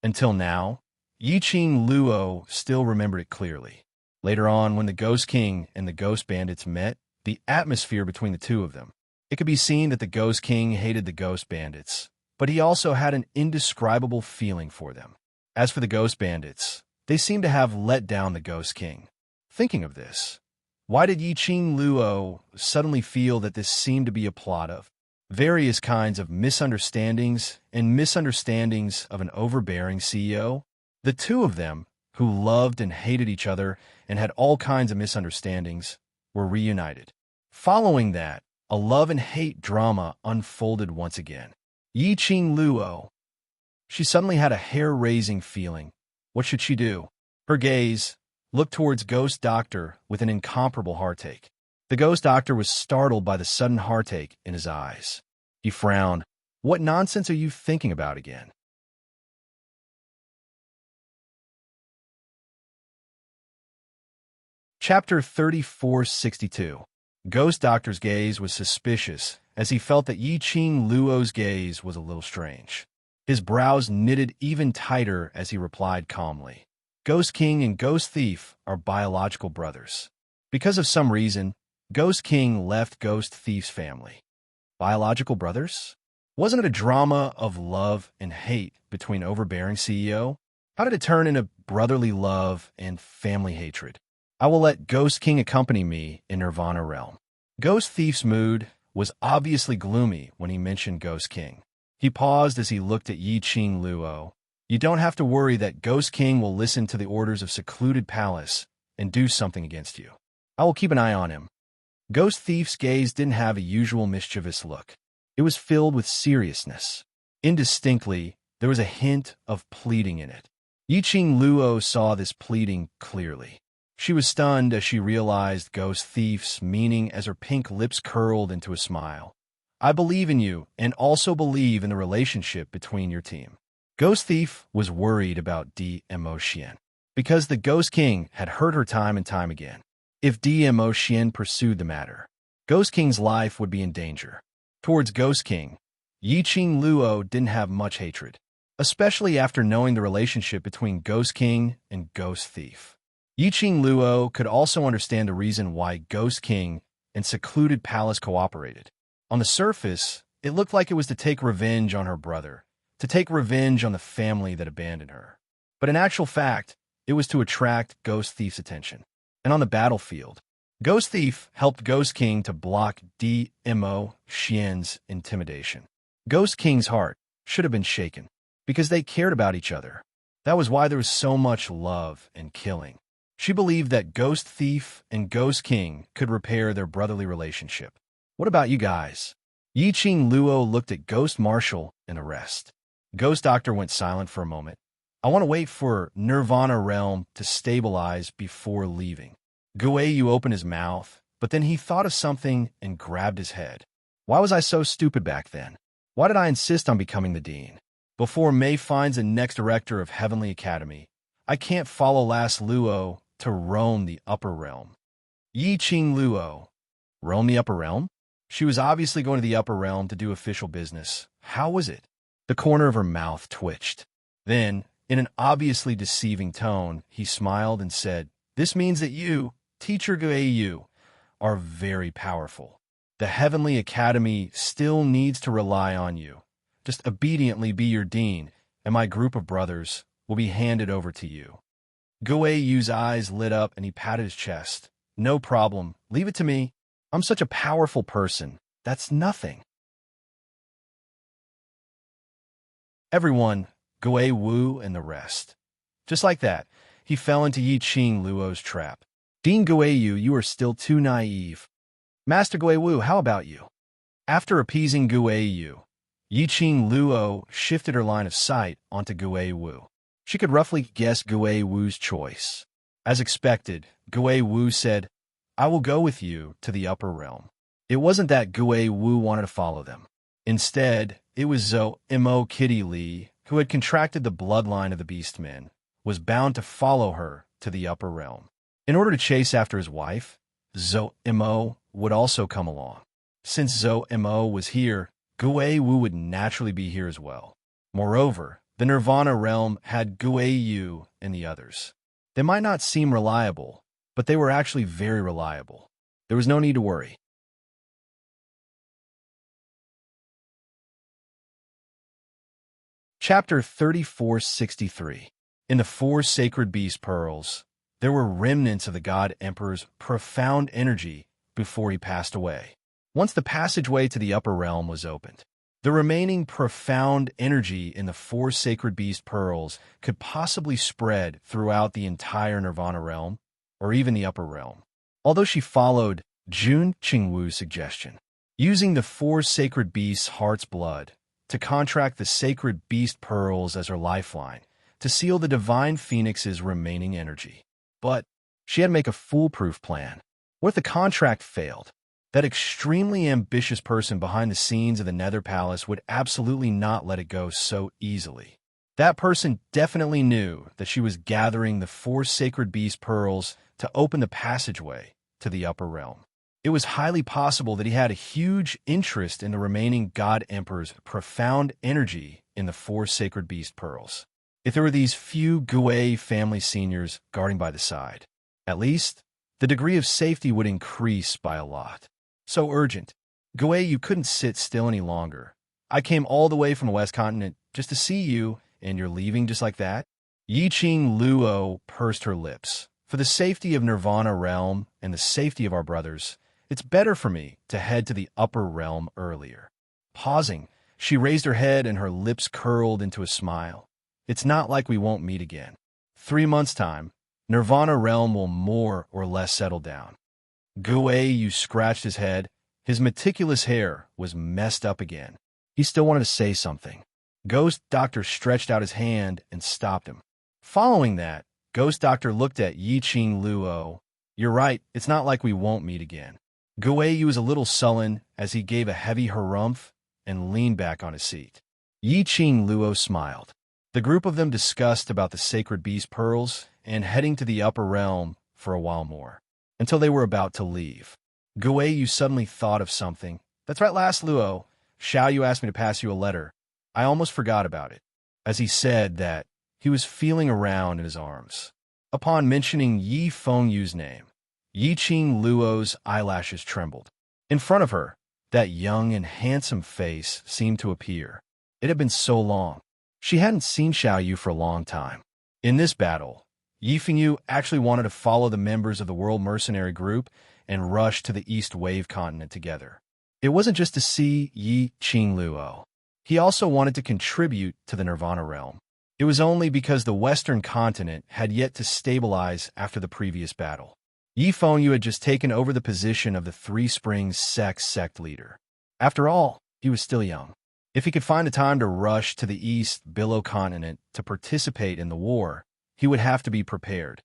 Speaker 1: Until now, Yiqing Luo still remembered it clearly. Later on, when the Ghost King and the Ghost Bandits met, the atmosphere between the two of them, it could be seen that the Ghost King hated the Ghost Bandits, but he also had an indescribable feeling for them. As for the Ghost Bandits, they seemed to have let down the Ghost King. Thinking of this, why did Yiqing Luo suddenly feel that this seemed to be a plot of various kinds of misunderstandings and misunderstandings of an overbearing CEO? The two of them, who loved and hated each other and had all kinds of misunderstandings, were reunited. Following that, a love and hate drama unfolded once again. Yiqing Luo. She suddenly had a hair-raising feeling. What should she do? Her gaze looked towards Ghost Doctor with an incomparable heartache. The Ghost Doctor was startled by the sudden heartache in his eyes. He frowned. What nonsense are you thinking about again? Chapter 3462. Ghost Doctor's gaze was suspicious, as he felt that Yiqing Luo's gaze was a little strange. His brows knitted even tighter as he replied calmly. Ghost King and Ghost Thief are biological brothers. Because of some reason, Ghost King left Ghost Thief's family. Biological brothers? Wasn't it a drama of love and hate between overbearing CEO? How did it turn into brotherly love and family hatred? I will let Ghost King accompany me in Nirvana Realm. Ghost Thief's mood was obviously gloomy when he mentioned Ghost King. He paused as he looked at Yiqing Luo. You don't have to worry that Ghost King will listen to the orders of Secluded Palace and do something against you. I will keep an eye on him. Ghost Thief's gaze didn't have a usual mischievous look. It was filled with seriousness. Indistinctly, there was a hint of pleading in it. Yiqing Luo saw this pleading clearly. She was stunned as she realized Ghost Thief's meaning as her pink lips curled into a smile. I believe in you and also believe in the relationship between your team. Ghost Thief was worried about Immerse because the Ghost King had hurt her time and time again. If Immerse pursued the matter, Ghost King's life would be in danger. Towards Ghost King, Yiqing Luo didn't have much hatred, especially after knowing the relationship between Ghost King and Ghost Thief. Yiqing Luo could also understand the reason why Ghost King and Secluded Palace cooperated. On the surface, it looked like it was to take revenge on her brother, to take revenge on the family that abandoned her. But in actual fact, it was to attract Ghost Thief's attention. And on the battlefield, Ghost Thief helped Ghost King to block Immerse's intimidation. Ghost King's heart should have been shaken, because they cared about each other. That was why there was so much love and killing. She believed that Ghost Thief and Ghost King could repair their brotherly relationship. What about you guys? Yiqing Luo looked at Ghost Marshal in arrest. Ghost Doctor went silent for a moment. I want to wait for Nirvana Realm to stabilize before leaving. Guei Yu opened his mouth, but then he thought of something and grabbed his head. Why was I so stupid back then? Why did I insist on becoming the dean? Before Mei finds the next director of Heavenly Academy, I can't follow last Luo to roam the Upper Realm. Yiqing Luo. Roam the Upper Realm? She was obviously going to the Upper Realm to do official business. How was it? The corner of her mouth twitched. Then, in an obviously deceiving tone, he smiled and said, This means that you, Teacher Guei Yu, are very powerful. The Heavenly Academy still needs to rely on you. Just obediently be your dean, and my group of brothers will be handed over to you. Guei Yu's eyes lit up and he patted his chest. No problem. Leave it to me. I'm such a powerful person. That's nothing. Everyone, Gui Wu and the rest. Just like that, he fell into Yi Qing Luo's trap. Dean Gui Yu, you are still too naive. Master Gui Wu, how about you? After appeasing Gui Yu, Yi Qing Luo shifted her line of sight onto Gui Wu. She could roughly guess Gui Wu's choice. As expected, Gui Wu said, I will go with you to the upper realm. It wasn't that Gui Wu wanted to follow them. Instead, it was Zhou Mo Kitty Li, who had contracted the bloodline of the Beastmen, was bound to follow her to the upper realm. In order to chase after his wife, Zhou Mo would also come along. Since Zhou Mo was here, Gui Wu would naturally be here as well. Moreover, the Nirvana realm had Gui Yu and the others. They might not seem reliable, but they were actually very reliable. There was no need to worry. Chapter 3463. In the four sacred beast pearls, there were remnants of the God Emperor's profound energy before he passed away. Once the passageway to the upper realm was opened, the remaining profound energy in the four sacred beast pearls could possibly spread throughout the entire Nirvana realm, or even the upper realm. Although she followed Jun Qingwu's suggestion, using the four sacred beasts' heart's blood to contract the sacred beast pearls as her lifeline, to seal the divine phoenix's remaining energy. But she had to make a foolproof plan. What if the contract failed? That extremely ambitious person behind the scenes of the Nether Palace would absolutely not let it go so easily. That person definitely knew that she was gathering the four sacred beast pearls to open the passageway to the upper realm. It was highly possible that he had a huge interest in the remaining God Emperor's profound energy in the four sacred beast pearls. If there were these few Gui family seniors guarding by the side, at least the degree of safety would increase by a lot. So urgent. Gui, you couldn't sit still any longer. I came all the way from the West Continent just to see you, and you're leaving just like that? Yi Qing Luo pursed her lips. For the safety of Nirvana realm and the safety of our brothers, it's better for me to head to the upper realm earlier. Pausing, she raised her head and her lips curled into a smile. It's not like we won't meet again. 3 months' time, Nirvana realm will more or less settle down. Gui Yu scratched his head. His meticulous hair was messed up again. He still wanted to say something. Ghost Doctor stretched out his hand and stopped him. Following that, Ghost Doctor looked at Yi Qing Luo. You're right, it's not like we won't meet again. Gui Yu was a little sullen as he gave a heavy harumph and leaned back on his seat. Yi Qing Luo smiled. The group of them discussed about the sacred beast pearls and heading to the upper realm for a while more, until they were about to leave. Gui Yu suddenly thought of something. That's right, last Luo. Xiao Yu asked me to pass you a letter. I almost forgot about it. As he said that, he was feeling around in his arms. Upon mentioning Yi Fengyu's name, Yi Qing Luo's eyelashes trembled. In front of her, that young and handsome face seemed to appear. It had been so long. She hadn't seen Xiao Yu for a long time. In this battle, Yi Fengyu actually wanted to follow the members of the World Mercenary Group and rush to the East Wave continent together. It wasn't just to see Yi Qing Luo. He also wanted to contribute to the Nirvana realm. It was only because the Western continent had yet to stabilize after the previous battle. Yi Fengyu had just taken over the position of the Three Springs sect leader. After all, he was still young. If he could find the time to rush to the East Billow continent to participate in the war, he would have to be prepared.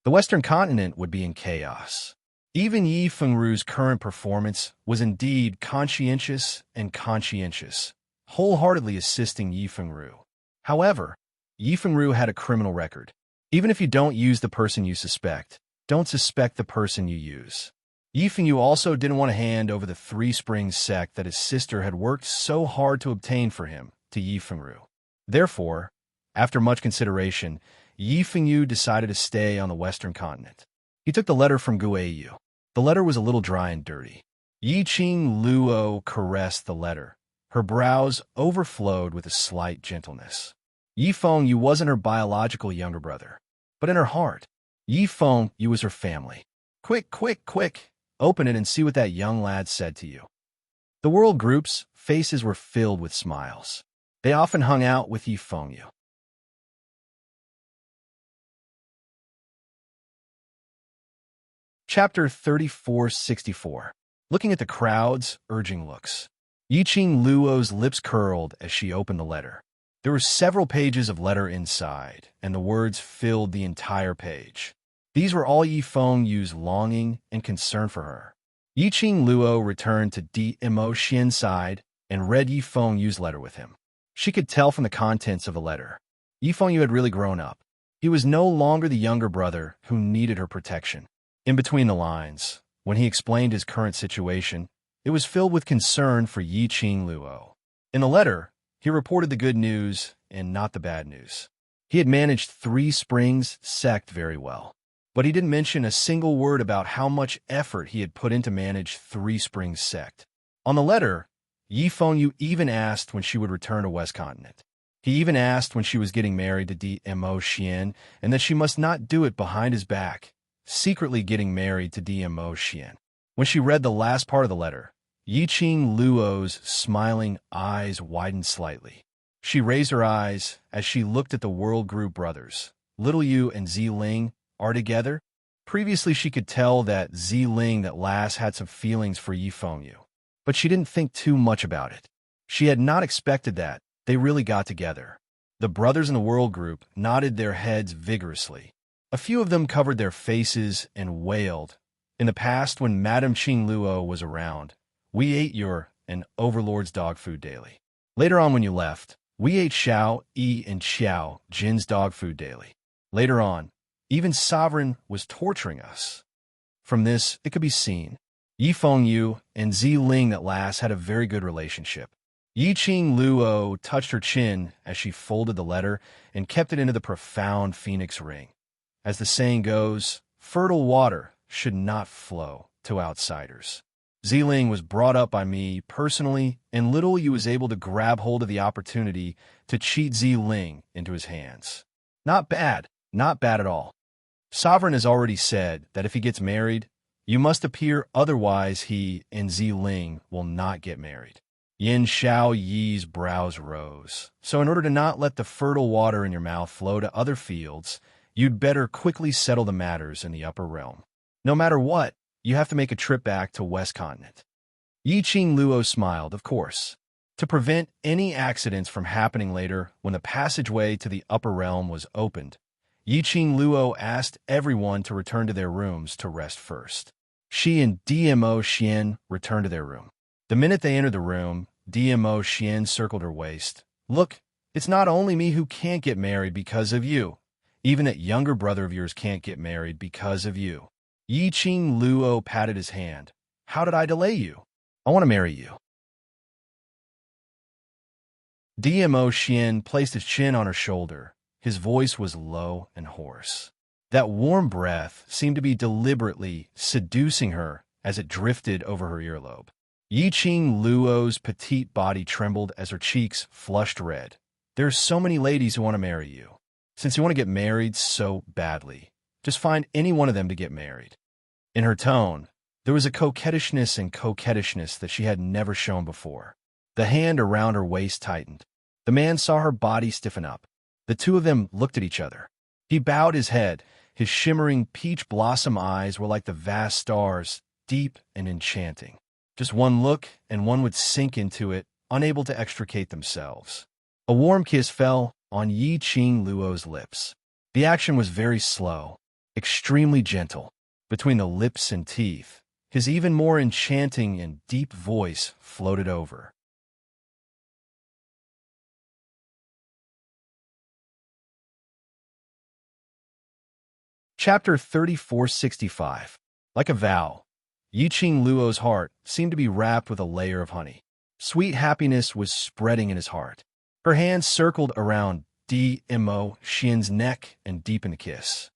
Speaker 1: The Western continent would be in chaos. Even Yi Fengru's current performance was indeed conscientious, wholeheartedly assisting Yi Fengru. However, Yi Fengru had a criminal record. Even if you don't use the person you suspect, don't suspect the person you use. Yi Fengyu also didn't want to hand over the Three Springs sect that his sister had worked so hard to obtain for him to Yi Fengru. Therefore, after much consideration, Yi Fengyu decided to stay on the Western continent. He took the letter from Gui Yu. The letter was a little dry and dirty. Yi Qing Luo caressed the letter. Her brows overflowed with a slight gentleness. Yi Fengyu wasn't her biological younger brother, but in her heart, Yi Fengyu was her family. Quick! Open it and see what that young lad said to you. The world group's faces were filled with smiles. They often hung out with Yi Fengyu. Chapter 3464. Looking at the crowd's urging looks. Yiqing Luo's lips curled as she opened the letter. There were several pages of letter inside, and the words filled the entire page. These were all Yi Fengyu's longing and concern for her. Yiqing Luo returned to Dmo Xian's side and read Yi Fengyu's letter with him. She could tell from the contents of the letter. Yi Fengyu had really grown up. He was no longer the younger brother who needed her protection. In between the lines, when he explained his current situation, it was filled with concern for Yiqing Luo. In the letter, he reported the good news and not the bad news. He had managed 3 Springs sect very well, but he didn't mention a single word about how much effort he had put in to manage 3 Springs sect. On the letter, Yi Fengyu even asked when she would return to West Continent. He even asked when she was getting married to Dmo Xian and that she must not do it behind his back, secretly getting married to Dmo Xian. When she read the last part of the letter, Yiqing Luo's smiling eyes widened slightly. She raised her eyes as she looked at the World Group brothers. Little Yu and Ziling are together. Previously, she could tell that Ziling that last had some feelings for Yi Fengyu, but she didn't think too much about it. She had not expected that they really got together. The brothers in the World Group nodded their heads vigorously. A few of them covered their faces and wailed. In the past, when Madame Qing Luo was around, we ate your and Overlord's dog food daily. Later on when you left, we ate Xiao, Yi, and Xiao Jin's dog food daily. Later on, even Sovereign was torturing us. From this, it could be seen, Yi Fengyu and Ziling at last had a very good relationship. Yiqing Luo touched her chin as she folded the letter and kept it into the profound phoenix ring. As the saying goes, fertile water should not flow to outsiders. Ziling was brought up by me personally, and Little Yu was able to grab hold of the opportunity to cheat Ziling into his hands. Not bad at all. Sovereign has already said that if he gets married, you must appear, otherwise he and Ziling will not get married. Yin Xiao Yi's brows rose. So in order to not let the fertile water in your mouth flow to other fields, you'd better quickly settle the matters in the upper realm. No matter what, you have to make a trip back to West Continent. Yiqing Luo smiled, of course. To prevent any accidents from happening later, when the passageway to the upper realm was opened, Yiqing Luo asked everyone to return to their rooms to rest first. She and Dmo Xian returned to their room. The minute they entered the room, Dmo Xian circled her waist. Look, it's not only me who can't get married because of you. Even that younger brother of yours can't get married because of you. Yiqing Luo patted his hand. How did I delay you? I want to marry you. Dmo Xian placed his chin on her shoulder. His voice was low and hoarse. That warm breath seemed to be deliberately seducing her as it drifted over her earlobe. Yiqing Luo's petite body trembled as her cheeks flushed red. There are so many ladies who want to marry you. Since you want to get married so badly, just find any one of them to get married. In her tone, there was a coquettishness that she had never shown before. The hand around her waist tightened. The man saw her body stiffen up. The two of them looked at each other. He bowed his head. His shimmering peach blossom eyes were like the vast stars, deep and enchanting. Just one look, and one would sink into it, unable to extricate themselves. A warm kiss fell on Yiqing Luo's lips. The action was very slow, extremely gentle. Between the lips and teeth, his even more enchanting and deep voice floated over. Chapter 3465. Like a vow, Yiqing Luo's heart seemed to be wrapped with a layer of honey. Sweet happiness was spreading in his heart. Her hands circled around Dmo Xian's neck and deepened a kiss.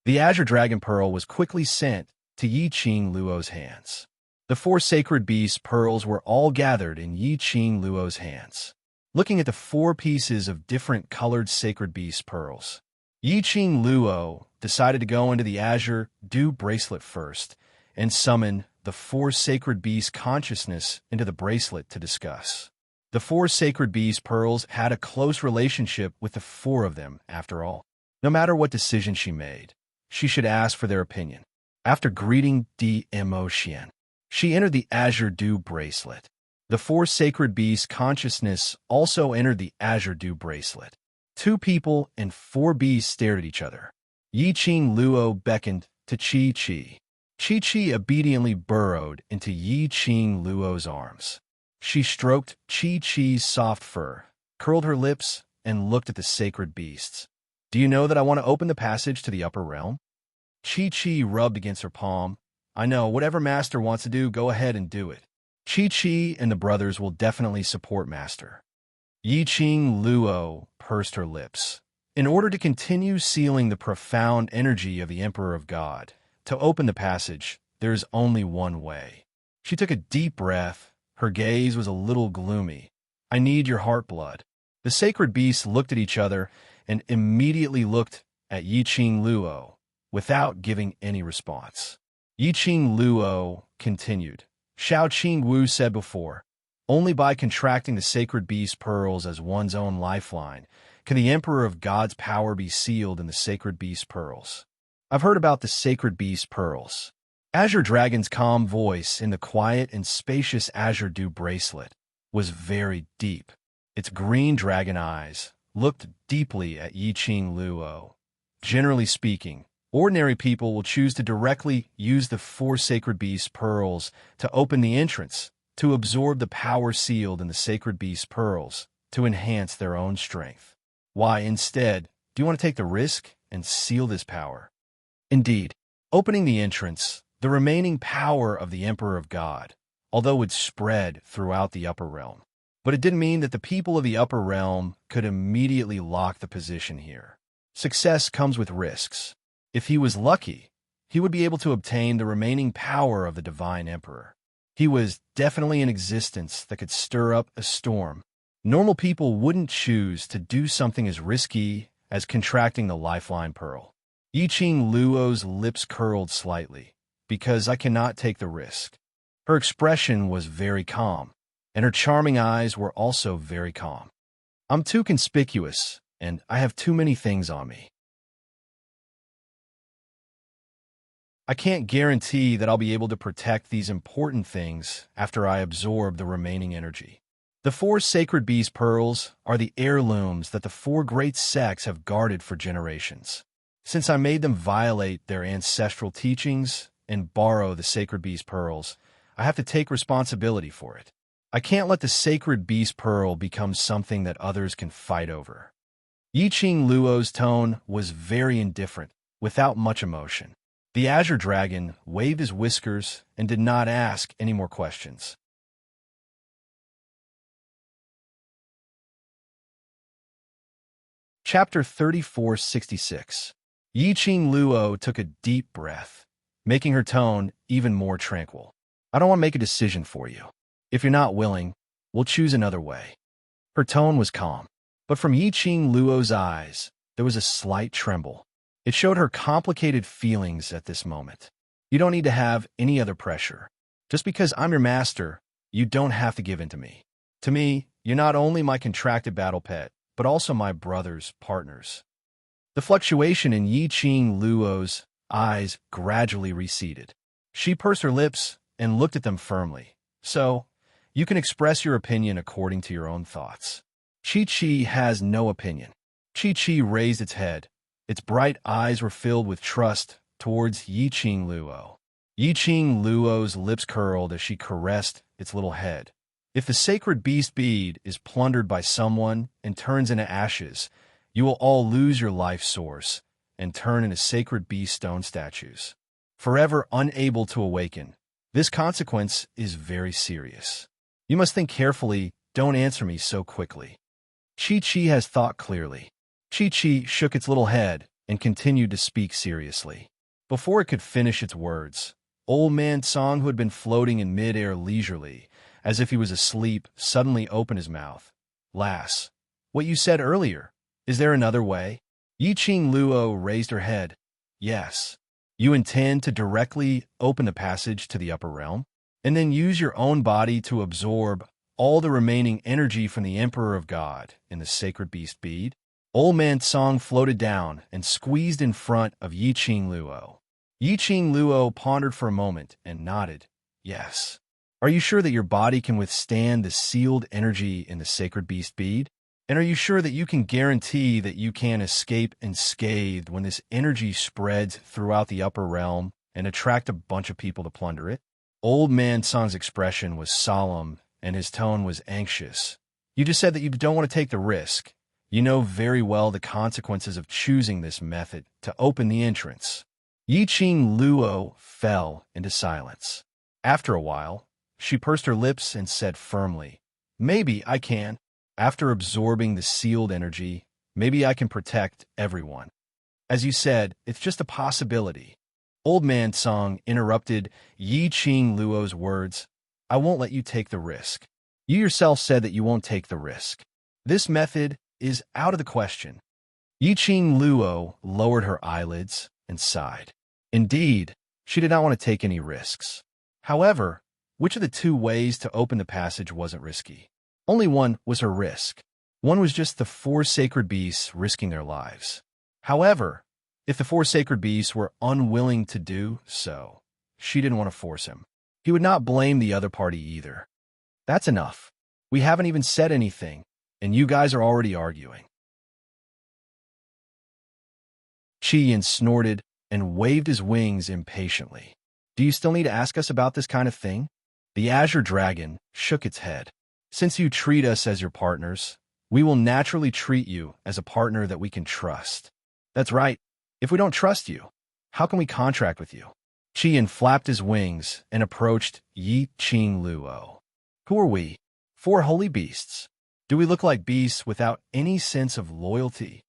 Speaker 1: The azure dragon pearl was quickly sent to Yiqing Luo's hands. The 4 sacred beast pearls were all gathered in Yiqing Luo's hands. Looking at the 4 pieces of different colored sacred beast pearls, Yiqing Luo decided to go into the azure dew bracelet first and summon the four sacred beasts' consciousness into the bracelet to discuss. The four sacred beast pearls had a close relationship with the four of them, after all. No matter what decision she made, she should ask for their opinion. After greeting the emotion, she entered the Azure Dew bracelet. The four sacred beasts' consciousness also entered the Azure Dew bracelet. Two people and four beasts stared at each other. Yi-Ching Luo beckoned to Chi-Chi. Chi-Chi obediently burrowed into Yi-Ching Luo's arms. She stroked Chi-Chi's soft fur, curled her lips, and looked at the sacred beasts. "Do you know that I want to open the passage to the upper realm?" Chi-Chi rubbed against her palm. "I know, whatever Master wants to do, go ahead and do it. Chi-Chi and the brothers will definitely support Master." Yi-Ching Luo pursed her lips. In order to continue sealing the profound energy of the Emperor of God, to open the passage, there is only one way. She took a deep breath. Her gaze was a little gloomy. "I need your heart blood." The sacred beasts looked at each other and immediately looked at Yi-Ching Luo without giving any response. Yi-Ching Luo continued. Xiao Qing Wu said before, "Only by contracting the sacred beast pearls as one's own lifeline can the Emperor of God's power be sealed in the sacred beast pearls." I've heard about the sacred beast pearls. Azure Dragon's calm voice in the quiet and spacious Azure Dew bracelet was very deep. Its green dragon eyes looked deeply at Yi-Ching Luo. Generally speaking, ordinary people will choose to directly use the four sacred beast pearls to open the entrance, to absorb the power sealed in the sacred beast pearls, to enhance their own strength. Why, instead, do you want to take the risk and seal this power? Indeed, opening the entrance, the remaining power of the Emperor of God, although it spread throughout the upper realm. But it didn't mean that the people of the upper realm could immediately lock the position here. Success comes with risks. If he was lucky, he would be able to obtain the remaining power of the Divine Emperor. He was definitely an existence that could stir up a storm. Normal people wouldn't choose to do something as risky as contracting the lifeline pearl. Yi-Ching Luo's lips curled slightly. "Because I cannot take the risk." Her expression was very calm, and her charming eyes were also very calm. "I'm too conspicuous, and I have too many things on me. I can't guarantee that I'll be able to protect these important things after I absorb the remaining energy." The four sacred beast pearls are the heirlooms that the four great sects have guarded for generations. Since I made them violate their ancestral teachings and borrow the sacred beast pearls, I have to take responsibility for it. I can't let the sacred beast pearl become something that others can fight over. Yi-Ching Luo's tone was very indifferent, without much emotion. The Azure Dragon waved his whiskers and did not ask any more questions. Chapter 3466. Yi-Ching Luo took a deep breath, making her tone even more tranquil. "I don't want to make a decision for you. If you're not willing, we'll choose another way." Her tone was calm, but from Yi-Ching Luo's eyes, there was a slight tremble. It showed her complicated feelings at this moment. "You don't need to have any other pressure. Just because I'm your master, you don't have to give in to me. To me, you're not only my contracted battle pet, but also my brother's partners." The fluctuation in Yi-Ching Luo's eyes gradually receded. She pursed her lips and looked at them firmly. "So, you can express your opinion according to your own thoughts." Chi-Chi has no opinion. Chi-Chi raised its head. Its bright eyes were filled with trust towards Yi-Ching Luo. Yi-Ching Luo's lips curled as she caressed its little head. "If the sacred beast bead is plundered by someone and turns into ashes, you will all lose your life source and turn into sacred beast stone statues, forever unable to awaken. This consequence is very serious. You must think carefully. Don't answer me so quickly." Chi-Chi has thought clearly. Chi-Chi shook its little head and continued to speak seriously. Before it could finish its words, Old Man Song, who had been floating in mid-air leisurely, as if he was asleep, suddenly opened his mouth. "Lass, what you said earlier, is there another way?" Yi-Ching Luo raised her head. "Yes." You intend to directly open the passage to the upper realm, and then use your own body to absorb all the remaining energy from the Emperor of God in the sacred beast bead. Old Man Song floated down and squeezed in front of Yi Qing Luo. Yi Qing Luo pondered for a moment and nodded. Yes. Are you sure that your body can withstand the sealed energy in the sacred beast bead? And are you sure that you can guarantee that you can escape unscathed when this energy spreads throughout the upper realm and attract a bunch of people to plunder it? Old Man Song's expression was solemn and his tone was anxious. You just said that you don't want to take the risk. You know very well the consequences of choosing this method to open the entrance. Yi Qing Luo fell into silence. After a while, she pursed her lips and said firmly, Maybe I can. After absorbing the sealed energy, maybe I can protect everyone. As you said, it's just a possibility. Old Man Song interrupted Yi Qing Luo's words. I won't let you take the risk. You yourself said that you won't take the risk. This method is out of the question. Yi Qing Luo lowered her eyelids and sighed. Indeed, she did not want to take any risks. However, which of the two ways to open the passage wasn't risky? Only one was her risk. One was just the 4 sacred beasts risking their lives. However, if the 4 sacred beasts were unwilling to do so, she didn't want to force him. He would not blame the other party either. That's enough. We haven't even said anything, and you guys are already arguing. Qian snorted and waved his wings impatiently. Do you still need to ask us about this kind of thing? The Azure Dragon shook its head. Since you treat us as your partners, we will naturally treat you as a partner that we can trust. That's right. If we don't trust you, how can we contract with you? Qian flapped his wings and approached Yi Qing Luo. Who are we? 4 holy beasts. Do we look like beasts without any sense of loyalty?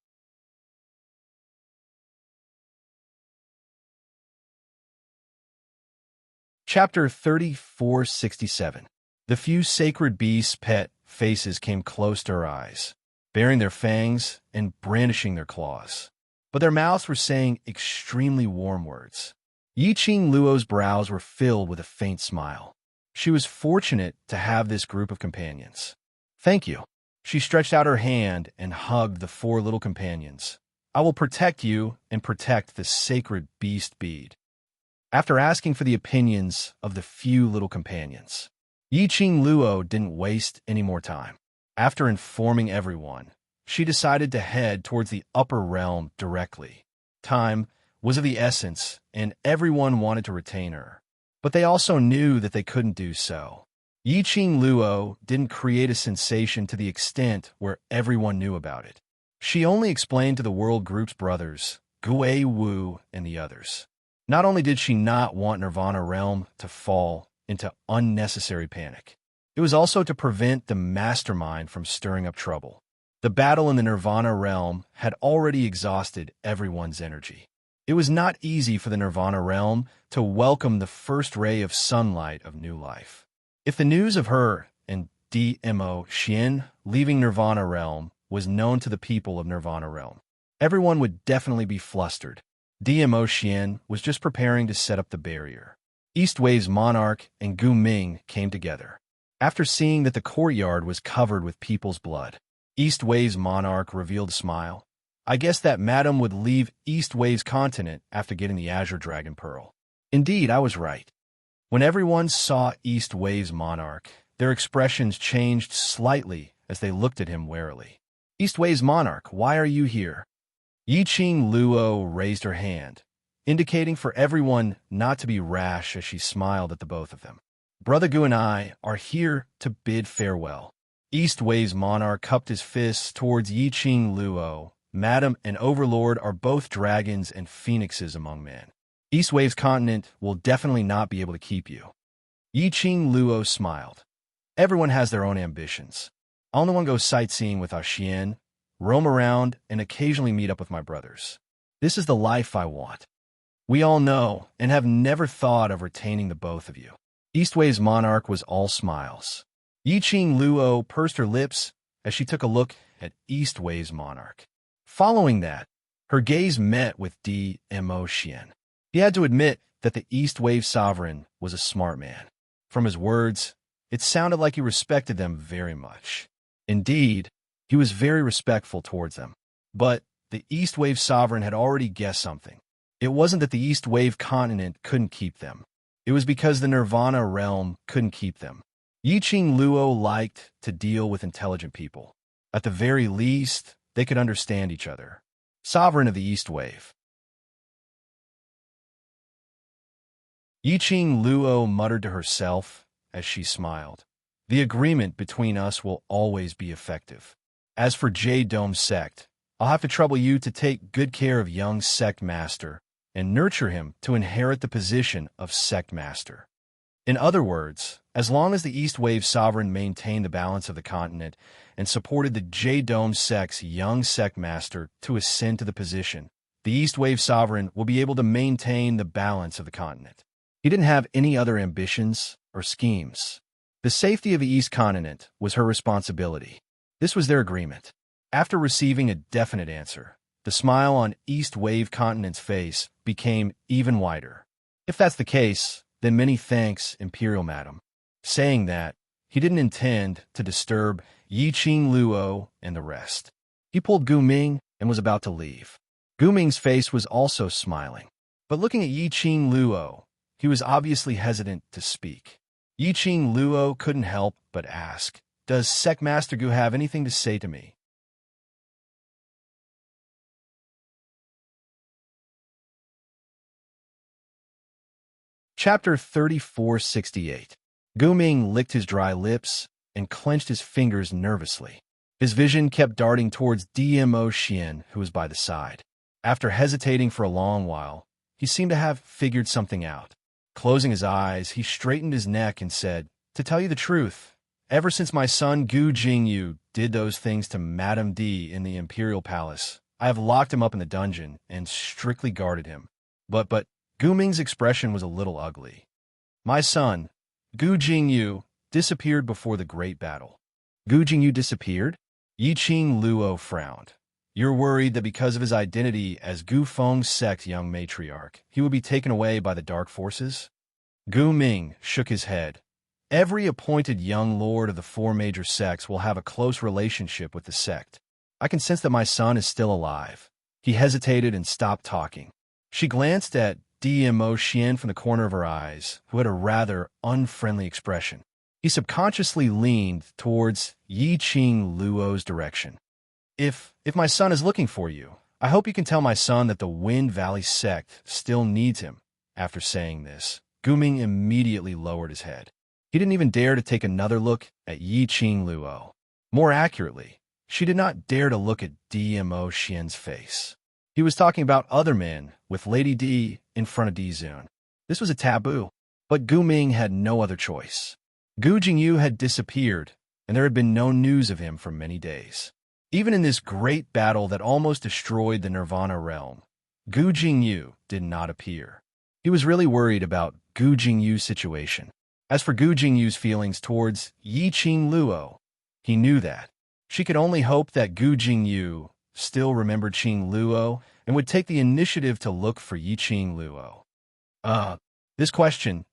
Speaker 1: Chapter 3467. The few sacred beasts' pet faces came close to her eyes, baring their fangs and brandishing their claws. But their mouths were saying extremely warm words. Yi Qing Luo's brows were filled with a faint smile. She was fortunate to have this group of companions. Thank you. She stretched out her hand and hugged the 4 little companions. I will protect you and protect the sacred beast bead. After asking for the opinions of the few little companions, Yi Qing Luo didn't waste any more time. After informing everyone, she decided to head towards the upper realm directly. Time was of the essence, and everyone wanted to retain her. But they also knew that they couldn't do so. Yi Qing Luo didn't create a sensation to the extent where everyone knew about it. She only explained to the World Group's brothers, Gui Wu and the others. Not only did she not want Nirvana Realm to fall into unnecessary panic, it was also to prevent the mastermind from stirring up trouble. The battle in the Nirvana Realm had already exhausted everyone's energy. It was not easy for the Nirvana Realm to welcome the first ray of sunlight of new life. If the news of her and DMO Xian leaving Nirvana Realm was known to the people of Nirvana Realm, everyone would definitely be flustered. DMO Xian was just preparing to set up the barrier. East Wave's monarch and Gu Ming came together. After seeing that the courtyard was covered with people's blood, East Wave's monarch revealed a smile. I guess that madam would leave East Wave's continent after getting the Azure Dragon Pearl. Indeed, I was right. When everyone saw East Wave's monarch, their expressions changed slightly as they looked at him warily. East Wave's monarch, why are you here? Yi Qing Luo raised her hand, indicating for everyone not to be rash as she smiled at the both of them. Brother Gu and I are here to bid farewell. East Wave's monarch cupped his fists towards Yi Qing Luo. Madam and Overlord are both dragons and phoenixes among men. East Wave's continent will definitely not be able to keep you. Yi Qing Luo smiled. Everyone has their own ambitions. I only want to go sightseeing with Xian, roam around, and occasionally meet up with my brothers. This is the life I want. We all know and have never thought of retaining the both of you. East Wave's monarch was all smiles. Yi Qing Luo pursed her lips as she took a look at East Wave's monarch. Following that, her gaze met with DMO Xian. He had to admit that the East Wave Sovereign was a smart man. From his words, it sounded like he respected them very much. Indeed, he was very respectful towards them. But the East Wave Sovereign had already guessed something. It wasn't that the East Wave continent couldn't keep them. It was because the Nirvana realm couldn't keep them. Yiqing Luo liked to deal with intelligent people. At the very least, they could understand each other. Sovereign of the East Wave. Yiqing Luo muttered to herself as she smiled. The agreement between us will always be effective. As for Jade Dome Sect, I'll have to trouble you to take good care of young Sect Master and nurture him to inherit the position of Sect Master. In other words, as long as the East Wave Sovereign maintained the balance of the continent and supported the Jade Dome Sect's young Sect Master to ascend to the position, the East Wave Sovereign will be able to maintain the balance of the continent. He didn't have any other ambitions or schemes. The safety of the East Continent was her responsibility. This was their agreement. After receiving a definite answer, the smile on East Wave Continent's face became even wider. If that's the case, then many thanks, Imperial Madam. Saying that, he didn't intend to disturb Yiqing Luo and the rest. He pulled Gu Ming and was about to leave. Gu Ming's face was also smiling. But looking at Yiqing Luo, he was obviously hesitant to speak. Yiqing Luo couldn't help but ask, "Does Sect Master Gu have anything to say to me?" Chapter 3468. Gu Ming licked his dry lips and clenched his fingers nervously. His vision kept darting towards DMO Xian, who was by the side. After hesitating for a long while, he seemed to have figured something out. Closing his eyes, he straightened his neck and said, "To tell you the truth, ever since my son Gu Jingyu did those things to Madame D in the Imperial Palace, I have locked him up in the dungeon and strictly guarded him." But Gu Ming's expression was a little ugly. "My son, Gu Jingyu, disappeared before the great battle." "Gu Jingyu disappeared?" Yiqing Luo frowned. "You're worried that because of his identity as Gu Feng's sect young matriarch, he would be taken away by the dark forces?" Gu Ming shook his head. "Every appointed young lord of the four major sects will have a close relationship with the sect. I can sense that my son is still alive." He hesitated and stopped talking. She glanced at DMO Xian from the corner of her eyes, who had a rather unfriendly expression. He subconsciously leaned towards Yiqing Luo's direction. If my son is looking for you, I hope you can tell my son that the Wind Valley sect still needs him." After saying this, Gu Ming immediately lowered his head. He didn't even dare to take another look at Yiqing Luo. More accurately, she did not dare to look at DMO Xian's face. He was talking about other men with Lady D in front of D-Zun. This was a taboo, but Gu Ming had no other choice. Gu Jingyu had disappeared, and there had been no news of him for many days. Even in this great battle that almost destroyed the Nirvana realm, Gu Jingyu did not appear. He was really worried about Gu Jingyu's situation. As for Gu Jingyu's feelings towards Yiqing Luo, he knew that. She could only hope that Gu Jingyu still remembered Qing Luo and would take the initiative to look for Yiqing Luo. This question,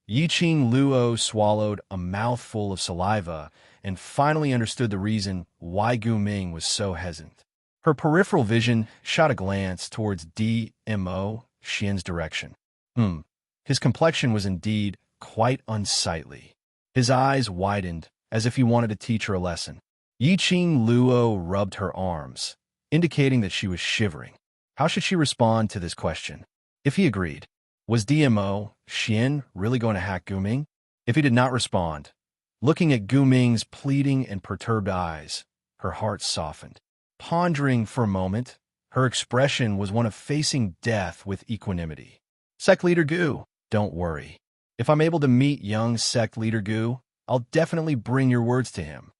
Speaker 1: Yiqing Luo swallowed a mouthful of saliva and finally understood the reason why Gu Ming was so hesitant. Her peripheral vision shot a glance towards DMO Xian's direction. His complexion was indeed quite unsightly. His eyes widened as if he wanted to teach her a lesson. Yiqing Luo rubbed her arms, indicating that she was shivering. How should she respond to this question? If he agreed, was DMO Xian really going to hack Gu Ming? If he did not respond, looking at Gu Ming's pleading and perturbed eyes, her heart softened. Pondering for a moment, her expression was one of facing death with equanimity. "Sect Leader Gu, don't worry. If I'm able to meet young Sect Leader Gu, I'll definitely bring your words to him."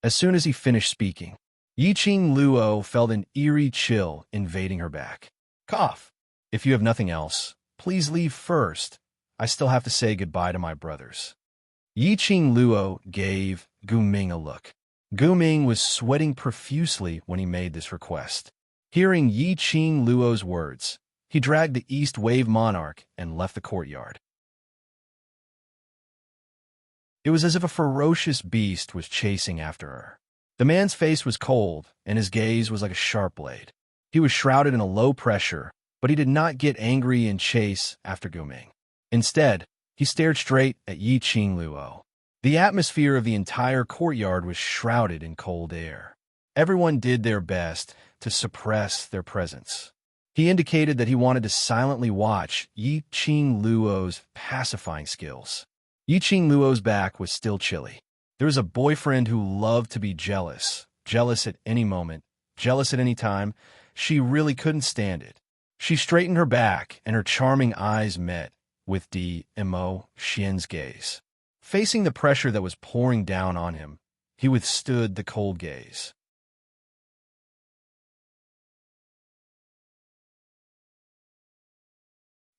Speaker 1: As soon as he finished speaking, Yiqing Luo felt an eerie chill invading her back. "Cough. If you have nothing else, please leave first. I still have to say goodbye to my brothers." Yiqing Luo gave Gu Ming a look. Gu Ming was sweating profusely when he made this request. Hearing Yiqing Luo's words, He dragged the East Wave monarch and left the courtyard. It was as if a ferocious beast was chasing after her. The man's face was cold, and his gaze was like a sharp blade. He was shrouded in a low pressure, but he did not get angry and chase after Guming. Instead, he stared straight at Yi Qing Luo. The atmosphere of the entire courtyard was shrouded in cold air. Everyone did their best to suppress their presence. He indicated that he wanted to silently watch Yi Qing Luo's pacifying skills. Yi Qing Luo's back was still chilly. There was a boyfriend who loved to be jealous, jealous at any moment, jealous at any time. She really couldn't stand it. She straightened her back, and her charming eyes met with Mo Xian's gaze. Facing the pressure that was pouring down on him, he withstood the cold gaze.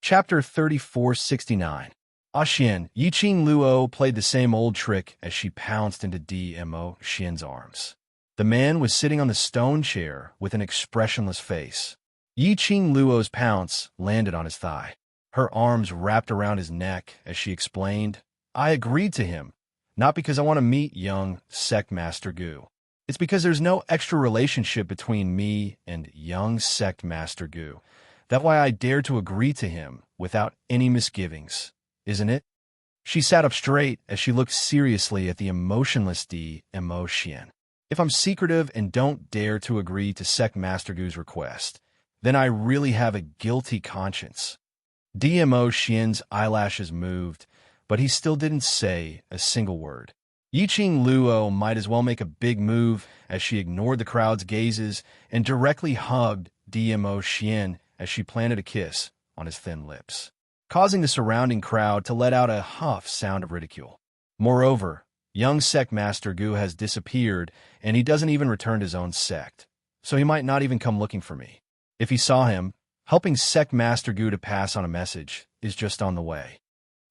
Speaker 1: Chapter 3469. Xian, Yi Qing Luo played the same old trick as she pounced into Mo Xian's arms. The man was sitting on the stone chair with an expressionless face. Yi Qing Luo's pounce landed on his thigh. Her arms wrapped around his neck as she explained, "I agreed to him, not because I want to meet young Sect Master Gu. It's because there's no extra relationship between me and young Sect Master Gu. That's why I dared to agree to him without any misgivings, isn't it?" She sat up straight as she looked seriously at the emotionless Mo Xian. "If I'm secretive and don't dare to agree to Sect Master Gu's request, then I really have a guilty conscience." Mo Xian's eyelashes moved, but he still didn't say a single word. Yi Qing Luo might as well make a big move as she ignored the crowd's gazes and directly hugged Mo Xian as she planted a kiss on his thin lips, causing the surrounding crowd to let out a huff sound of ridicule. Moreover, young Sect Master Gu has disappeared, and he doesn't even return to his own sect, so he might not even come looking for me. If he saw him, helping Sect Master Gu to pass on a message is just on the way.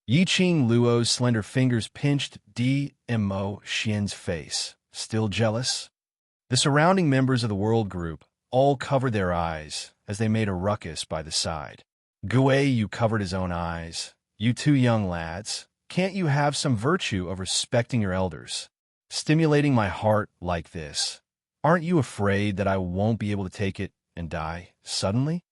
Speaker 1: Yi Qing Luo's slender fingers pinched Mo Xian's face. Still jealous? The surrounding members of the world group all covered their eyes as they made a ruckus by the side. Yu covered his own eyes. "You two young lads, can't you have some virtue of respecting your elders? Stimulating my heart like this. Aren't you afraid that I won't be able to take it and die suddenly?"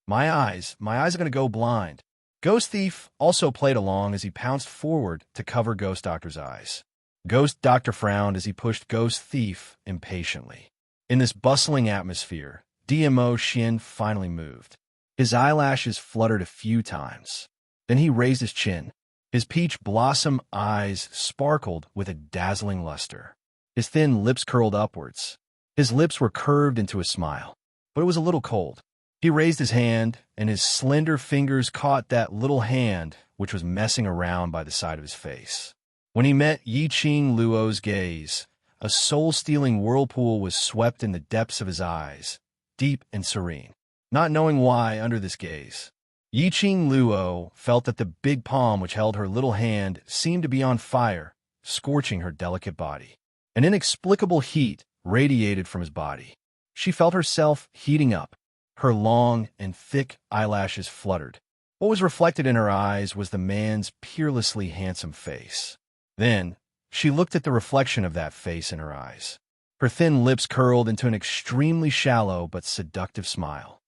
Speaker 1: My eyes are going to go blind." Ghost Thief also played along as he pounced forward to cover Ghost Doctor's eyes. Ghost Doctor frowned as he pushed Ghost Thief impatiently. In this bustling atmosphere, Mo Xian finally moved. His eyelashes fluttered a few times. Then he raised his chin. His peach blossom eyes sparkled with a dazzling luster. His thin lips curled upwards. His lips were curved into a smile, but it was a little cold. He raised his hand, and his slender fingers caught that little hand which was messing around by the side of his face. When he met Yi Qing Luo's gaze, a soul-stealing whirlpool was swept in the depths of his eyes, deep and serene. Not knowing why under this gaze, Yi Qing Luo felt that the big palm which held her little hand seemed to be on fire, scorching her delicate body. An inexplicable heat radiated from his body. She felt herself heating up. Her long and thick eyelashes fluttered. What was reflected in her eyes was the man's peerlessly handsome face. Then, she looked at the reflection of that face in her eyes. Her thin lips curled into an extremely shallow but seductive smile.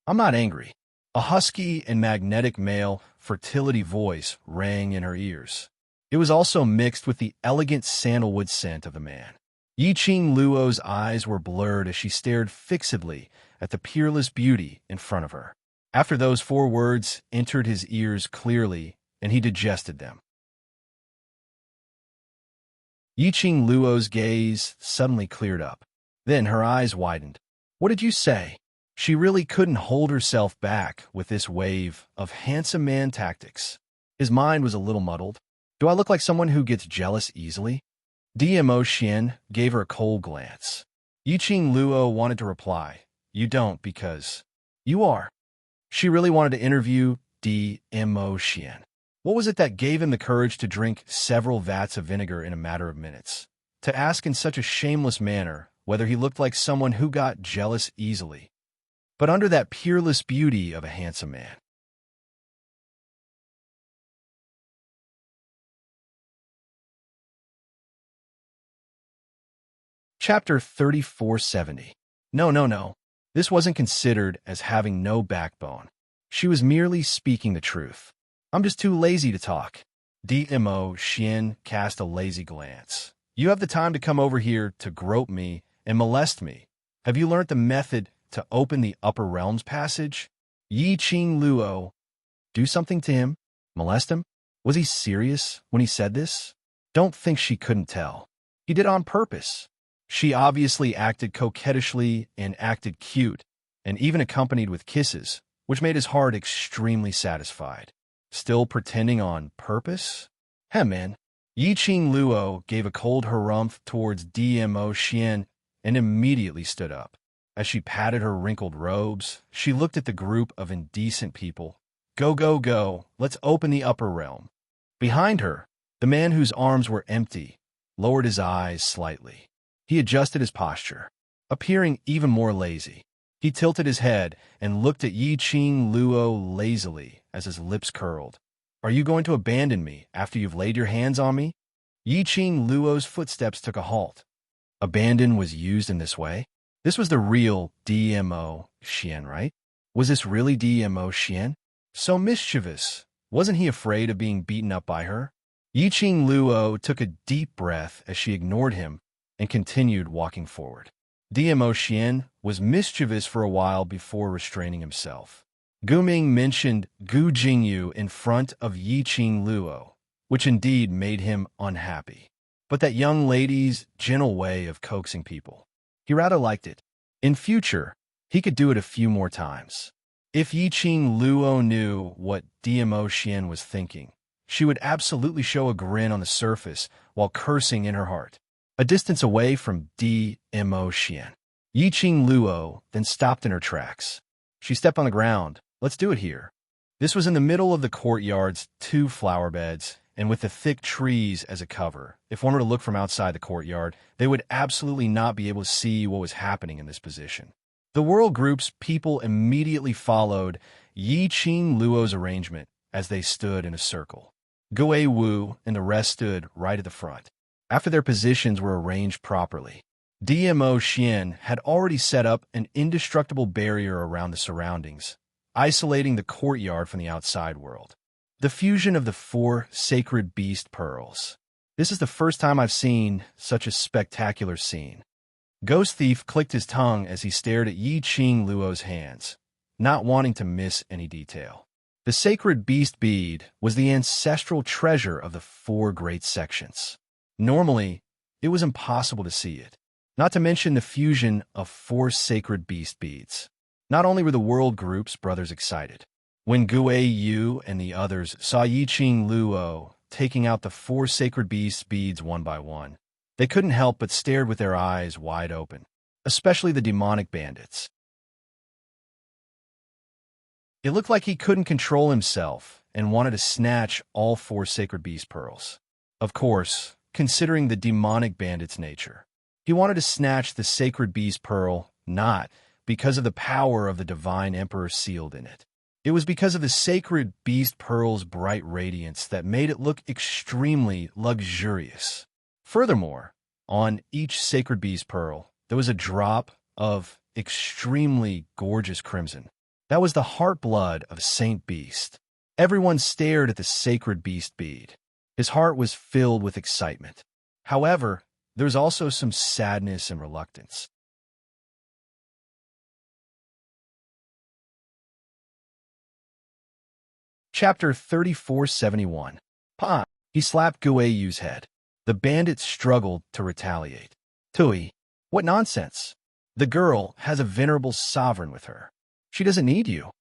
Speaker 1: "I'm not angry." A husky and magnetic male fertility voice rang in her ears. It was also mixed with the elegant sandalwood scent of the man. Yi Qing Luo's eyes were blurred as she stared fixedly at the peerless beauty in front of her. After those 4 words entered his ears clearly, and he digested them. Yi Qing Luo's gaze suddenly cleared up. Then her eyes widened. "What did you say?" She really couldn't hold herself back with this wave of handsome man tactics. His mind was a little muddled. "Do I look like someone who gets jealous easily?" Mo Xian gave her a cold glance. Yi Qing Luo wanted to reply, "You don't because you are." She really wanted to interview Mo Xian. What was it that gave him the courage to drink several vats of vinegar in a matter of minutes? To ask in such a shameless manner whether he looked like someone who got jealous easily. but under that peerless beauty of a handsome man. Chapter 3470. No, no, no. This wasn't considered as having no backbone. She was merely speaking the truth. I'm just too lazy to talk. DMO Xian cast a lazy glance. You have the time to come over here to grope me and molest me. Have you learnt the method to open the upper realms passage? Yi Qing Luo. Do something to him? Molest him? Was he serious when he said this? Don't think she couldn't tell. He did on purpose. She obviously acted coquettishly and acted cute, and even accompanied with kisses, which made his heart extremely satisfied. Still pretending on purpose? Man. Yi Qing Luo gave a cold harumph towards DMO Xian and immediately stood up. As she patted her wrinkled robes, she looked at the group of indecent people. Go, go, go, let's open the upper realm. Behind her, the man whose arms were empty lowered his eyes slightly. He adjusted his posture, appearing even more lazy. He tilted his head and looked at Yi Qing Luo lazily as his lips curled. Are you going to abandon me after you've laid your hands on me? Yi Qing Luo's footsteps took a halt. Abandon was used in this way? This was the real DMO Xian, right? Was this really DMO Xian? So mischievous. Wasn't he afraid of being beaten up by her? Yi Qing Luo took a deep breath as she ignored him and continued walking forward. DMO Xian was mischievous for a while before restraining himself. Gu Ming mentioned Gu Jingyu in front of Yi Qing Luo, which indeed made him unhappy. But that young lady's gentle way of coaxing people, he rather liked it. In future, he could do it a few more times. If Yi Qing Luo knew what DMO Xian was thinking, she would absolutely show a grin on the surface while cursing in her heart. A distance away from DMO Xian, Yi Qing Luo then stopped in her tracks. She stepped on the ground. Let's do it here. This was in the middle of the courtyard's 2 flower beds, and with the thick trees as a cover. If one were to look from outside the courtyard, they would absolutely not be able to see what was happening in this position. The world group's people immediately followed Yi Qing Luo's arrangement as they stood in a circle. Gui Wu and the rest stood right at the front. After their positions were arranged properly, DMO Xian had already set up an indestructible barrier around the surroundings, isolating the courtyard from the outside world. The fusion of the 4 sacred beast pearls. This is the first time I've seen such a spectacular scene. Ghost Thief clicked his tongue as he stared at Yi Qing Luo's hands, not wanting to miss any detail. The sacred beast bead was the ancestral treasure of the 4 great sections. Normally, it was impossible to see it, not to mention the fusion of 4 sacred beast beads. Not only were the world group's brothers excited, when Gui Yu and the others saw Yi Qing Luo taking out the 4 sacred beast beads one by one, they couldn't help but stared with their eyes wide open, especially the demonic bandits. It looked like he couldn't control himself and wanted to snatch all 4 sacred beast pearls. Of course, considering the demonic bandit's nature, he wanted to snatch the sacred beast pearl not because of the power of the divine emperor sealed in it. It was because of the sacred beast pearl's bright radiance that made it look extremely luxurious. Furthermore, on each sacred beast pearl, there was a drop of extremely gorgeous crimson. That was the heart blood of Saint Beast. Everyone stared at the sacred beast bead. His heart was filled with excitement. However, there was also some sadness and reluctance. Chapter 3471. Pa! He slapped Gui Yu's head. The bandit struggled to retaliate. Tui, what nonsense! The girl has a venerable sovereign with her. She doesn't need you.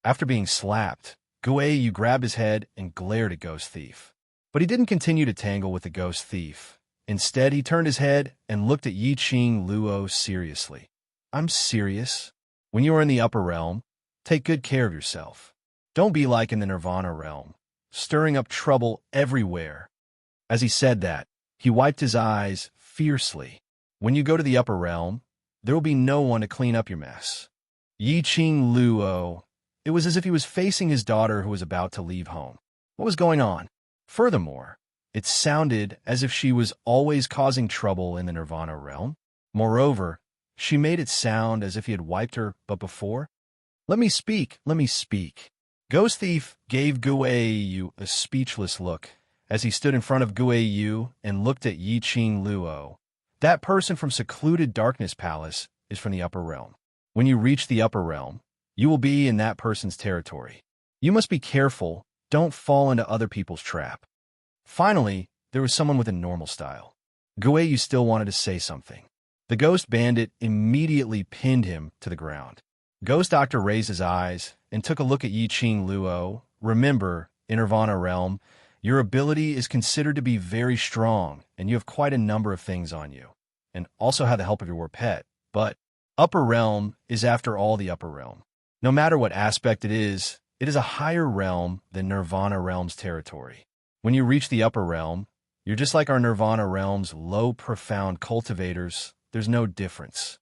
Speaker 1: After being slapped, Gui Yu grabbed his head and glared at Ghost Thief. But he didn't continue to tangle with the Ghost Thief. Instead, he turned his head and looked at Yi Qing Luo seriously. I'm serious. When you are in the upper realm, take good care of yourself. Don't be like in the Nirvana realm, stirring up trouble everywhere. As he said that, he wiped his eyes fiercely. When you go to the upper realm, there will be no one to clean up your mess. Yi Qing Luo. It was as if he was facing his daughter who was about to leave home. What was going on? Furthermore, it sounded as if she was always causing trouble in the Nirvana realm. Moreover, she made it sound as if he had wiped her but before. Let me speak, let me speak. Ghost Thief gave Guiyu a speechless look as he stood in front of Guiyu and looked at Yi Qing Luo. That person from secluded Darkness Palace is from the upper realm. When you reach the upper realm, you will be in that person's territory. You must be careful, don't fall into other people's trap. Finally, there was someone with a normal style. Guiyu still wanted to say something. The ghost bandit immediately pinned him to the ground. Ghost Doctor raised his eyes and took a look at Yi Qing Luo. Remember, in Nirvana realm, your ability is considered to be very strong, and you have quite a number of things on you, and also have the help of your war pet. But upper realm is after all the upper realm. No matter what aspect it is a higher realm than Nirvana realm's territory. When you reach the upper realm, you're just like our Nirvana realm's low, profound cultivators. There's no difference.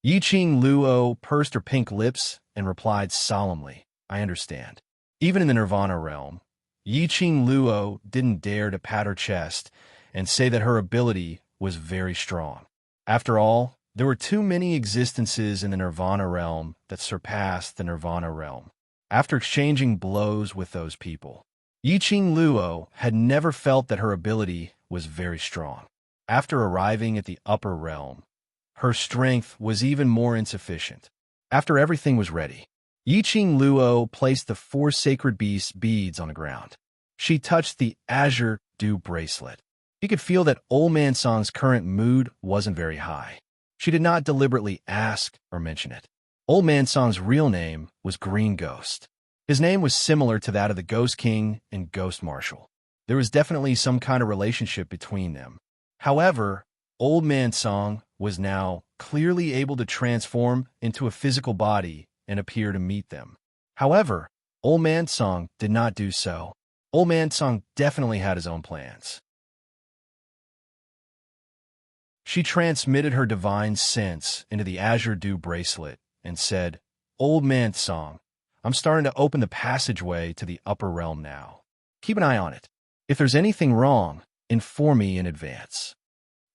Speaker 1: Yi Qing Luo pursed her pink lips and replied solemnly, I understand. Even in the Nirvana realm, Yi Qing Luo didn't dare to pat her chest and say that her ability was very strong. After all, there were too many existences in the Nirvana realm that surpassed the Nirvana realm. After exchanging blows with those people, Yi Qing Luo had never felt that her ability was very strong. After arriving at the upper realm, her strength was even more insufficient. After everything was ready, Yi Qing Luo placed the 4 sacred beast beads on the ground. She touched the azure dew bracelet. He could feel that Old Man Song's current mood wasn't very high. She did not deliberately ask or mention it. Old Man Song's real name was Green Ghost. His name was similar to that of the Ghost King and Ghost Marshal. There was definitely some kind of relationship between them. However, Old Man Song was now clearly able to transform into a physical body and appear to meet them. However, Old Man Song did not do so. Old Man Song definitely had his own plans. She transmitted her divine sense into the azure dew bracelet and said, Old Man Song, I'm starting to open the passageway to the upper realm now. Keep an eye on it. If there's anything wrong, inform me in advance.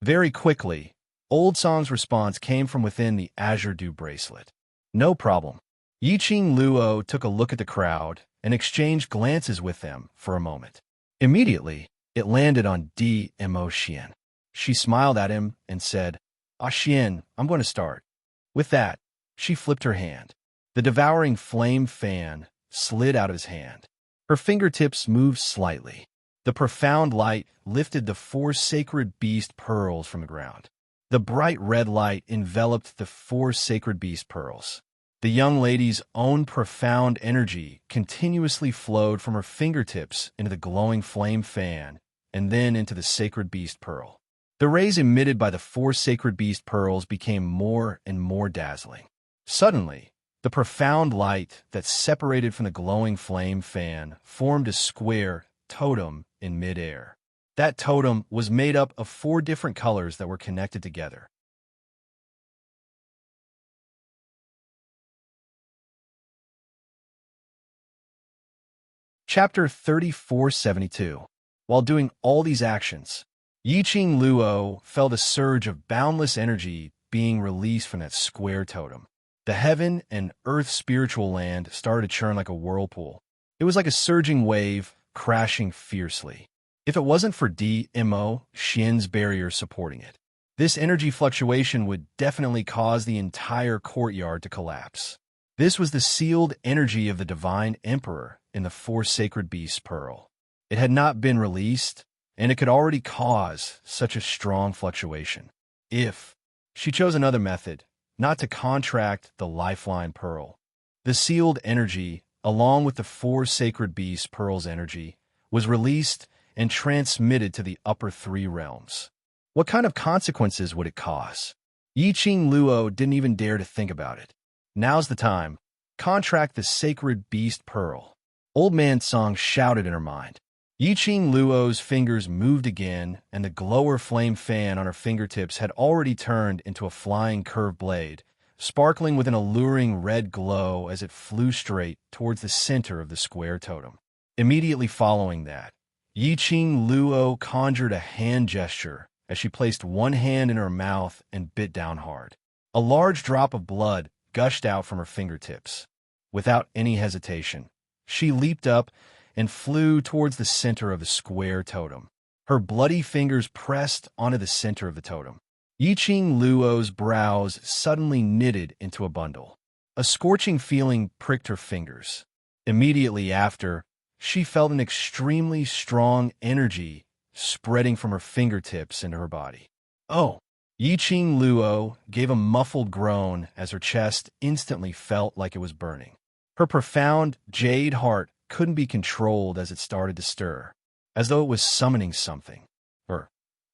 Speaker 1: Very quickly, Old Song's response came from within the azure dew bracelet. No problem. Yi Qing Luo took a look at the crowd and exchanged glances with them for a moment. Immediately, it landed on Mo Xian. She smiled at him and said, Xian, I'm going to start. With that, she flipped her hand. The devouring flame fan slid out of his hand. Her fingertips moved slightly. The profound light lifted the 4 sacred beast pearls from the ground. The bright red light enveloped the 4 sacred beast pearls. The young lady's own profound energy continuously flowed from her fingertips into the glowing flame fan and then into the sacred beast pearl. The rays emitted by the 4 sacred beast pearls became more and more dazzling. Suddenly, the profound light that separated from the glowing flame fan formed a square totem in midair. That totem was made up of 4 different colors that were connected together. Chapter 3472. While doing all these actions, Yi Qing Luo felt a surge of boundless energy being released from that square totem. The heaven and earth spiritual land started to churn like a whirlpool. It was like a surging wave crashing fiercely. If it wasn't for Mo Xian's barrier supporting it, this energy fluctuation would definitely cause the entire courtyard to collapse. This was the sealed energy of the Divine Emperor in the 4 sacred beasts pearl. It had not been released, and it could already cause such a strong fluctuation. If she chose another method, not to contract the lifeline pearl, the sealed energy, along with the 4 sacred beasts pearl's energy, was released and transmitted to the upper 3 realms. What kind of consequences would it cause? Yi Qing Luo didn't even dare to think about it. Now's the time. Contract the sacred beast pearl. Old Man Song shouted in her mind. Yi Qing Luo's fingers moved again, and the glower flame fan on her fingertips had already turned into a flying curved blade, sparkling with an alluring red glow as it flew straight towards the center of the square totem. Immediately following that, Yiqing Luo conjured a hand gesture as she placed one hand in her mouth and bit down hard. A large drop of blood gushed out from her fingertips. Without any hesitation, she leaped up and flew towards the center of the square totem. Her bloody fingers pressed onto the center of the totem. Yiqing Luo's brows suddenly knitted into a bundle. A scorching feeling pricked her fingers. Immediately after, she felt an extremely strong energy spreading from her fingertips into her body. Oh! Yiqing Luo gave a muffled groan as her chest instantly felt like it was burning. Her profound jade heart couldn't be controlled as it started to stir, as though it was summoning something, or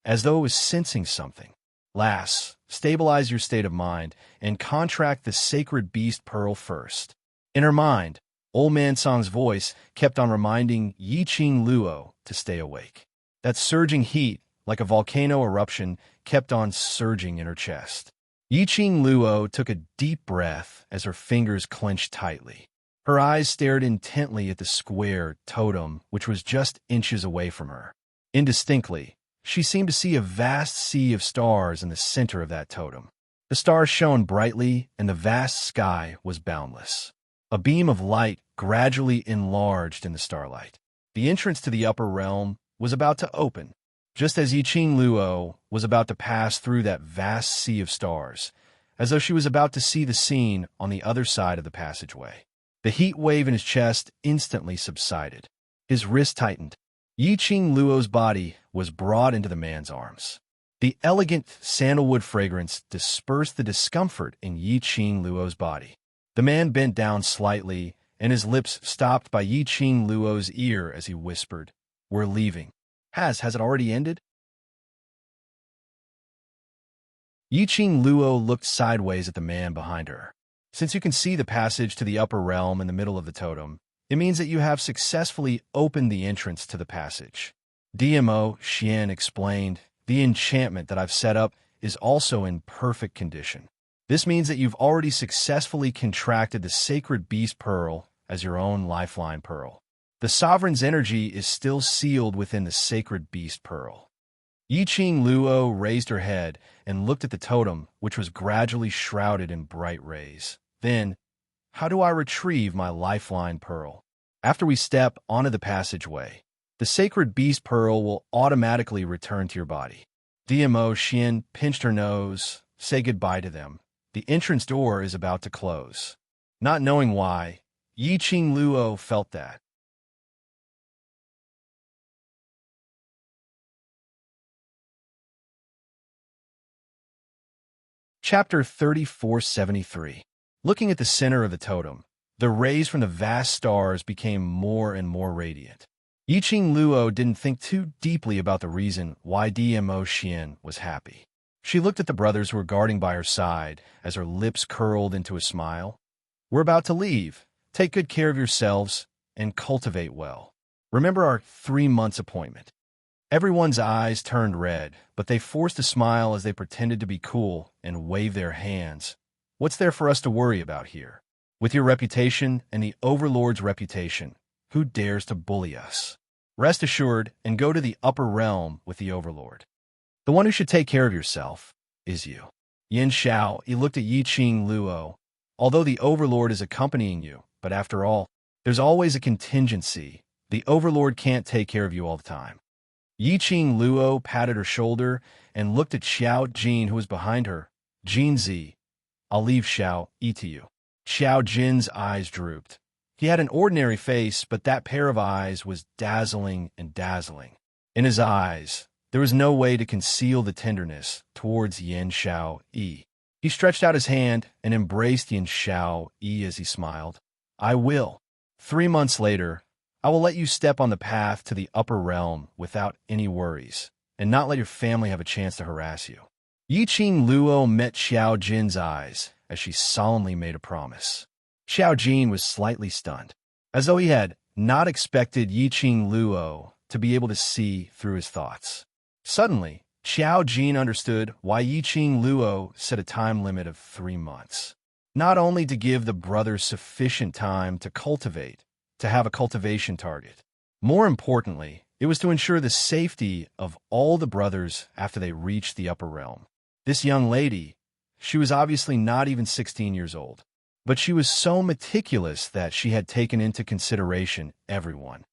Speaker 1: as though it was sensing something. Lass, stabilize your state of mind and contract the sacred beast pearl first. In her mind, Old Man Song's voice kept on reminding Yiqing Luo to stay awake. That surging heat, like a volcano eruption, kept on surging in her chest. Yiqing Luo took a deep breath as her fingers clenched tightly. Her eyes stared intently at the square totem, which was just inches away from her. Indistinctly, she seemed to see a vast sea of stars in the center of that totem. The stars shone brightly, and the vast sky was boundless. A beam of light gradually enlarged in the starlight. The entrance to the upper realm was about to open. Just as Yiqing Luo was about to pass through that vast sea of stars, as though she was about to see the scene on the other side of the passageway. The heat wave in his chest instantly subsided. His wrist tightened. Yiqing Luo's body was brought into the man's arms. The elegant sandalwood fragrance dispersed the discomfort in Yiqing Luo's body. The man bent down slightly, and his lips stopped by Yiqing Luo's ear as he whispered, "We're leaving." Has it already ended? Yiqing Luo looked sideways at the man behind her. Since you can see the passage to the upper realm in the middle of the totem, it means that you have successfully opened the entrance to the passage. DMO Xian explained, the enchantment that I've set up is also in perfect condition. This means that you've already successfully contracted the sacred beast pearl as your own lifeline pearl. The sovereign's energy is still sealed within the sacred beast pearl. Yiqing Luo raised her head and looked at the totem, which was gradually shrouded in bright rays. Then, how do I retrieve my lifeline pearl? After we step onto the passageway, the sacred beast pearl will automatically return to your body. DMO Xian pinched her nose. Say goodbye to them. The entrance door is about to close. Not knowing why, Yiqing Luo felt that. Chapter 3473. Looking at the center of the totem, the rays from the vast stars became more and more radiant. Yiqing Luo didn't think too deeply about the reason why DMO Xian was happy. She looked at the brothers who were guarding by her side as her lips curled into a smile. We're about to leave. Take good care of yourselves and cultivate well. Remember our 3 months appointment. Everyone's eyes turned red, but they forced a smile as they pretended to be cool and waved their hands. What's there for us to worry about here? With your reputation and the Overlord's reputation, who dares to bully us? Rest assured and go to the upper realm with the Overlord. The one who should take care of yourself is you. Yin Xiao, he looked at Yiqing Luo. Although the Overlord is accompanying you, but after all, there's always a contingency. The Overlord can't take care of you all the time. Yiqing Luo patted her shoulder and looked at Xiao Jin, who was behind her. Jinzi, I'll leave Xiao Yi to you. Xiao Jin's eyes drooped. He had an ordinary face, but that pair of eyes was dazzling and dazzling. In his eyes, there was no way to conceal the tenderness towards Yin Xiao Yi. He stretched out his hand and embraced Yin Xiao Yi as he smiled. I will. 3 months later, I will let you step on the path to the upper realm without any worries, and not let your family have a chance to harass you. Yiqing Luo met Xiao Jin's eyes as she solemnly made a promise. Xiao Jin was slightly stunned, as though he had not expected Yiqing Luo to be able to see through his thoughts. Suddenly, Xiao Jin understood why Yi Qing Luo set a time limit of 3 months. Not only to give the brothers sufficient time to cultivate, to have a cultivation target. More importantly, it was to ensure the safety of all the brothers after they reached the upper realm. This young lady, she was obviously not even 16 years old, but she was so meticulous that she had taken into consideration everyone.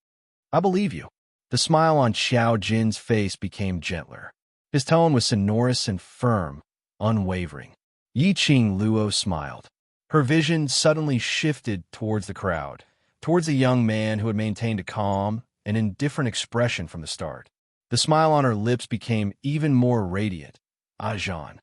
Speaker 1: I believe you. The smile on Xiao Jin's face became gentler. His tone was sonorous and firm, unwavering. Yi Qing Luo smiled. Her vision suddenly shifted towards the crowd, towards a young man who had maintained a calm and indifferent expression from the start. The smile on her lips became even more radiant. Ajan.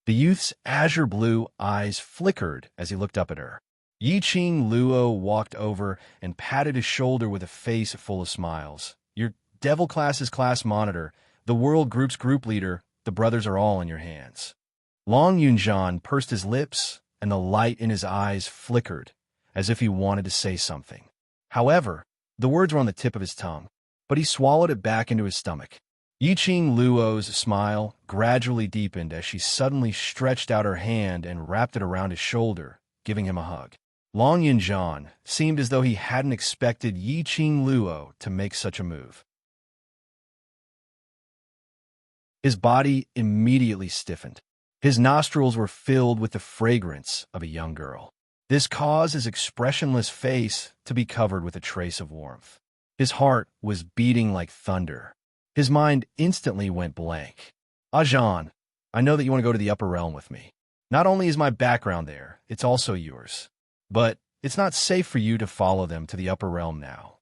Speaker 1: The youth's azure blue eyes flickered as he looked up at her. Yi Qing Luo walked over and patted his shoulder with a face full of smiles. Your devil class's class monitor, the world group's group leader, the brothers are all in your hands. Long Yunjian pursed his lips, and the light in his eyes flickered, as if he wanted to say something. However, the words were on the tip of his tongue, but he swallowed it back into his stomach. Yi Qing Luo's smile gradually deepened as she suddenly stretched out her hand and wrapped it around his shoulder, giving him a hug. Long Yunjian seemed as though he hadn't expected Yi Qing Luo to make such a move. His body immediately stiffened. His nostrils were filled with the fragrance of a young girl. This caused his expressionless face to be covered with a trace of warmth. His heart was beating like thunder. His mind instantly went blank. Ajan, I know that you want to go to the upper realm with me. Not only is my background there, it's also yours. But it's not safe for you to follow them to the upper realm now.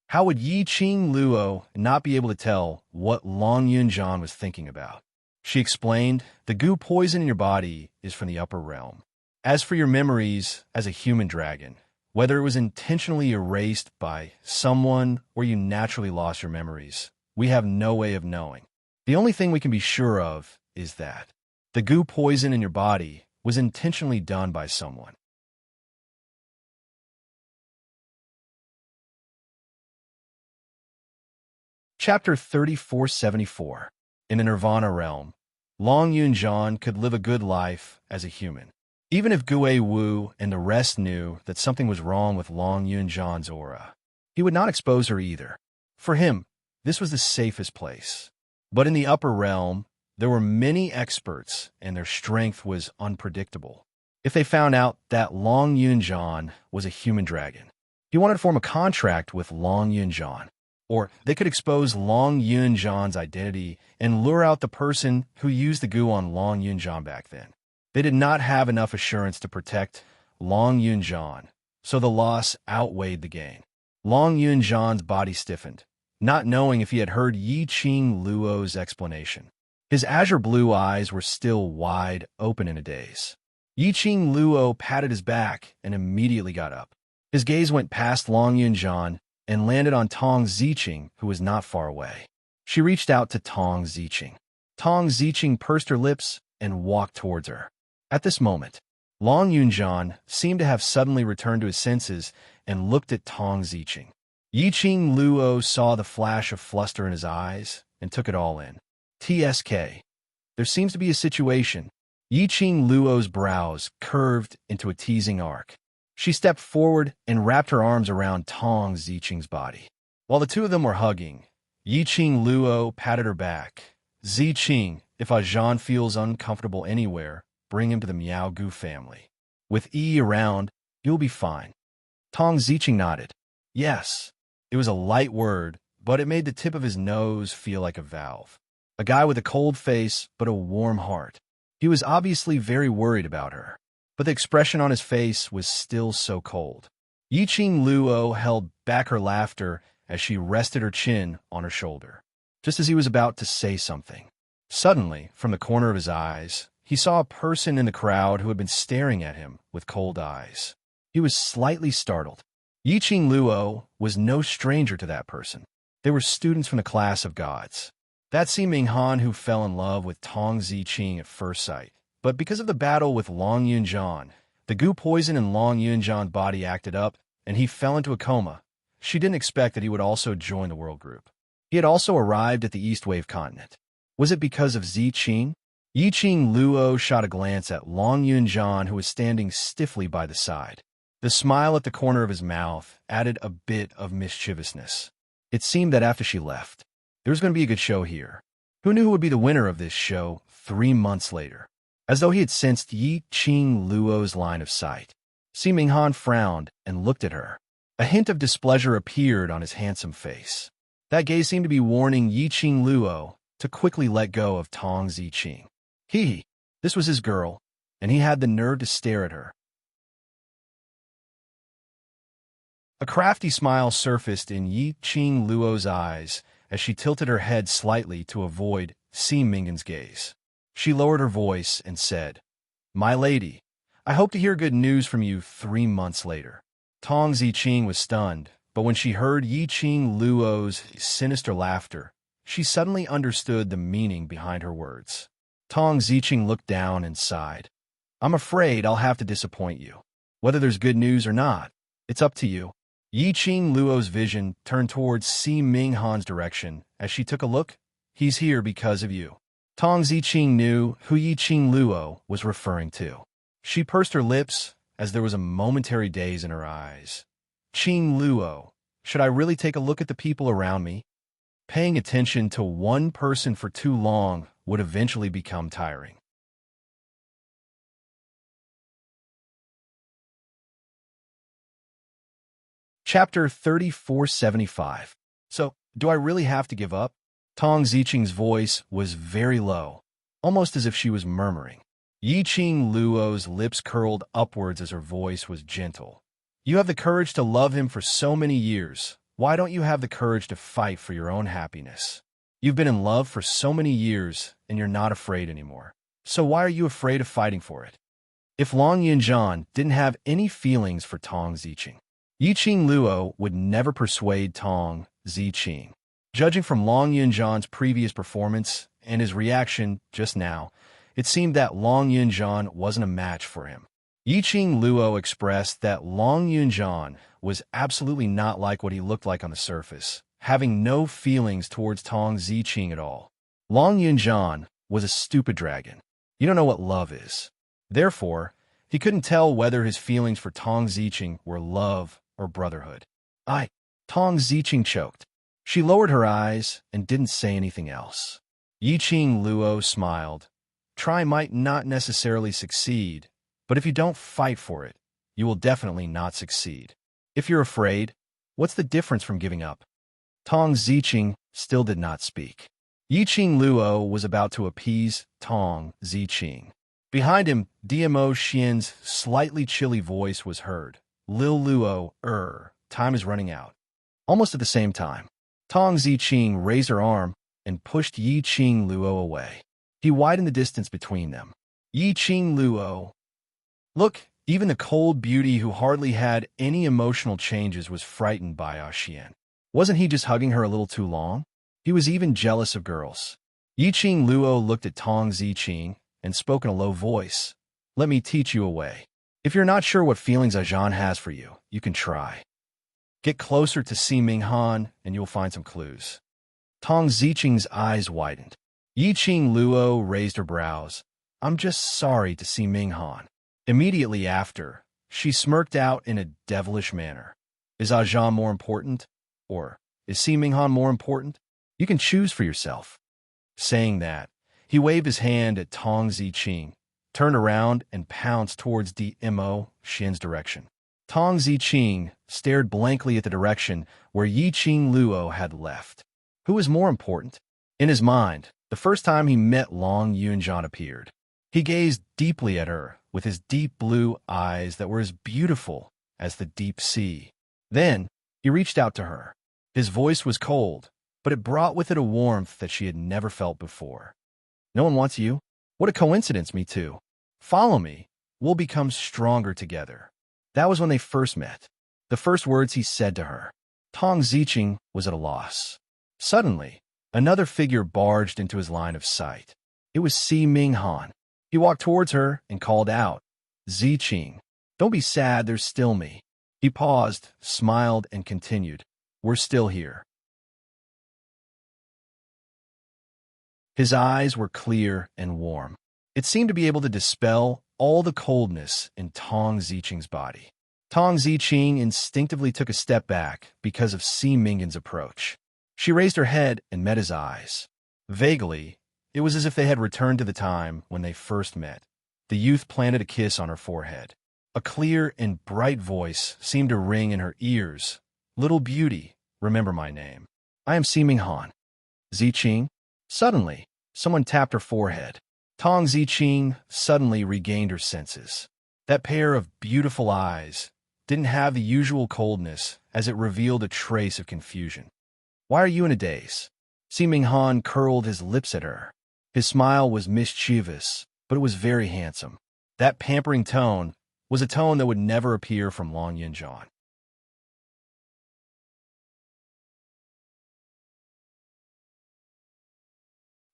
Speaker 1: How would Yi Qing Luo not be able to tell what Long Yunjian was thinking about? She explained, the goo poison in your body is from the upper realm. As for your memories as a human dragon, whether it was intentionally erased by someone or you naturally lost your memories, we have no way of knowing. The only thing we can be sure of is that the goo poison in your body was intentionally done by someone. Chapter 3474. In the Nirvana realm, Long Yunjian could live a good life as a human. Even if Gue Wu and the rest knew that something was wrong with Long Yunjian's aura, he would not expose her either. For him, this was the safest place. But in the upper realm, there were many experts, and their strength was unpredictable. If they found out that Long Yunjian was a human dragon, he wanted to form a contract with Long Yunjian. Or they could expose Long Yunjian's identity and lure out the person who used the goo on Long Yunjian back then. They did not have enough assurance to protect Long Yunjian, so the loss outweighed the gain. Long Yunjian's body stiffened, not knowing if he had heard Yi Qing Luo's explanation. His azure blue eyes were still wide open in a daze. Yi Qing Luo patted his back and immediately got up. His gaze went past Long Yunjian and landed on Tong Ziqing, who was not far away. She reached out to Tong Ziqing. Tong Ziqing pursed her lips and walked towards her. At this moment, Long Yunjian seemed to have suddenly returned to his senses and looked at Tong Ziqing. Yi Qing Luo saw the flash of fluster in his eyes and took it all in. TSK. There seems to be a situation. Yi Qing Luo's brows curved into a teasing arc. She stepped forward and wrapped her arms around Tong Ziqing's body. While the two of them were hugging, Yi Qing Luo patted her back. Ziqing, if Ajan feels uncomfortable anywhere, bring him to the Miao Gu family. With Yi around, you'll be fine. Tong Ziqing nodded. Yes. It was a light word, but it made the tip of his nose feel like a valve. A guy with a cold face, but a warm heart. He was obviously very worried about her, but the expression on his face was still so cold. Yi Qing Luo held back her laughter as she rested her chin on her shoulder, just as he was about to say something. Suddenly, from the corner of his eyes, he saw a person in the crowd who had been staring at him with cold eyes. He was slightly startled. Yi Qing Luo was no stranger to that person. They were students from the class of gods. That Ming Han who fell in love with Tong Ziqing at first sight. But because of the battle with Long Yunjian, the goo poison in Long Yunjian's body acted up, and he fell into a coma. She didn't expect that he would also join the world group. He had also arrived at the East Wave continent. Was it because of Ziqing? Yiqing Luo shot a glance at Long Yunjian, who was standing stiffly by the side. The smile at the corner of his mouth added a bit of mischievousness. It seemed that after she left, there was going to be a good show here. Who knew who would be the winner of this show 3 months later? As though he had sensed Yiqing Luo's line of sight, Si Minghan frowned and looked at her. A hint of displeasure appeared on his handsome face. That gaze seemed to be warning Yiqing Luo to quickly let go of Tong Ziqing. This was his girl, and he had the nerve to stare at her. A crafty smile surfaced in Yiqing Luo's eyes as she tilted her head slightly to avoid Si Minghan's gaze. She lowered her voice and said, "My lady, I hope to hear good news from you 3 months later." Tong Ziqing was stunned, but when she heard Yiqing Luo's sinister laughter, she suddenly understood the meaning behind her words. Tong Ziqing looked down and sighed. "I'm afraid I'll have to disappoint you. Whether there's good news or not, it's up to you." Yiqing Luo's vision turned towards Si Minghan's direction as she took a look. "He's here because of you." Tong Ziqing knew who Yiqing Luo was referring to. She pursed her lips as there was a momentary daze in her eyes. "Qing Luo, should I really take a look at the people around me?" Paying attention to one person for too long would eventually become tiring. Chapter 3475. So, do I really have to give up? Tong Ziqing's voice was very low, almost as if she was murmuring. Yiqing Luo's lips curled upwards as her voice was gentle. "You have the courage to love him for so many years. Why don't you have the courage to fight for your own happiness? You've been in love for so many years, and you're not afraid anymore. So why are you afraid of fighting for it?" If Long Yunjian didn't have any feelings for Tong Ziqing, Yiqing Luo would never persuade Tong Ziqing. Judging from Long Yunjian's previous performance and his reaction just now, it seemed that Long Yunjian wasn't a match for him. Yiqing Luo expressed that Long Yunjian was absolutely not like what he looked like on the surface, having no feelings towards Tong Ziqing at all. Long Yunjian was a stupid dragon. You don't know what love is. Therefore, he couldn't tell whether his feelings for Tong Ziqing were love or brotherhood. Tong Ziqing choked. She lowered her eyes and didn't say anything else. Yiqing Luo smiled. "Try might not necessarily succeed, but if you don't fight for it, you will definitely not succeed. If you're afraid, what's the difference from giving up?" Tong Ziqing still did not speak. Yiqing Luo was about to appease Tong Ziqing. Behind him, DMO Xian's slightly chilly voice was heard. "Lil Luo, time is running out." Almost at the same time, Tong Ziqing raised her arm and pushed Yiqing Luo away. He widened the distance between them. Yiqing Luo. Look, even the cold beauty who hardly had any emotional changes was frightened by Xian. Wasn't he just hugging her a little too long? He was even jealous of girls. Yiqing Luo looked at Tong Ziqing and spoke in a low voice. "Let me teach you a way. If you're not sure what feelings Ajan has for you, you can try. Get closer to Si Minghan and you'll find some clues." Tong Ziqing's eyes widened. Yiqing Luo raised her brows. "I'm just sorry to Si Minghan." Immediately after, she smirked out in a devilish manner. "Is Ajan more important? Or is Si Minghan more important? You can choose for yourself." Saying that, he waved his hand at Tong Ziqing, turned around and pounced towards DMO Xian's direction. Tong Ziqing stared blankly at the direction where Yiqing Luo had left. Who was more important? In his mind, the first time he met Long Yunjian appeared. He gazed deeply at her with his deep blue eyes that were as beautiful as the deep sea. Then, he reached out to her. His voice was cold, but it brought with it a warmth that she had never felt before. "No one wants you? What a coincidence, me too. Follow me. We'll become stronger together." That was when they first met. The first words he said to her. Tong Ziqing was at a loss. Suddenly, another figure barged into his line of sight. It was Si Minghan. He walked towards her and called out, "Ziqing, don't be sad, there's still me." He paused, smiled, and continued, "We're still here." His eyes were clear and warm. It seemed to be able to dispel all the coldness in Tong Ziqing's body. Tong Ziqing instinctively took a step back because of Si Mingan's approach. She raised her head and met his eyes. Vaguely, it was as if they had returned to the time when they first met. The youth planted a kiss on her forehead. A clear and bright voice seemed to ring in her ears. "Little beauty, remember my name. I am Si Minghan." Ziqing? Suddenly, someone tapped her forehead. Tong Ziqing suddenly regained her senses. That pair of beautiful eyes didn't have the usual coldness as it revealed a trace of confusion. "Why are you in a daze?" Si Minghan curled his lips at her. His smile was mischievous, but it was very handsome. That pampering tone was a tone that would never appear from Long Yinzhan.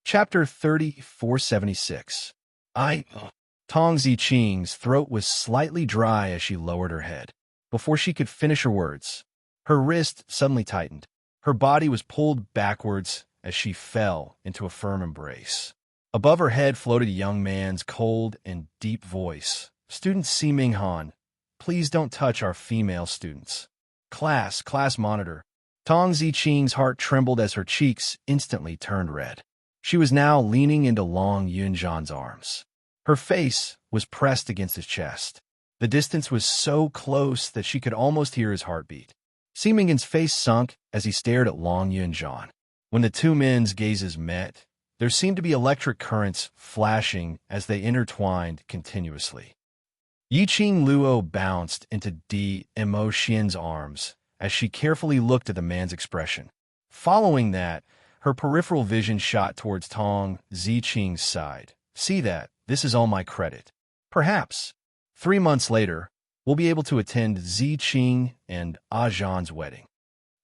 Speaker 1: Chapter 3476. Tong Ziqing's throat was slightly dry as she lowered her head. Before she could finish her words, her wrist suddenly tightened. Her body was pulled backwards as she fell into a firm embrace. Above her head floated a young man's cold and deep voice. "Student Si Minghan, please don't touch our female students." Class monitor." Tong Ziqing's heart trembled as her cheeks instantly turned red. She was now leaning into Long Yunzhan's arms. Her face was pressed against his chest. The distance was so close that she could almost hear his heartbeat. Si Minghan's face sunk as he stared at Long Yunzhan. When the two men's gazes met, there seemed to be electric currents flashing as they intertwined continuously. Yiqing Luo bounced into Mo Xian's arms as she carefully looked at the man's expression. Following that, her peripheral vision shot towards Tong Ziqing's side. "See that? This is all my credit. Perhaps 3 months later, we'll be able to attend Ziqing and Zhan's wedding."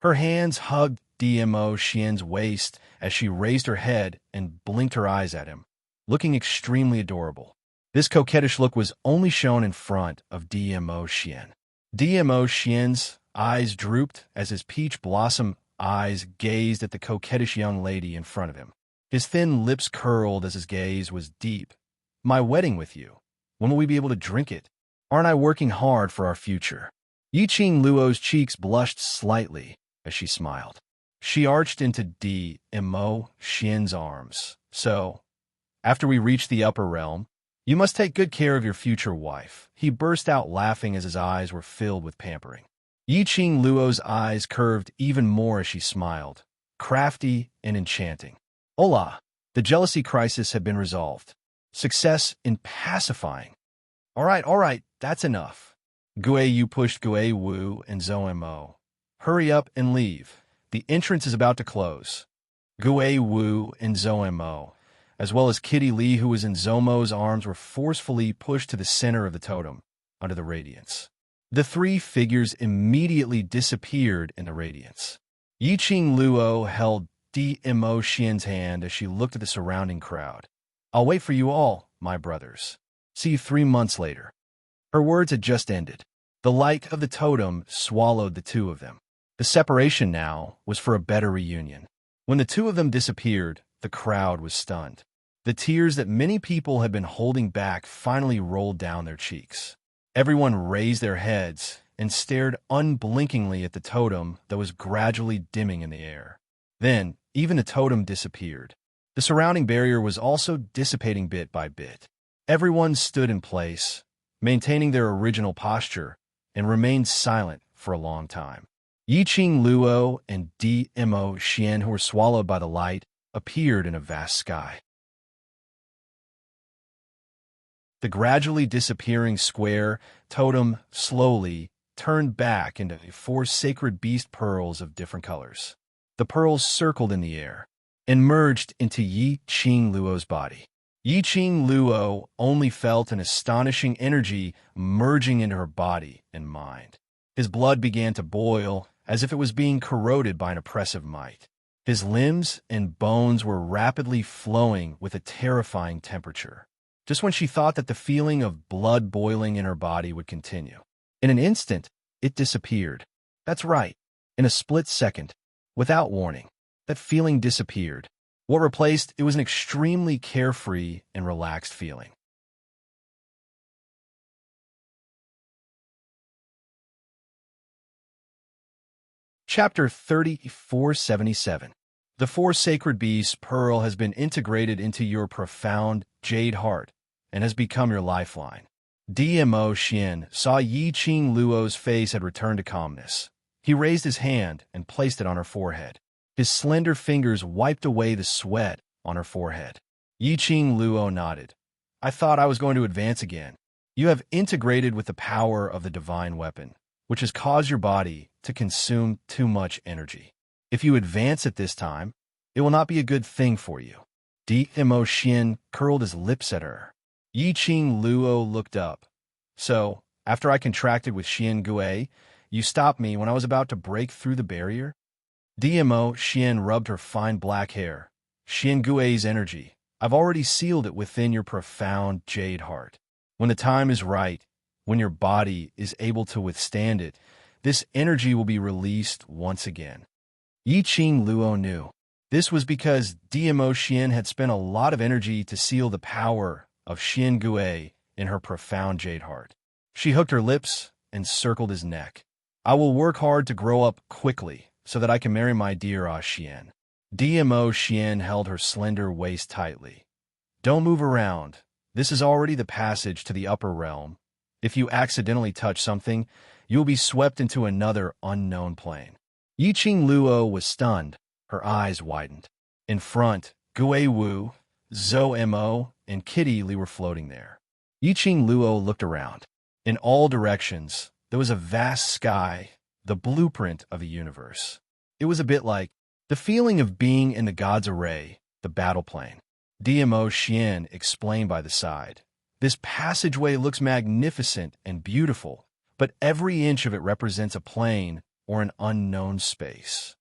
Speaker 1: Her hands hugged Mo Xian's waist as she raised her head and blinked her eyes at him, looking extremely adorable. This coquettish look was only shown in front of Mo Xian. Mo Xian's eyes drooped as his peach blossom eyes gazed at the coquettish young lady in front of him. His thin lips curled as his gaze was deep. "My wedding with you. When will we be able to drink it? Aren't I working hard for our future?" Yiqing Luo's cheeks blushed slightly as she smiled. She arched into Mo Xian's arms. "So, after we reach the upper realm, you must take good care of your future wife." He burst out laughing as his eyes were filled with pampering. Yiqing Luo's eyes curved even more as she smiled, crafty and enchanting. "Hola!" The jealousy crisis had been resolved. Success in pacifying. All right, that's enough." Gue Yu pushed Gue Wu and Zhou Mo. "Hurry up and leave. The entrance is about to close." Gue Wu and Zhou Mo, as well as Kitty Li, who was in Zhou Mo's arms, were forcefully pushed to the center of the totem, under the radiance. The three figures immediately disappeared in the radiance. Yiqing Luo held Mo Xian's hand as she looked at the surrounding crowd. "I'll wait for you all, my brothers. See you 3 months later." Her words had just ended. The light of the totem swallowed the two of them. The separation now was for a better reunion. When the two of them disappeared, the crowd was stunned. The tears that many people had been holding back finally rolled down their cheeks. Everyone raised their heads and stared unblinkingly at the totem that was gradually dimming in the air. Then, even the totem disappeared. The surrounding barrier was also dissipating bit by bit. Everyone stood in place, maintaining their original posture, and remained silent for a long time. Yiqing Luo and Mo Xian, who were swallowed by the light, appeared in a vast sky. The gradually disappearing square totem slowly turned back into 4 sacred beast pearls of different colors. The pearls circled in the air and merged into Yiqing Luo's body. Yiqing Luo only felt an astonishing energy merging into her body and mind. His blood began to boil as if it was being corroded by an oppressive might. His limbs and bones were rapidly flowing with a terrifying temperature. Just when she thought that the feeling of blood boiling in her body would continue, in an instant, it disappeared. That's right, in a split second, without warning, that feeling disappeared. What replaced it was an extremely carefree and relaxed feeling. Chapter 3477. The four sacred beasts pearl has been integrated into your profound jade heart and has become your lifeline. DMO Xian saw Yi Qing Luo's face had returned to calmness. He raised his hand and placed it on her forehead. His slender fingers wiped away the sweat on her forehead. Yi Qing Luo nodded. I thought I was going to advance again. You have integrated with the power of the divine weapon, which has caused your body to consume too much energy. If you advance at this time, it will not be a good thing for you. DMO Xian curled his lips at her. Yi Qing Luo looked up. So, after I contracted with Xian Gui, you stopped me when I was about to break through the barrier? DMO Xian rubbed her fine black hair. Xian Gui's energy. I've already sealed it within your profound jade heart. When the time is right, when your body is able to withstand it, this energy will be released once again. Yi Qing Luo knew. This was because DMO Xian had spent a lot of energy to seal the power of Xian Gui in her profound jade heart. She hooked her lips and circled his neck. I will work hard to grow up quickly so that I can marry my dear Xian. DMO Xian held her slender waist tightly. Don't move around. This is already the passage to the upper realm. If you accidentally touch something, you will be swept into another unknown plane. Yi Qing Luo was stunned. Her eyes widened. In front, Gui Wu, Zhou Mo, and Kitty Li were floating there. Yi Qing Luo looked around. In all directions, there was a vast sky, the blueprint of the universe. It was a bit like the feeling of being in the God's Array, the battle plane. DMO Xian explained by the side. This passageway looks magnificent and beautiful, but every inch of it represents a plane or an unknown space.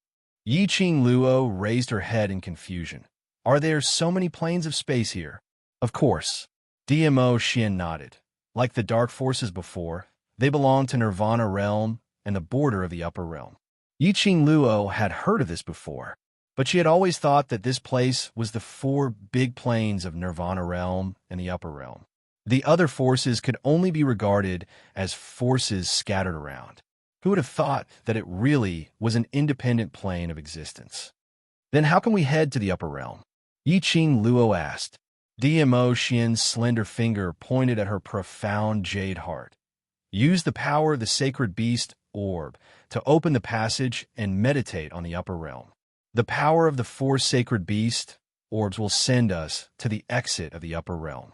Speaker 1: Yi Qing Luo raised her head in confusion. Are there so many planes of space here? Of course. DMO Xian nodded. Like the dark forces before, they belong to Nirvana realm and the border of the upper realm. Yi Qing Luo had heard of this before, but she had always thought that this place was the four big planes of Nirvana realm and the upper realm. The other forces could only be regarded as forces scattered around. Who would have thought that it really was an independent plane of existence? Then how can we head to the upper realm? Yi Qing Luo asked. DMO Xian's slender finger pointed at her profound jade heart. Use the power of the sacred beast orb to open the passage and meditate on the upper realm. The power of the four sacred beast orbs will send us to the exit of the upper realm.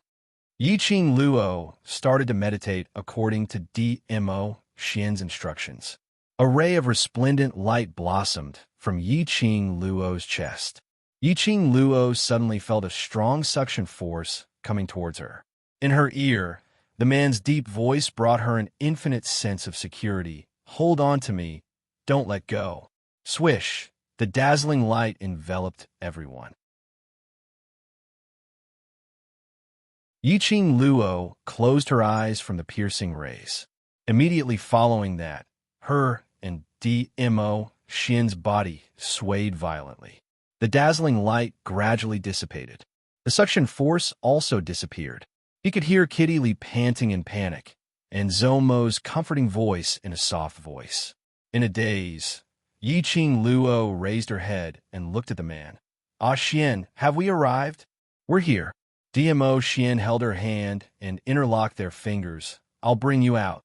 Speaker 1: Yi Qing Luo started to meditate according to DMO Xian's instructions. A ray of resplendent light blossomed from Yi Qing Luo's chest. Yi Qing Luo suddenly felt a strong suction force coming towards her. In her ear, the man's deep voice brought her an infinite sense of security. Hold on to me. Don't let go. Swish! The dazzling light enveloped everyone. Yi Qing Luo closed her eyes from the piercing rays. Immediately following that, her and DMO Xian's body swayed violently. The dazzling light gradually dissipated. The suction force also disappeared. He could hear Kitty Li panting in panic, and Zomo's comforting voice in a soft voice. In a daze, Yi Qing Luo raised her head and looked at the man. Xian, have we arrived? We're here. DMO Xian held her hand and interlocked their fingers. I'll bring you out.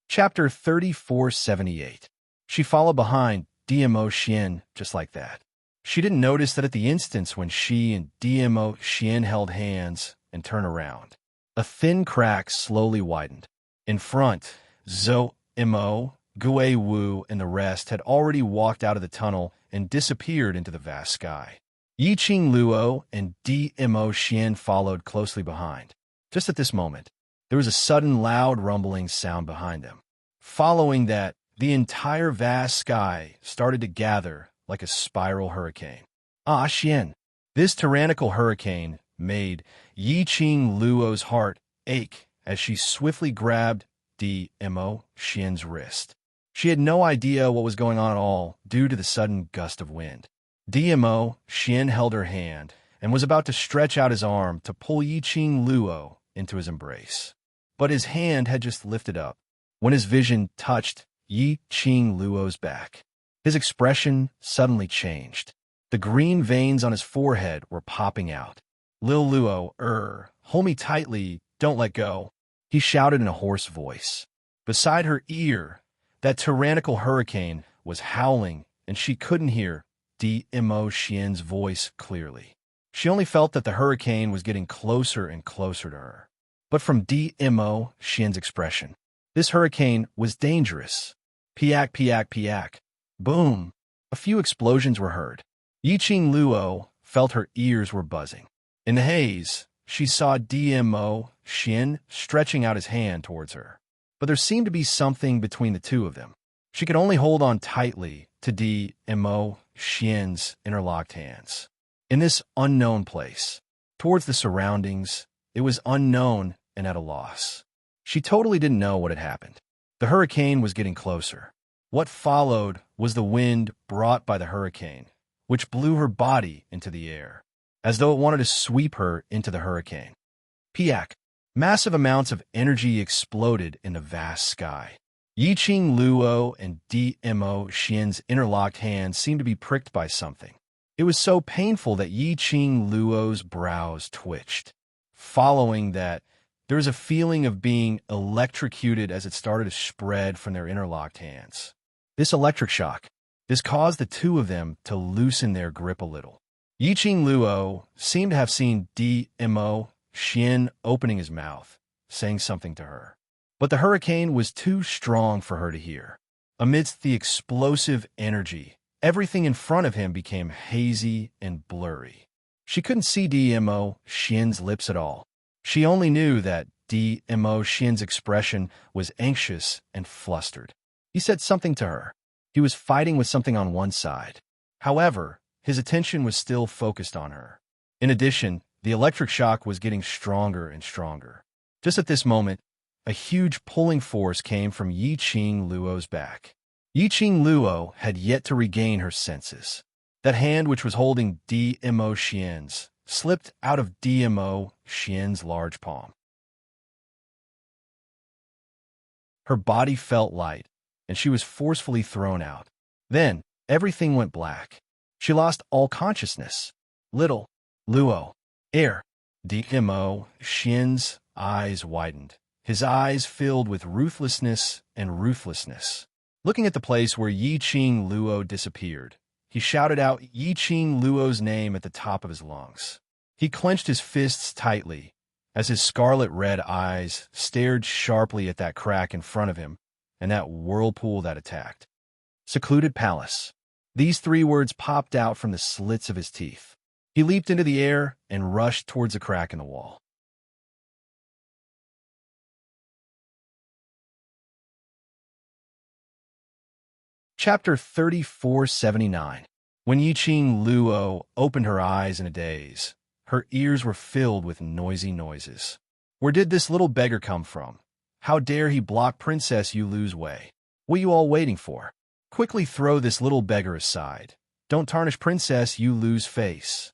Speaker 1: Chapter 3478. She followed behind DMO Xian just like that. She didn't notice that at the instance when she and DMO Xian held hands and turned around, a thin crack slowly widened. In front, Zhou Mo, Gui Wu, and the rest had already walked out of the tunnel and disappeared into the vast sky. Yi Qing Luo and DMO Xian followed closely behind. Just at this moment, there was a sudden loud rumbling sound behind them. Following that, the entire vast sky started to gather like a spiral hurricane. Xian! This tyrannical hurricane made Yi Qing Luo's heart ache as she swiftly grabbed Dmo Xian's wrist. She had no idea what was going on at all due to the sudden gust of wind. Dmo Xian held her hand and was about to stretch out his arm to pull Yiqing Luo into his embrace. But his hand had just lifted up when his vision touched Yiqing Luo's back. His expression suddenly changed. The green veins on his forehead were popping out. Lil Luo, hold me tightly, don't let go, he shouted in a hoarse voice. Beside her ear, that tyrannical hurricane was howling, and she couldn't hear Dmo Xian's voice clearly. She only felt that the hurricane was getting closer and closer to her. But from Dmo Xian's expression, this hurricane was dangerous. Piak, piak, piak. Boom! A few explosions were heard. Yiqing Luo felt her ears were buzzing. In the haze, she saw Dmo Xian stretching out his hand towards her. But there seemed to be something between the two of them. She could only hold on tightly to Dmo Xian's interlocked hands. In this unknown place, towards the surroundings, it was unknown and at a loss. She totally didn't know what had happened. The hurricane was getting closer. What followed was the wind brought by the hurricane, which blew her body into the air, as though it wanted to sweep her into the hurricane. Piak! Massive amounts of energy exploded in the vast sky. Yiqing Luo and Dmo Xian's interlocked hands seemed to be pricked by something. It was so painful that Yiqing Luo's brows twitched. Following that, there was a feeling of being electrocuted as it started to spread from their interlocked hands. This electric shock, this caused the two of them to loosen their grip a little. Yiqing Luo seemed to have seen Dmo Xian opening his mouth, saying something to her. But the hurricane was too strong for her to hear. Amidst the explosive energy, everything in front of him became hazy and blurry. She couldn't see Dmo Xian's lips at all. She only knew that Dmo Xian's expression was anxious and flustered. He said something to her. He was fighting with something on one side. However, his attention was still focused on her. In addition, the electric shock was getting stronger and stronger. Just at this moment, a huge pulling force came from Yiqing Luo's back. Yiqing Luo had yet to regain her senses. That hand which was holding Dmo Xian's slipped out of Dmo Xian's large palm. Her body felt light, and she was forcefully thrown out. Then, everything went black. She lost all consciousness. Little Luo, Dmo Xian's eyes widened. His eyes filled with ruthlessness and ruthlessness. Looking at the place where Yiqing Luo disappeared, he shouted out Yiqing Luo's name at the top of his lungs. He clenched his fists tightly as his scarlet-red eyes stared sharply at that crack in front of him and that whirlpool that attacked. Secluded Palace. These three words popped out from the slits of his teeth. He leaped into the air and rushed towards a crack in the wall. Chapter 3479. When Yiqing Luo opened her eyes in a daze, her ears were filled with noisy noises. Where did this little beggar come from? How dare he block Princess Yulu's way? What are you all waiting for? Quickly throw this little beggar aside. Don't tarnish Princess Yulu's face.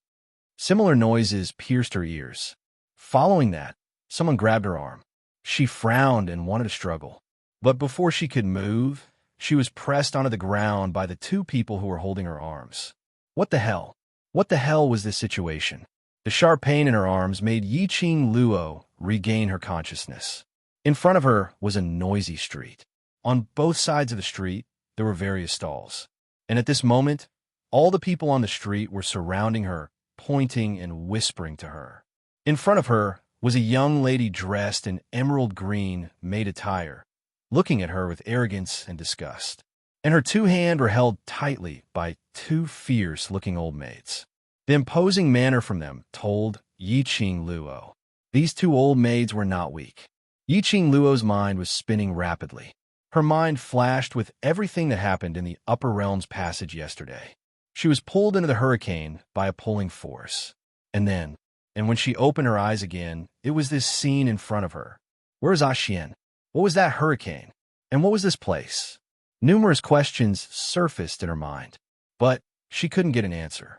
Speaker 1: Similar noises pierced her ears. Following that, someone grabbed her arm. She frowned and wanted to struggle. But before she could move, she was pressed onto the ground by the two people who were holding her arms. What the hell? What the hell was this situation? The sharp pain in her arms made Yiqing Luo regain her consciousness. In front of her was a noisy street. On both sides of the street, there were various stalls. And at this moment, all the people on the street were surrounding her, pointing and whispering to her. In front of her was a young lady dressed in emerald green maid attire, looking at her with arrogance and disgust. And her two hands were held tightly by two fierce-looking old maids. The imposing manner from them told Yiqing Luo. These two old maids were not weak. Yiqing Luo's mind was spinning rapidly. Her mind flashed with everything that happened in the Upper Realms passage yesterday. She was pulled into the hurricane by a pulling force. And when she opened her eyes again, it was this scene in front of her. Where is Xian? What was that hurricane? And what was this place? Numerous questions surfaced in her mind, but she couldn't get an answer.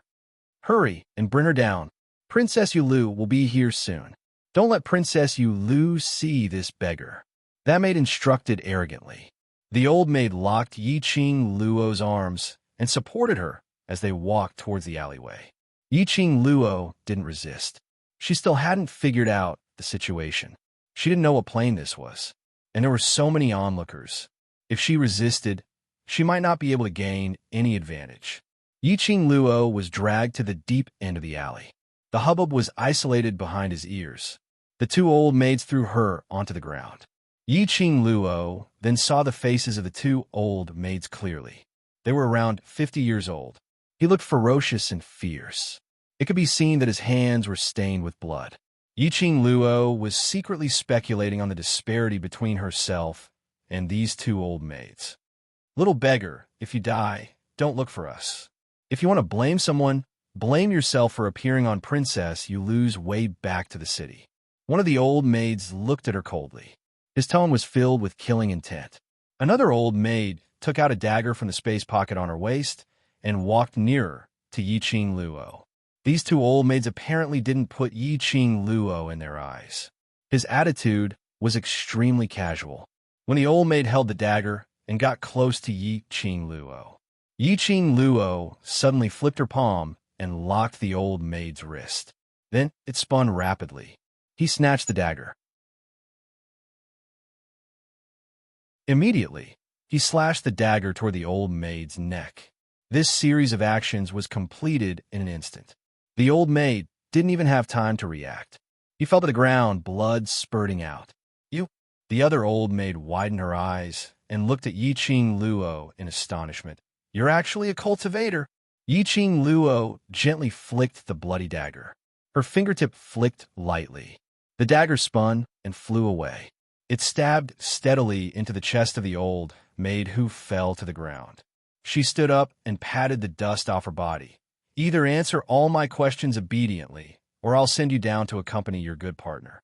Speaker 1: Hurry and bring her down. Princess Yulu will be here soon. Don't let Princess Yulu see this beggar. That maid instructed arrogantly. The old maid locked Yiqing Luo's arms and supported her as they walked towards the alleyway. Yiqing Luo didn't resist. She still hadn't figured out the situation. She didn't know what plane this was, and there were so many onlookers. If she resisted, she might not be able to gain any advantage. Yiqing Luo was dragged to the deep end of the alley. The hubbub was isolated behind his ears. The two old maids threw her onto the ground. Yiqing Luo then saw the faces of the two old maids clearly. They were around 50 years old. He looked ferocious and fierce. It could be seen that his hands were stained with blood. Yiqing Luo was secretly speculating on the disparity between herself and these two old maids. Little beggar, if you die, don't look for us. If you want to blame someone, blame yourself for appearing on Princess Yulu's way back to the city. One of the old maids looked at her coldly. His tone was filled with killing intent. Another old maid took out a dagger from the space pocket on her waist and walked nearer to Yiqing Luo. These two old maids apparently didn't put Yiqing Luo in their eyes. His attitude was extremely casual. When the old maid held the dagger and got close to Yiqing Luo, Yiqing Luo suddenly flipped her palm and locked the old maid's wrist. Then it spun rapidly. He snatched the dagger. Immediately, he slashed the dagger toward the old maid's neck. This series of actions was completed in an instant. The old maid didn't even have time to react. He fell to the ground, blood spurting out. You? The other old maid widened her eyes and looked at Yiqing Luo in astonishment. You're actually a cultivator. Yiqing Luo gently flicked the bloody dagger. Her fingertip flicked lightly. The dagger spun and flew away. It stabbed steadily into the chest of the old maid, who fell to the ground. She stood up and patted the dust off her body. Either answer all my questions obediently, or I'll send you down to accompany your good partner.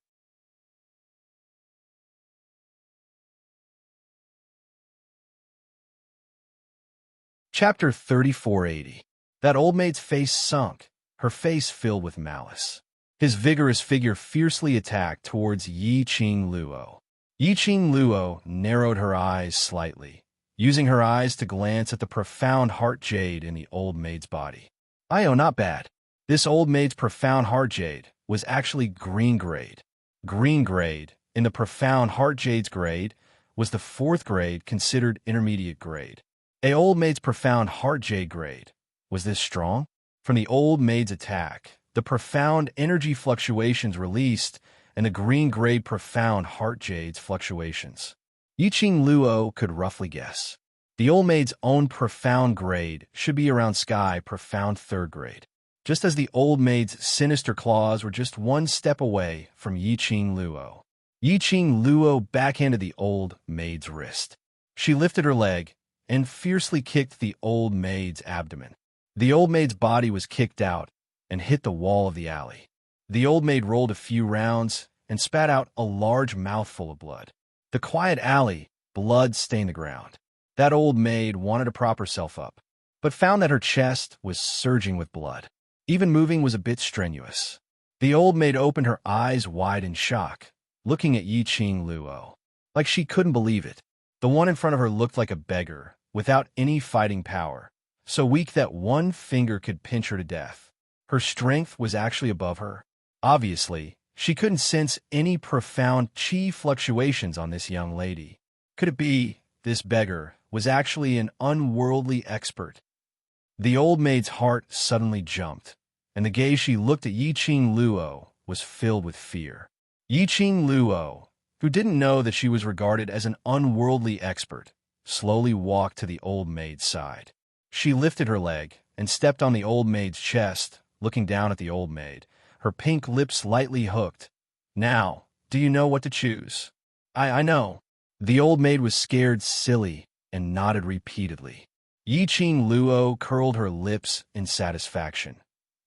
Speaker 1: Chapter 3480. That old maid's face sunk, her face filled with malice. His vigorous figure fiercely attacked towards Yiqing Luo. Yiqing Luo narrowed her eyes slightly, using her eyes to glance at the profound heart jade in the old maid's body. Not bad. This old maid's profound heart jade was actually green grade. Green grade, in the profound heart jade's grade, was the 4th grade considered intermediate grade. A old maid's profound heart jade grade. Was this strong? From the old maid's attack, the profound energy fluctuations released and the green grade profound heart jade's fluctuations. Yiqing Luo could roughly guess. The old maid's own profound grade should be around sky profound 3rd grade, just as the old maid's sinister claws were just one step away from Yiqing Luo. Yiqing Luo backhanded the old maid's wrist. She lifted her leg and fiercely kicked the old maid's abdomen. The old maid's body was kicked out and hit the wall of the alley. The old maid rolled a few rounds and spat out a large mouthful of blood. The quiet alley, blood stained the ground. That old maid wanted to prop herself up, but found that her chest was surging with blood. Even moving was a bit strenuous. The old maid opened her eyes wide in shock, looking at Yiqing Luo. Like she couldn't believe it. The one in front of her looked like a beggar, without any fighting power, so weak that one finger could pinch her to death. Her strength was actually above her. Obviously, she couldn't sense any profound chi fluctuations on this young lady. Could it be this beggar was actually an unworldly expert? The old maid's heart suddenly jumped, and the gaze she looked at Yiqing Luo was filled with fear. Yiqing Luo, who didn't know that she was regarded as an unworldly expert, slowly walked to the old maid's side. She lifted her leg and stepped on the old maid's chest, looking down at the old maid, her pink lips lightly hooked. Now, do you know what to choose? I know. The old maid was scared silly and nodded repeatedly. Yiqing Luo curled her lips in satisfaction.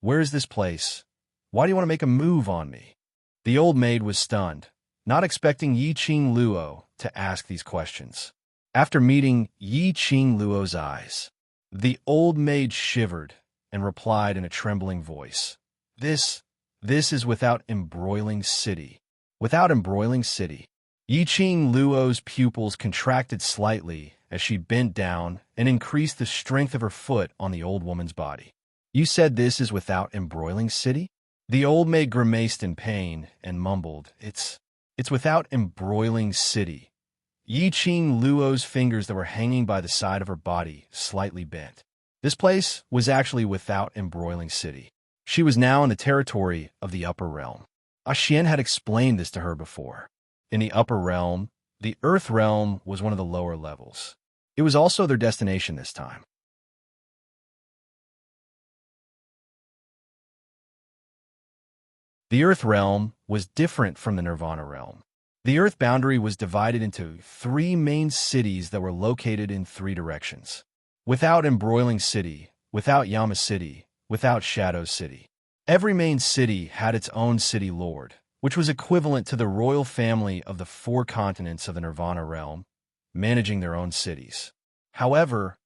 Speaker 1: Where is this place? Why do you want to make a move on me? The old maid was stunned, not expecting Yiqing Luo to ask these questions. After meeting Yi Qing Luo's eyes, the old maid shivered and replied in a trembling voice, This is without embroiling city. Without embroiling city. Yi Qing Luo's pupils contracted slightly as she bent down and increased the strength of her foot on the old woman's body. You said this is without embroiling city? The old maid grimaced in pain and mumbled, It's without embroiling city. Yi Qing Luo's fingers that were hanging by the side of her body slightly bent. This place was actually without embroiling city. She was now in the territory of the upper realm. Xian had explained this to her before. In the upper realm, the earth realm was one of the lower levels. It was also their destination this time. The earth realm was different from the Nirvana realm. The earth boundary was divided into 3 main cities that were located in 3 directions. Without embroiling city, without Yama city, without Shadow city. Every main city had its own city lord, which was equivalent to the royal family of the 4 continents of the Nirvana realm, managing their own cities. However,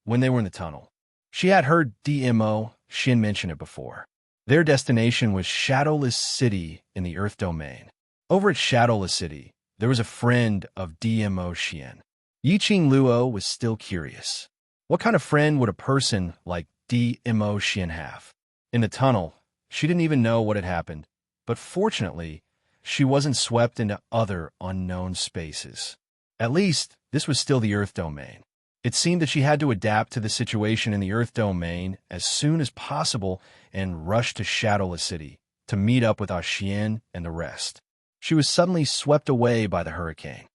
Speaker 1: when they were in the tunnel, she had heard DMO Shin mention it before. Their destination was Shadowless City in the Earth Domain. Over at Shadowless City, there was a friend of DMO Shin. Yi Qing Luo was still curious. What kind of friend would a person like DMO Shin have? In the tunnel, she didn't even know what had happened, but fortunately, she wasn't swept into other unknown spaces. At least, this was still the Earth Domain. It seemed that she had to adapt to the situation in the Earth Domain as soon as possible and rush to Shadowless City to meet up with Xian and the rest. She was suddenly swept away by the hurricane.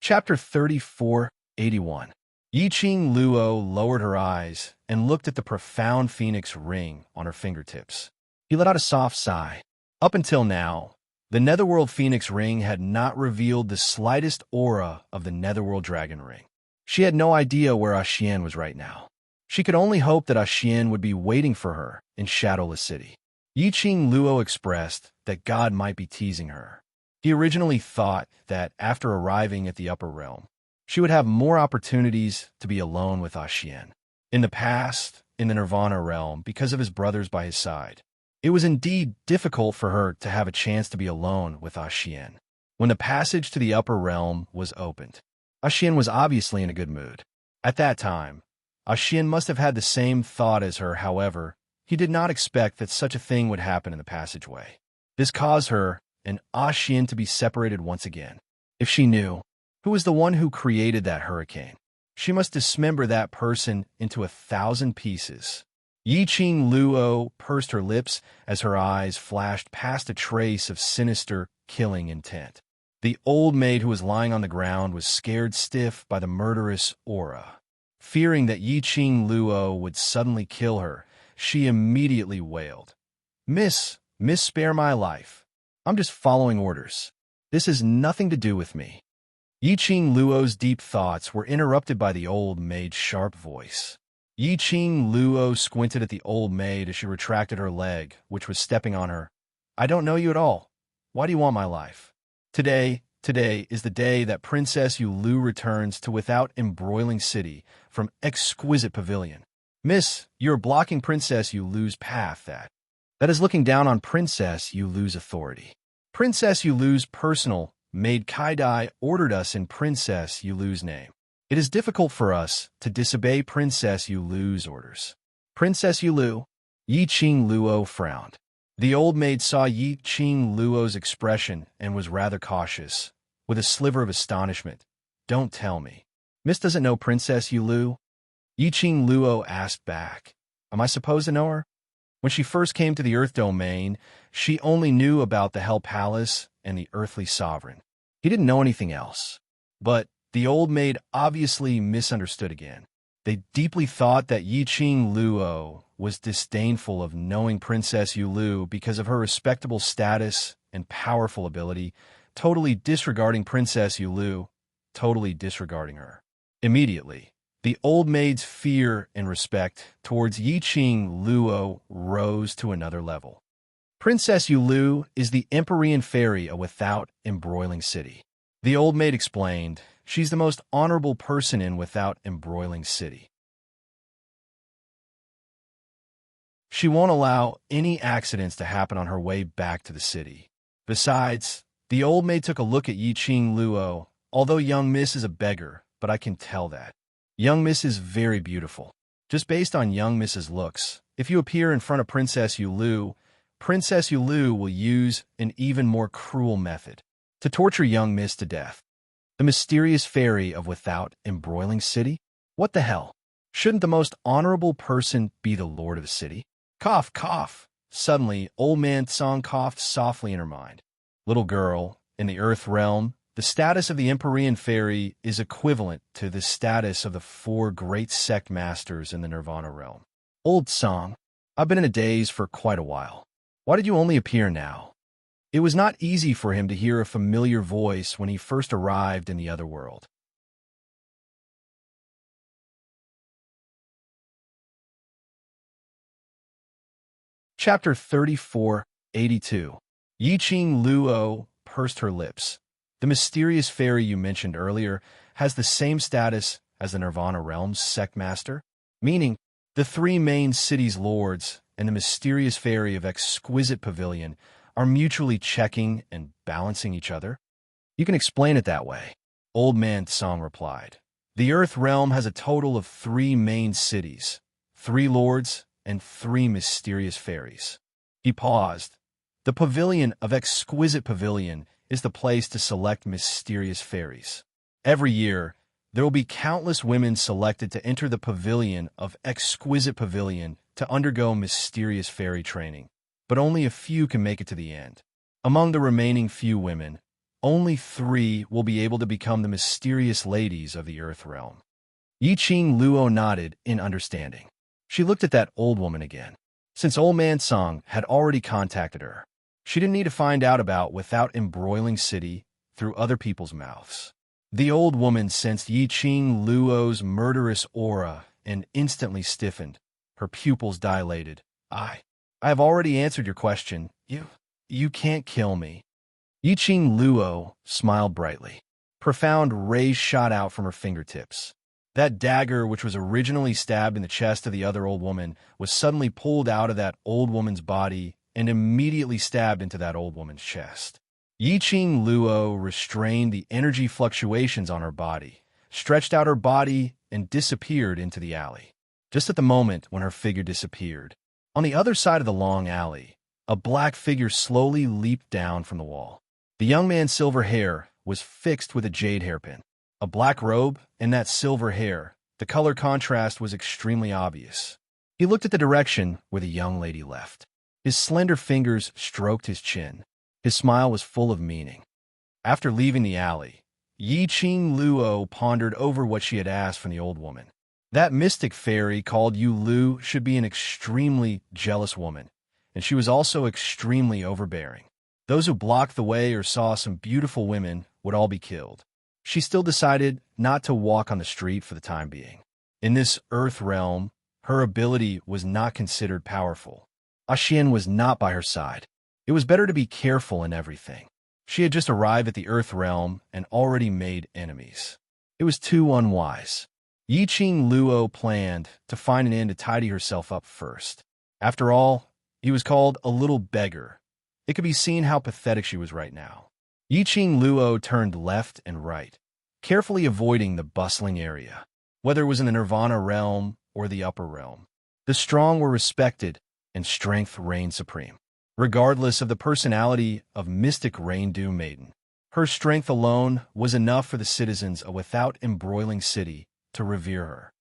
Speaker 1: Chapter 3481. Yi Qing Luo lowered her eyes and looked at the profound phoenix ring on her fingertips. He let out a soft sigh. Up until now, the Netherworld Phoenix Ring had not revealed the slightest aura of the Netherworld Dragon Ring. She had no idea where Xian was right now. She could only hope that Xian would be waiting for her in Shadowless City. Yi Qing Luo expressed that God might be teasing her. He originally thought that after arriving at the upper realm, she would have more opportunities to be alone with Xian. In the past, in the Nirvana realm, because of his brothers by his side, it was indeed difficult for her to have a chance to be alone with Xian. When the passage to the upper realm was opened, Xian was obviously in a good mood. At that time, Xian must have had the same thought as her. However, he did not expect that such a thing would happen in the passageway. This caused her and Xian to be separated once again. If she knew who was the one who created that hurricane, she must dismember that person into 1,000 pieces. Yi Qing Luo pursed her lips as her eyes flashed past a trace of sinister, killing intent. The old maid who was lying on the ground was scared stiff by the murderous aura. Fearing that Yi Qing Luo would suddenly kill her, she immediately wailed, Miss, spare my life. I'm just following orders. This has nothing to do with me." Yi Qing Luo's deep thoughts were interrupted by the old maid's sharp voice. Yi Qing Luo squinted at the old maid as she retracted her leg, which was stepping on her. "I don't know you at all. Why do you want my life?" Today is the day that Princess Yulu returns to Without Embroiling City from Exquisite Pavilion. Miss, you're blocking Princess Yulu's path. That is looking down on Princess Yulu's authority. Princess Yulu's personal maid Kaidai ordered us in Princess Yulu's name. It is difficult for us to disobey Princess Yulu's orders. Princess Yulu, Yi Qing Luo frowned. The old maid saw Yi Qing Luo's expression and was rather cautious, with a sliver of astonishment. "Don't tell me. Miss doesn't know Princess Yulu?" Yi Qing Luo asked back. "Am I supposed to know her?" When she first came to the Earth Domain, she only knew about the Hell Palace and the Earthly Sovereign. He didn't know anything else. But the old maid obviously misunderstood again. They deeply thought that Yi Qing Luo was disdainful of knowing Princess Yulu because of her respectable status and powerful ability, totally disregarding Princess Yulu, totally disregarding her. Immediately, The old maid's fear and respect towards Yiqing Luo rose to another level. Princess Yulu is the Empyrean fairy of Without Embroiling City. The old maid explained, she's the most honorable person in Without Embroiling City. She won't allow any accidents to happen on her way back to the city. Besides, the old maid took a look at Yiqing Luo. Although young Miss is a beggar, but I can tell that. Young Miss is very beautiful. Just based on young Miss's looks, if you appear in front of Princess Yulu will use an even more cruel method to torture young Miss to death. The mysterious fairy of Without Embroiling City? What the hell? Shouldn't the most honorable person be the lord of the city? Cough, cough. Suddenly, old man Tsong coughed softly in her mind. Little girl, in the Earth realm, the status of the Empyrean fairy is equivalent to the status of the 4 great sect masters in the Nirvana realm. Old Tsong, I've been in a daze for quite a while. Why did you only appear now? It was not easy for him to hear a familiar voice when he first arrived in the other world. Chapter 3482. Yiqing Luo pursed her lips. The mysterious fairy you mentioned earlier has the same status as the Nirvana Realm's sect master, meaning the 3 main cities' lords and the mysterious fairy of Exquisite Pavilion are mutually checking and balancing each other? You can explain it that way, Old Man Tsong replied. The Earth Realm has a total of 3 main cities, 3 lords, and 3 mysterious fairies. He paused. The Pavilion of Exquisite Pavilion is the place to select mysterious fairies. Every year, there will be countless women selected to enter the Pavilion of Exquisite Pavilion to undergo mysterious fairy training, but only a few can make it to the end. Among the remaining few women, only 3 will be able to become the mysterious ladies of the Earth Realm. Yiqing Luo nodded in understanding. She looked at that old woman again. Since Old Man Tsong had already contacted her, she didn't need to find out about Without Embroiling City through other people's mouths. The old woman sensed Yiqing Luo's murderous aura and instantly stiffened. Her pupils dilated. I have already answered your question. You can't kill me. Yiqing Luo smiled brightly. Profound rays shot out from her fingertips. That dagger, which was originally stabbed in the chest of the other old woman, was suddenly pulled out of that old woman's body and immediately stabbed into that old woman's chest. Yiqing Luo restrained the energy fluctuations on her body, stretched out her body, and disappeared into the alley. Just at the moment when her figure disappeared, on the other side of the long alley, a black figure slowly leaped down from the wall. The young man's silver hair was fixed with a jade hairpin. A black robe and that silver hair, the color contrast was extremely obvious. He looked at the direction where the young lady left. His slender fingers stroked his chin. His smile was full of meaning. After leaving the alley, Yiqing Luo pondered over what she had asked from the old woman. That mystic fairy called Yulu should be an extremely jealous woman, and she was also extremely overbearing. Those who blocked the way or saw some beautiful women would all be killed. She still decided not to walk on the street for the time being. In this Earth realm, her ability was not considered powerful. Xian was not by her side. It was better to be careful in everything. She had just arrived at the Earth realm and already made enemies. It was too unwise. Yiqing Luo planned to find an end to tidy herself up first. After all, he was called a little beggar. It could be seen how pathetic she was right now. Yiqing Luo turned left and right, carefully avoiding the bustling area, whether it was in the Nirvana realm or the upper realm. The strong were respected, and strength reigned supreme. Regardless of the personality of Mystic Rain-Dew Maiden, her strength alone was enough for the citizens of Without Embroiling City to revere her.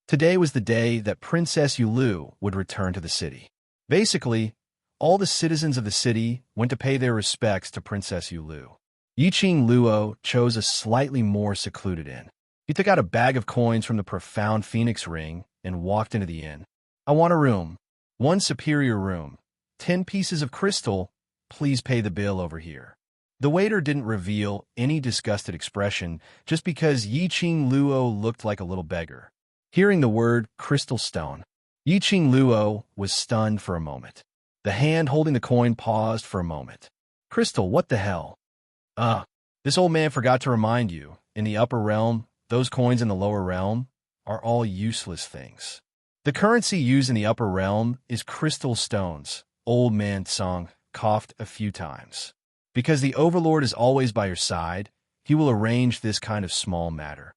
Speaker 1: Today was the day that Princess Yulu would return to the city. Basically, all the citizens of the city went to pay their respects to Princess Yulu. Yiqing Luo chose a slightly more secluded inn. He took out a bag of coins from the profound phoenix ring and walked into the inn. I want a room. 1 superior room. 10 pieces of crystal. Please pay the bill over here. The waiter didn't reveal any disgusted expression just because Yi Qing Luo looked like a little beggar. Hearing the word crystal stone, Yi Qing Luo was stunned for a moment. The hand holding the coin paused for a moment. Crystal, what the hell? This old man forgot to remind you, in the upper realm, those coins in the lower realm are all useless things. The currency used in the upper realm is crystal stones. Old man Song coughed a few times. Because the Overlord is always by your side, he will arrange this kind of small matter.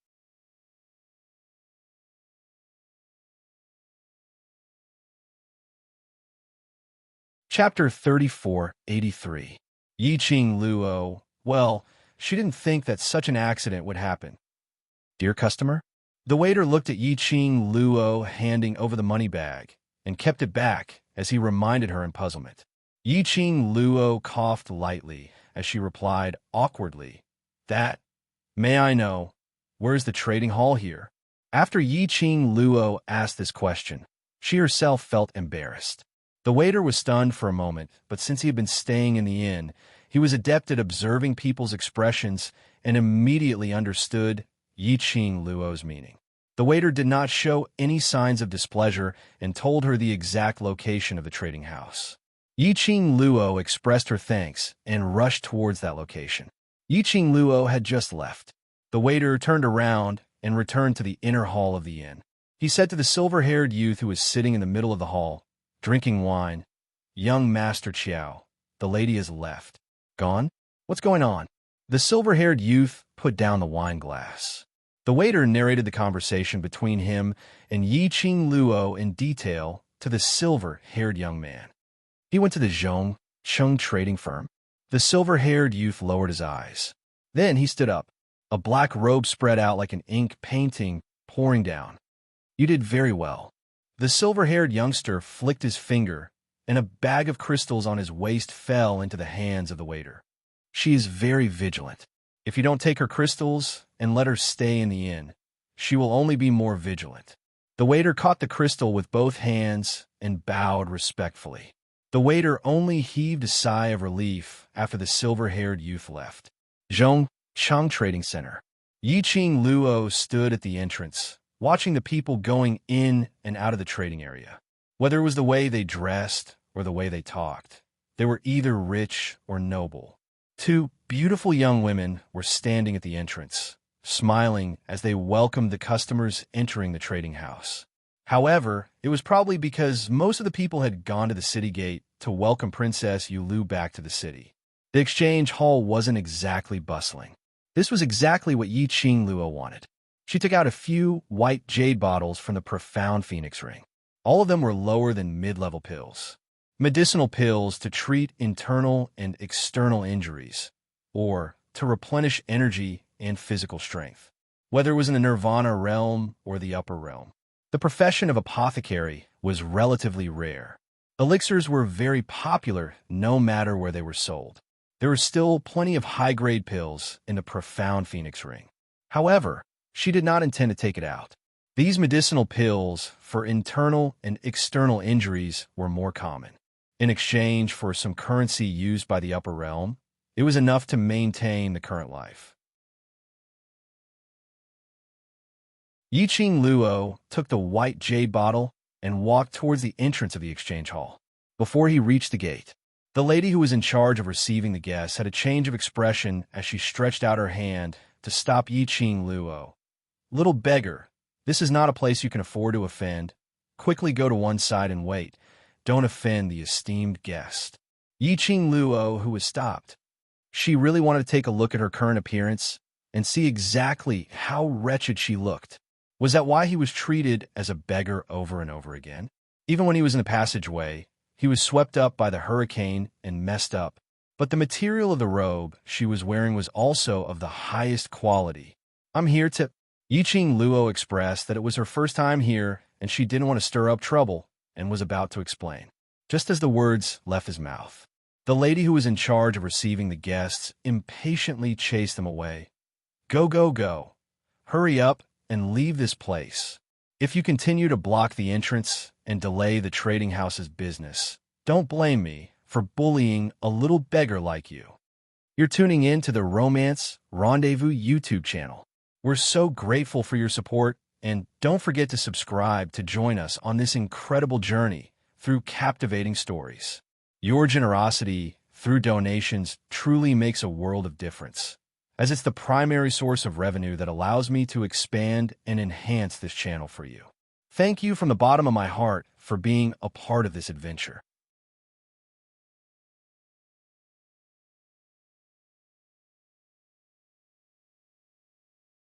Speaker 1: Chapter 3483. Yi Qing Luo. Well, she didn't think that such an accident would happen. Dear customer? The waiter looked at Yi Qing Luo handing over the money bag and kept it back as he reminded her in puzzlement. Yi Qing Luo coughed lightly as she replied awkwardly, May I know, where's the trading hall here? After Yi Qing Luo asked this question, she herself felt embarrassed. The waiter was stunned for a moment, but since he had been staying in the inn, he was adept at observing people's expressions and immediately understood Yi Qing Luo's meaning. The waiter did not show any signs of displeasure and told her the exact location of the trading house. Yi Qing Luo expressed her thanks and rushed towards that location. Yi Qing Luo had just left. The waiter turned around and returned to the inner hall of the inn. He said to the silver-haired youth who was sitting in the middle of the hall, drinking wine, Young Master Chiao, the lady has left. Gone? What's going on? The silver-haired youth put down the wine glass. The waiter narrated the conversation between him and Yi Qing Luo in detail to the silver-haired young man. He went to the Zhong Chung trading firm. The silver-haired youth lowered his eyes. Then he stood up, a black robe spread out like an ink painting pouring down. You did very well. The silver-haired youngster flicked his finger, and a bag of crystals on his waist fell into the hands of the waiter. She is very vigilant. If you don't take her crystals and let her stay in the inn, she will only be more vigilant. The waiter caught the crystal with both hands and bowed respectfully. The waiter only heaved a sigh of relief after the silver-haired youth left. Zhong Chung Trading Center. Yi Qing Luo stood at the entrance, watching the people going in and out of the trading area. Whether it was the way they dressed or the way they talked, they were either rich or noble. Two beautiful young women were standing at the entrance, smiling as they welcomed the customers entering the trading house. However, it was probably because most of the people had gone to the city gate to welcome Princess Yulu back to the city. The exchange hall wasn't exactly bustling. This was exactly what Yi Qing Luo wanted. She took out a few white jade bottles from the profound phoenix ring. All of them were lower than mid-level pills. Medicinal pills to treat internal and external injuries, or to replenish energy and physical strength. Whether it was in the nirvana realm or the upper realm, the profession of apothecary was relatively rare. Elixirs were very popular no matter where they were sold. There were still plenty of high-grade pills in the profound phoenix ring. However, she did not intend to take it out. These medicinal pills for internal and external injuries were more common. In exchange for some currency used by the upper realm, it was enough to maintain the current life. Yi Qing Luo took the white jade bottle and walked towards the entrance of the exchange hall. Before he reached the gate, the lady who was in charge of receiving the guests had a change of expression as she stretched out her hand to stop Yi Qing Luo. Little beggar, this is not a place you can afford to offend. Quickly go to one side and wait. Don't offend the esteemed guest. Yi Qing Luo, who was stopped. She really wanted to take a look at her current appearance and see exactly how wretched she looked. Was that why he was treated as a beggar over and over again? Even when he was in the passageway, he was swept up by the hurricane and messed up. But the material of the robe she was wearing was also of the highest quality. I'm here to... Yi Qing Luo expressed that it was her first time here and she didn't want to stir up trouble and was about to explain. Just as the words left his mouth, the lady who was in charge of receiving the guests impatiently chased them away. Go, go, go. Hurry up and leave this place. If you continue to block the entrance and delay the trading house's business, don't blame me for bullying a little beggar like you. You're tuning in to the Romance Rendezvous YouTube channel. We're so grateful for your support, and don't forget to subscribe to join us on this incredible journey through captivating stories. Your generosity through donations truly makes a world of difference, as it's the primary source of revenue that allows me to expand and enhance this channel for you. Thank you from the bottom of my heart for being a part of this adventure.